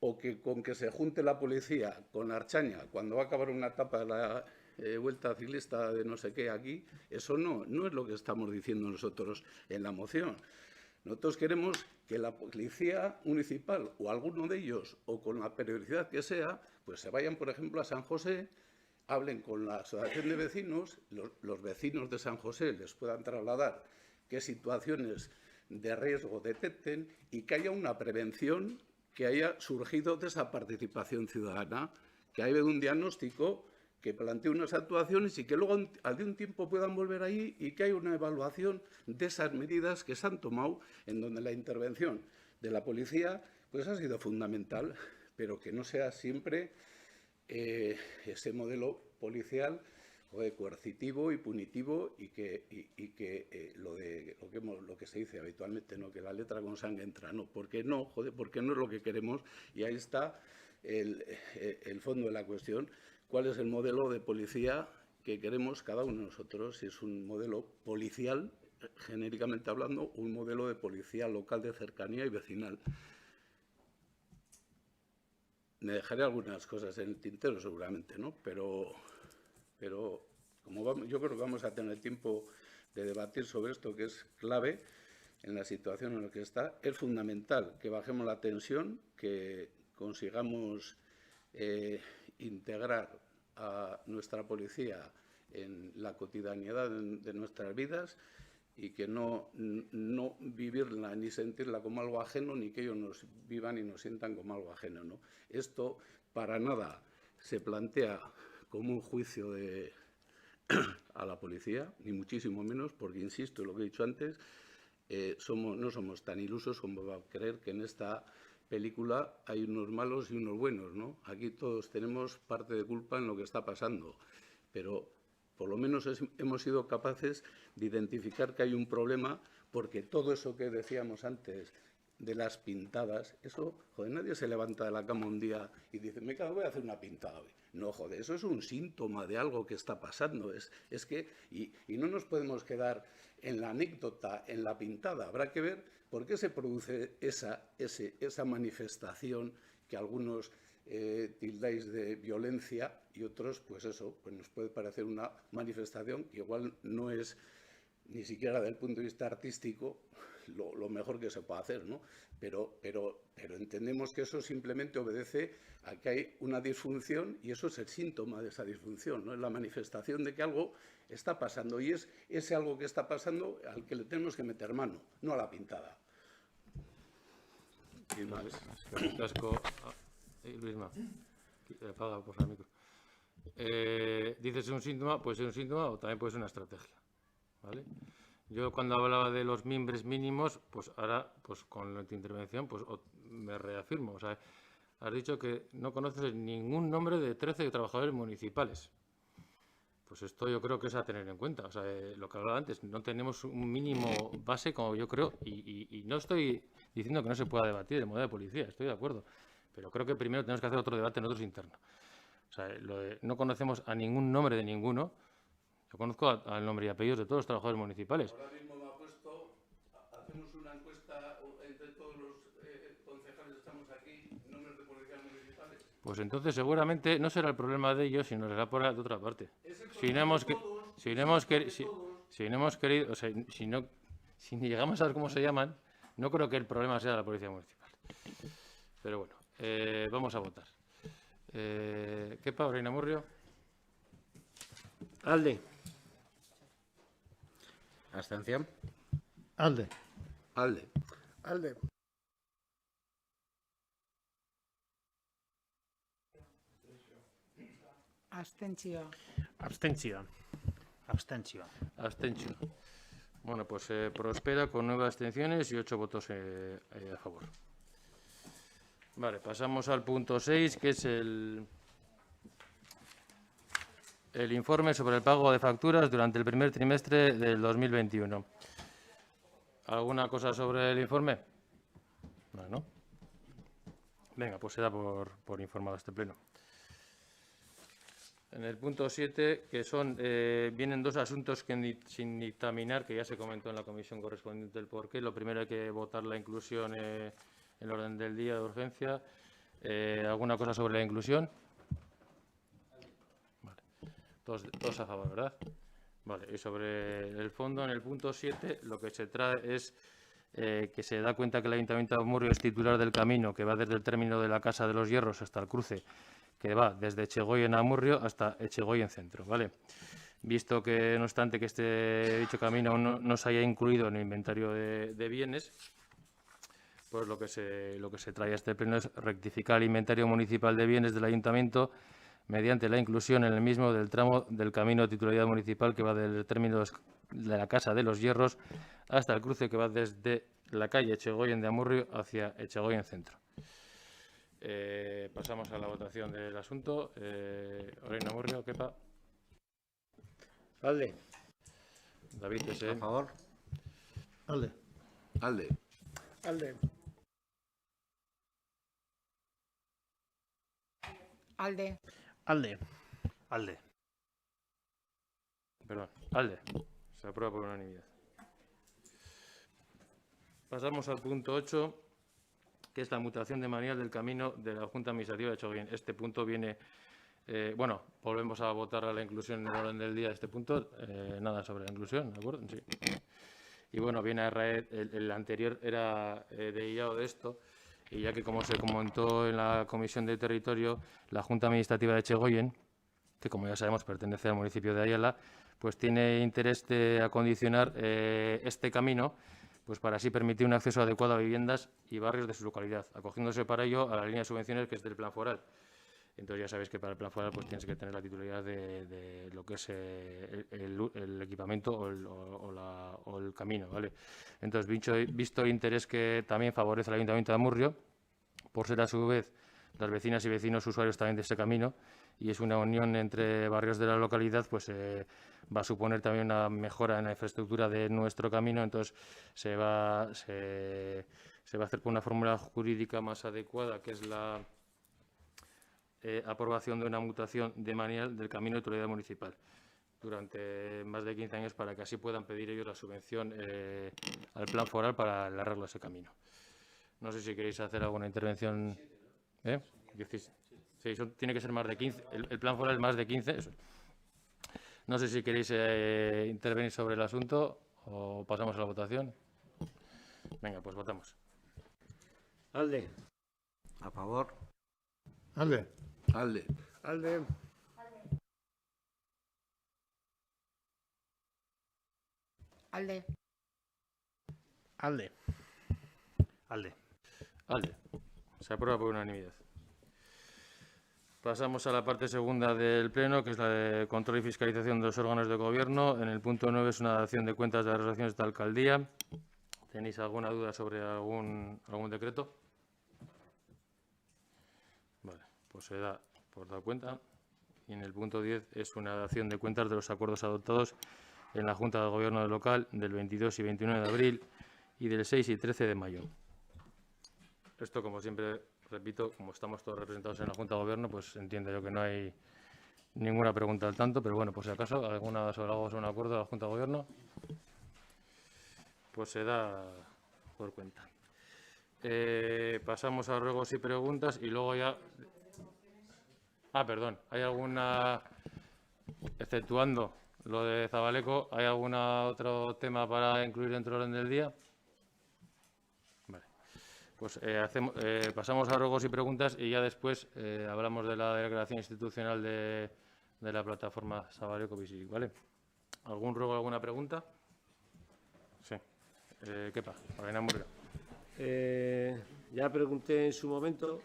o que con que se junte la policía con la Archaña cuando va a acabar una etapa de la vuelta ciclista de no sé qué aquí, eso no es lo que estamos diciendo nosotros en la moción. Nosotros queremos que la policía municipal o alguno de ellos, o con la periodicidad que sea, pues se vayan, por ejemplo, a San José, hablen con la asociación de vecinos, los vecinos de San José les puedan trasladar qué situaciones de riesgo detecten y que haya una prevención que haya surgido de esa participación ciudadana, que haya un diagnóstico, que plantee unas actuaciones y que luego al de un tiempo puedan volver ahí y que haya una evaluación de esas medidas que se han tomado, en donde la intervención de la policía pues ha sido fundamental, pero que no sea siempre ese modelo policial coercitivo y punitivo y que lo que se dice habitualmente, ¿no?, que la letra con sangre entra, no, porque no, porque no es lo que queremos. Y ahí está el fondo de la cuestión. ¿Cuál es el modelo de policía que queremos cada uno de nosotros? Si es un modelo policial, genéricamente hablando, o un modelo de policía local de cercanía y vecinal. Me dejaré algunas cosas en el tintero seguramente, ¿no? Pero como yo creo que vamos a tener tiempo de debatir sobre esto, que es clave en la situación en la que está, es fundamental que bajemos la tensión, que consigamos integrar a nuestra policía en la cotidianidad de nuestras vidas y que no vivirla ni sentirla como algo ajeno, ni que ellos nos vivan y nos sientan como algo ajeno, ¿no? Esto para nada se plantea como un juicio a la policía, ni muchísimo menos, porque, insisto, lo que he dicho antes, no somos tan ilusos como va a creer que en esta película hay unos malos y unos buenos, ¿no? Aquí todos tenemos parte de culpa en lo que está pasando, pero por lo menos hemos sido capaces de identificar que hay un problema, porque todo eso que decíamos antes de las pintadas, eso, joder, nadie se levanta de la cama un día y dice, me cago, voy a hacer una pintada hoy. No, joder, eso es un síntoma de algo que está pasando. Es que, y no nos podemos quedar en la anécdota, en la pintada. Habrá que ver por qué se produce esa manifestación que algunos tildáis de violencia y otros, pues eso, pues nos puede parecer una manifestación que igual no es ni siquiera desde el punto de vista artístico lo mejor que se puede hacer, ¿no? Pero entendemos que eso simplemente obedece a que hay una disfunción y eso es el síntoma de esa disfunción, ¿no? Es la manifestación de que algo está pasando y es ese algo que está pasando al que le tenemos que meter mano, no a la pintada. Y más. Luisma, apaga por el micro. Dices un síntoma, puede ser un síntoma o también puede ser una estrategia, ¿vale? Yo cuando hablaba de los mimbres mínimos, pues ahora, pues con tu intervención, pues me reafirmo. O sea, has dicho que no conoces ningún nombre de 13 trabajadores municipales. Pues esto yo creo que es a tener en cuenta. O sea, lo que hablaba antes, no tenemos un mínimo base, como yo creo, y no estoy diciendo que no se pueda debatir el modelo de policía, estoy de acuerdo. Pero creo que primero tenemos que hacer otro debate nosotros interno. O sea, no conocemos a ningún nombre de ninguno. Yo conozco al nombre y apellidos de todos los trabajadores municipales. Ahora mismo me ha puesto, hacemos una encuesta entre todos los concejales que estamos aquí, nombres de policías municipales. Pues entonces seguramente no será el problema de ellos, sino será por de otra parte. Si no hemos querido, o sea, si ni llegamos a ver cómo se llaman, no creo que el problema sea de la policía municipal. Pero bueno, vamos a votar. ¿Kepa, Oreina Murrio? Alde. Abstención. Alde. Alde. Alde. Abstentzioa. Abstentzioa. Abstentzioa. Abstención. Bueno, pues prospera con 9 abstenciones y 8 votos a favor. Vale, pasamos al punto 6, que es el informe sobre el pago de facturas durante el primer trimestre del 2021. ¿Alguna cosa sobre el informe? No. Venga, pues se da por informado este pleno. En el punto 7, que vienen dos asuntos sin dictaminar, que ya se comentó en la comisión correspondiente el porqué. Lo primero, hay que votar la inclusión en el orden del día de urgencia. ¿Alguna cosa sobre la inclusión? Vale. Todos a favor, ¿verdad? Vale. Y sobre el fondo, en el punto 7, lo que se trae es que se da cuenta que el Ayuntamiento de Amurrio es titular del camino que va desde el término de la Casa de los Hierros hasta el cruce, que va desde Echegoyen a Amurrio hasta Echegoyen Centro, ¿vale? Visto que, no obstante, que dicho camino aún no se haya incluido en el inventario de bienes, pues lo que se trae a este pleno es rectificar el inventario municipal de bienes del Ayuntamiento mediante la inclusión en el mismo del tramo del camino de titularidad municipal que va desde el término de la Casa de los Hierros hasta el cruce que va desde la calle Echegoyen de Amurrio hacia Echegoyen Centro. Pasamos a la votación del asunto. Oreina Murrio, Kepa. Alde. David, A favor. Alde. Alde. Alde. Alde. Alde. Alde. Perdón, Alde. Se aprueba por unanimidad. Pasamos al punto 8, que es la mutación de manual del camino de la Junta Administrativa de Echegoyen. Este punto viene... bueno, volvemos a votar a la inclusión en el orden del día de este punto. Nada sobre la inclusión, ¿de acuerdo? Sí. Y bueno, viene a raíz... El anterior era derivado de esto, y ya que, como se comentó en la Comisión de Territorio, la Junta Administrativa de Echegoyen, que como ya sabemos pertenece al municipio de Ayala, pues tiene interés de acondicionar este camino, pues para así permitir un acceso adecuado a viviendas y barrios de su localidad, acogiéndose para ello a la línea de subvenciones que es del Plan Foral. Entonces ya sabéis que para el Plan Foral pues tienes que tener la titularidad de lo que es el equipamiento o el camino, ¿vale? Entonces, visto el interés que también favorece el Ayuntamiento de Amurrio, por ser a su vez las vecinas y vecinos usuarios también de este camino, y es una unión entre barrios de la localidad, pues va a suponer también una mejora en la infraestructura de nuestro camino. Entonces se va a hacer por una fórmula jurídica más adecuada, que es la aprobación de una mutación de manual del camino de titularidad municipal durante más de 15 años, para que así puedan pedir ellos la subvención al Plan Foral para el arreglo de ese camino. No sé si queréis hacer alguna intervención. Sí, tiene que ser más de 15. El Plan Foral es más de 15. Eso. No sé si queréis intervenir sobre el asunto o pasamos a la votación. Venga, pues votamos. Alde. A favor. Alde. Alde. Alde. Alde. Alde. Alde. Alde. Se aprueba por unanimidad. Pasamos a la parte segunda del Pleno, que es la de control y fiscalización de los órganos de gobierno. En el punto 9 es una dación de cuentas de las resoluciones de la alcaldía. ¿Tenéis alguna duda sobre algún decreto? Vale, pues se da por dar cuenta. Y en el punto 10 es una dación de cuentas de los acuerdos adoptados en la Junta de Gobierno local del 22 y 29 de abril y del 6 y 13 de mayo. Esto, como siempre, repito, como estamos todos representados en la Junta de Gobierno, pues entiendo yo que no hay ninguna pregunta al tanto, pero bueno, por si acaso, alguna sobre algo sobre un acuerdo de la Junta de Gobierno, pues se da por cuenta. Pasamos a ruegos y preguntas y luego ya... perdón, ¿hay alguna, exceptuando lo de Zabaleco, ¿hay algún otro tema para incluir dentro del orden del día? Vale. Pues pasamos a ruegos y preguntas y ya después hablamos de la declaración institucional de la plataforma Zabaleco Visic, ¿vale? ¿Algún ruego, alguna pregunta? Sí. ¿Qué pasa? Marina Murga. Ya pregunté en su momento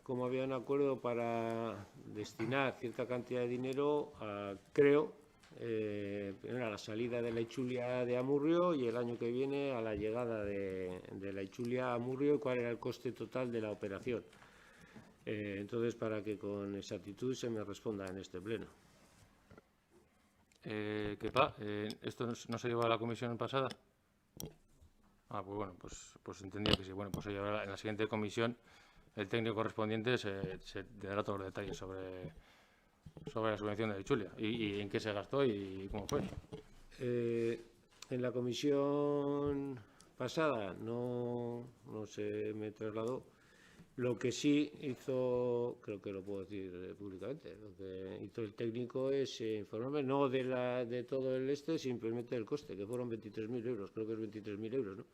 cómo había un acuerdo para destinar cierta cantidad de dinero a, creo, primero a la salida de la Ichulia de Amurrio y el año que viene a la llegada de la Ichulia a Amurrio y cuál era el coste total de la operación. Entonces, para que con exactitud se me responda en este pleno. ¿Esto no se llevó a la comisión pasada? Pues bueno, pues entendía que sí. Bueno, pues en la siguiente comisión el técnico correspondiente se dará todos los detalles sobre la subvención de la Ichulia y en qué se gastó y cómo fue. En la comisión pasada no se me trasladó. Lo que sí hizo, creo que lo puedo decir públicamente, lo que hizo el técnico es informarme no de todo el simplemente del coste, que fueron 23.000 euros, creo que es 23.000 euros, ¿no?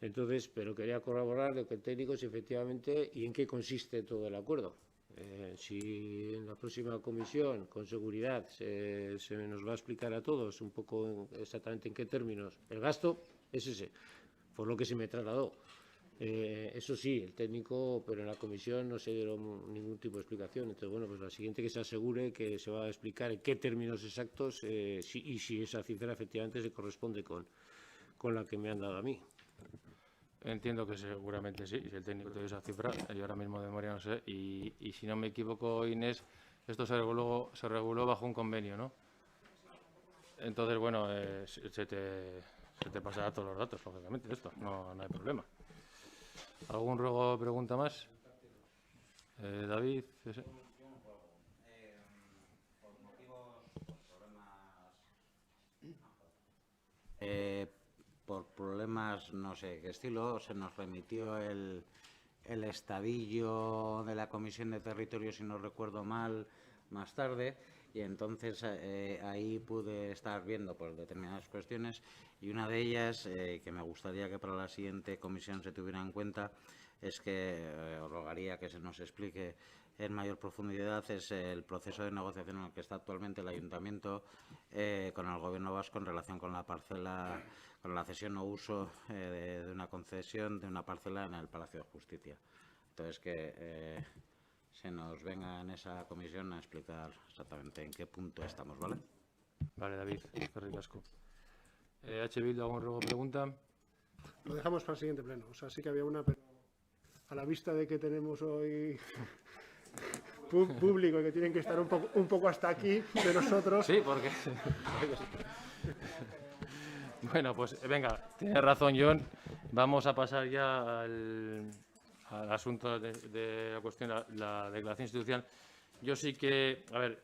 Entonces, pero quería corroborar de que el técnico, si efectivamente, y en qué consiste todo el acuerdo. Si en la próxima comisión, con seguridad, se nos va a explicar a todos un poco exactamente en qué términos el gasto, es ese, por lo que se me trasladó. Eso sí, el técnico, pero en la comisión no se dieron ningún tipo de explicación. Entonces, bueno, pues la siguiente que se asegure que se va a explicar en qué términos exactos y si esa cifra efectivamente se corresponde con la que me han dado a mí. Entiendo que seguramente sí, si el técnico te dio esa cifra, yo ahora mismo de memoria no sé, y si no me equivoco, Inés, esto se reguló bajo un convenio, ¿no? Entonces, bueno, se te pasará todos los datos, lógicamente, de esto, no hay problema. ¿Algún ruego o pregunta más? David. Por problemas, no sé qué estilo, se nos remitió el estadillo de la Comisión de Territorio, si no recuerdo mal, más tarde, y entonces ahí pude estar viendo por determinadas cuestiones, y una de ellas, que me gustaría que para la siguiente comisión se tuviera en cuenta, es que os rogaría que se nos explique en mayor profundidad, es el proceso de negociación en el que está actualmente el Ayuntamiento con el Gobierno vasco en relación con la parcela, con la cesión o uso de una concesión de una parcela en el Palacio de Justicia. Entonces, que se nos venga en esa comisión a explicar exactamente en qué punto estamos, ¿vale? Vale, David, qué ricasco. H. Bildu, ¿algún ruego o pregunta? Lo dejamos para el siguiente pleno. O sea, sí que había una, pero a la vista de que tenemos hoy público y que tienen que estar un poco hasta aquí de nosotros. Sí, porque... Bueno, pues venga, tiene razón John. Vamos a pasar ya al asunto de la cuestión, la declaración institucional. Yo sí que, a ver,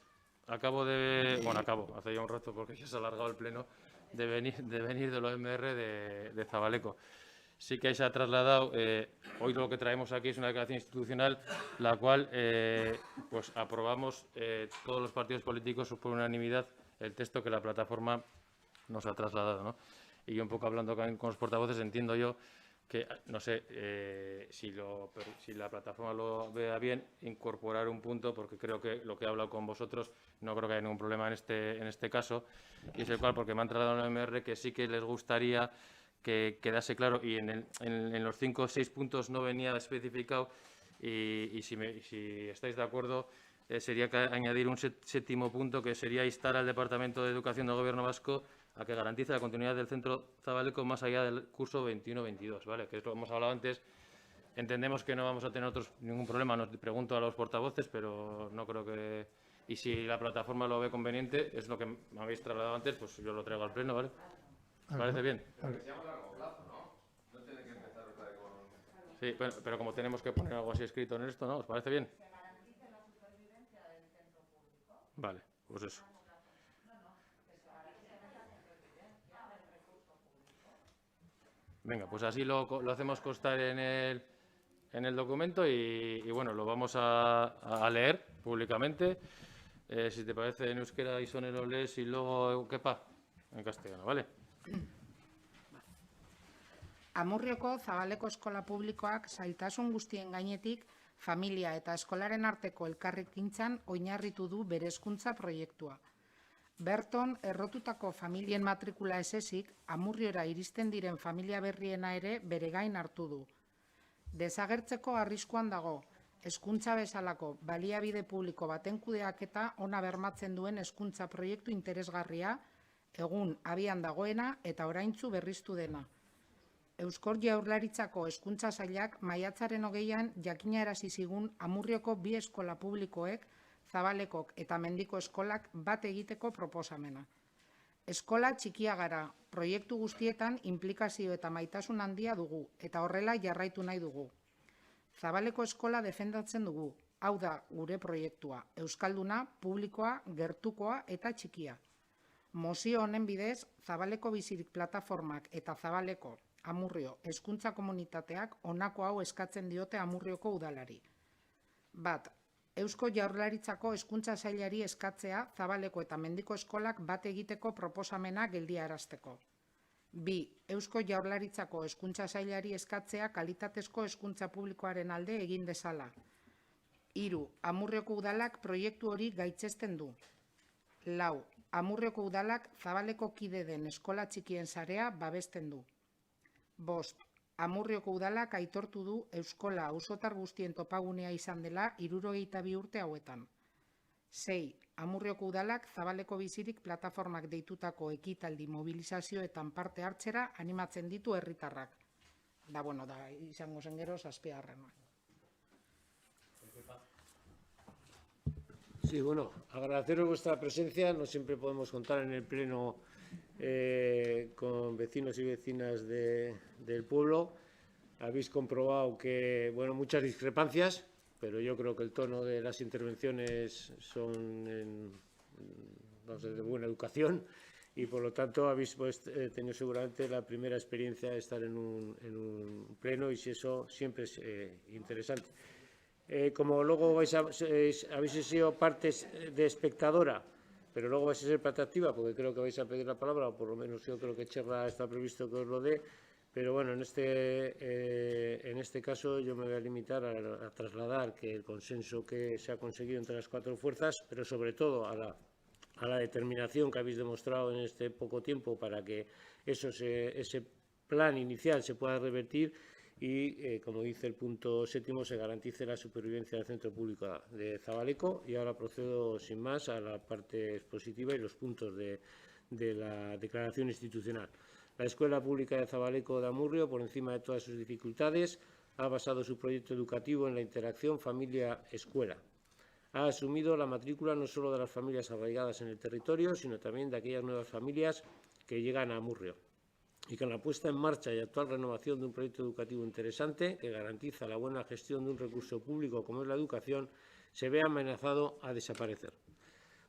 hace ya un rato porque ya se ha alargado el pleno, de venir de los MR de Zabaleco. Sí que se ha trasladado, hoy lo que traemos aquí es una declaración institucional, la cual pues aprobamos todos los partidos políticos por unanimidad el texto que la plataforma nos ha trasladado, ¿no? Y yo un poco hablando con los portavoces entiendo yo que, no sé, si la plataforma lo vea bien, incorporar un punto, porque creo que lo que he hablado con vosotros no creo que haya ningún problema en este caso, y es el cual, porque me han trasladado en el MR que sí que les gustaría que quedase claro, y en los 5 o 6 puntos no venía especificado, y si estáis de acuerdo, sería añadir un séptimo punto, que sería instar al Departamento de Educación del Gobierno vasco a que garantice la continuidad del centro Zabaleco más allá del curso 21-22, ¿vale? Que es lo que hemos hablado antes, Entendemos que no vamos a tener ningún problema, nos pregunto a los portavoces, pero no creo que... Y si la plataforma lo ve conveniente, es lo que me habéis trasladado antes, pues yo lo traigo al pleno, ¿vale? ¿Os parece bien? Sí, pero como tenemos que poner algo así escrito en esto, ¿no? ¿Os parece bien? Vale, pues eso. Venga, pues así lo hacemos constar en el documento y bueno, lo vamos a leer públicamente. Si te parece en euskera, Isone, lo lees y luego, kepa, en castellano, ¿vale? Amurrioko Zabaleko eskola publikoak zailtasun guztien gainetik familia eta eskolaren arteko elkarrekintzan oinarritu du bere hezkuntza proiektua. Berton, errotutako familien matrikula ez ezik, Amurriora iristen diren familia berriena ere bere gain hartu du. Desagertzeko arriskuan dago, hezkuntza bezalako baliabide publiko baten kudeaketa ona bermatzen duen hezkuntza proiektu interesgarria, egun abian dagoena eta oraintzu berriztu dena. Eusko Jaurlaritzako hezkuntza sailak maiatzaren 20an jakinarazi zigun Amurrioko 2 eskola publikoek, Zabalekok eta Mendiko eskolak bat egiteko proposamena. Eskola txikia gara, proiektu guztietan inplikazio eta maitasun handia dugu, eta horrela jarraitu nahi dugu. Zabaleko eskola defendatzen dugu, hau da gure proiektua, euskalduna, publikoa, gertukoa eta txikia. Mozio honen bidez, Zabaleko bizirik plataformak eta Zabaleko, Amurrio, hezkuntza komunitateak honako hau eskatzen diote Amurrioko udalari. Bat, Eusko Jaurlaritzako hezkuntza sailari eskatzea Zabaleko eta Mendiko eskolak bat egiteko proposamena geldiarazteko. 2. Eusko Jaurlaritzako hezkuntza sailari eskatzea kalitatezko hezkuntza publikoaren alde egin dezala. 3. Amurrioko udalak proiektu hori gaitzesten du. 4. Amurrioko udalak Zabaleko kide den eskola txikien sarea babesten du. 5. Amurrioko udalak aitortu du euskola auzotar guztien topagunea izan dela 62 urte hauetan. 6. Amurrioko udalak Zabaleko bizirik plataformak deitutako ekitaldi mobilizazioetan parte hartzera animatzen ditu herritarrak. Da, izango zen gero 7. Sí, bueno, agradeceros vuestra presencia. No siempre podemos contar en el pleno con vecinos y vecinas del pueblo. Habéis comprobado que, bueno, muchas discrepancias, pero yo creo que el tono de las intervenciones son de buena educación y, por lo tanto, habéis tenido seguramente la primera experiencia de estar en un pleno y si eso siempre es interesante. Como luego habéis sido partes de espectadora, pero luego vais a ser parte activa, porque creo que vais a pedir la palabra, o por lo menos yo creo que Cherra está previsto que os lo dé, pero bueno, en este caso yo me voy a limitar a trasladar que el consenso que se ha conseguido entre las 4 fuerzas, pero sobre todo a la determinación que habéis demostrado en este poco tiempo para que ese plan inicial se pueda revertir y, como dice el punto 7, se garantice la supervivencia del centro público de Zabaleco. Y ahora procedo, sin más, a la parte expositiva y los puntos de la declaración institucional. La Escuela Pública de Zabaleco de Amurrio, por encima de todas sus dificultades, ha basado su proyecto educativo en la interacción familia-escuela. Ha asumido la matrícula no solo de las familias arraigadas en el territorio, sino también de aquellas nuevas familias que llegan a Amurrio. Y con la puesta en marcha y actual renovación de un proyecto educativo interesante que garantiza la buena gestión de un recurso público como es la educación, se ve amenazado a desaparecer.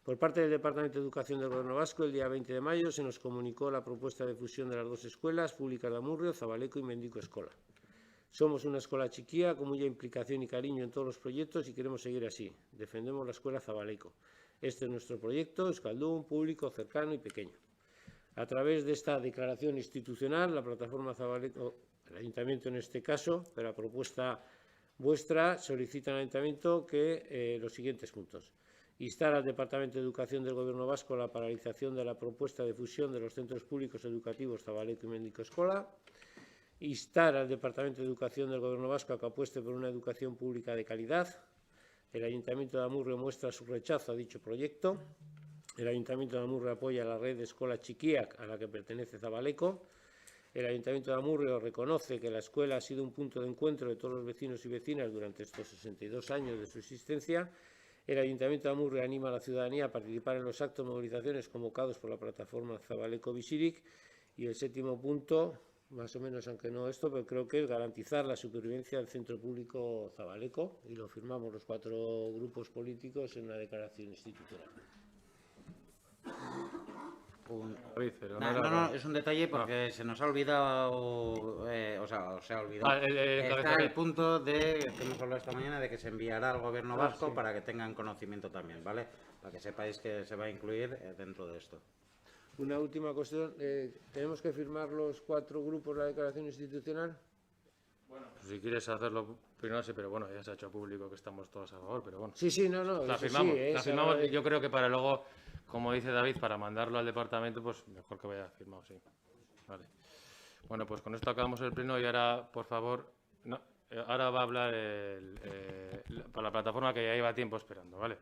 Por parte del Departamento de Educación del Gobierno Vasco, el día 20 de mayo se nos comunicó la propuesta de fusión de las 2 escuelas públicas de Amurrio, Zabaleco y Mendiko Escola. Somos una escuela chiquía con mucha implicación y cariño en todos los proyectos y queremos seguir así. Defendemos la escuela Zabaleco. Este es nuestro proyecto, euskaldun, público, cercano y pequeño. A través de esta declaración institucional, la plataforma Zabaleco, el Ayuntamiento en este caso, pero a propuesta vuestra, solicita al Ayuntamiento que los siguientes puntos. Instar al Departamento de Educación del Gobierno Vasco la paralización de la propuesta de fusión de los centros públicos educativos Zabaleco y Mendiko Escola. Instar al Departamento de Educación del Gobierno Vasco a que apueste por una educación pública de calidad. El Ayuntamiento de Amurrio muestra su rechazo a dicho proyecto. El Ayuntamiento de Amurrio apoya la red de escuela Chiquiac a la que pertenece Zabaleco. El Ayuntamiento de Amurrio reconoce que la escuela ha sido un punto de encuentro de todos los vecinos y vecinas durante estos 62 años de su existencia. El Ayuntamiento de Amurrio anima a la ciudadanía a participar en los actos de movilizaciones convocados por la plataforma Zabaleko-Bizirik. Y el 7º punto, más o menos, aunque no esto, pero creo que es garantizar la supervivencia del centro público Zabaleko, y lo firmamos los 4 grupos políticos en una declaración institucional. David, pero No, es un detalle porque se nos ha olvidado, o sea, se ha olvidado. Está el punto que hemos hablado esta mañana de que se enviará al Gobierno vasco sí. para que tengan conocimiento también, ¿vale? Para que sepáis que se va a incluir dentro de esto. Una última cuestión, ¿tenemos que firmar los 4 grupos la declaración institucional? Bueno, pues si quieres hacerlo primero, sí, pero bueno, ya se ha hecho público que estamos todos a favor, pero bueno. Sí, no, La eso firmamos, sí, la firmamos. Yo creo que para luego, como dice David, para mandarlo al departamento, pues mejor que vaya firmado, sí. Vale. Bueno, pues con esto acabamos el pleno y ahora, por favor, ahora va a hablar para la plataforma que ya lleva tiempo esperando, ¿vale?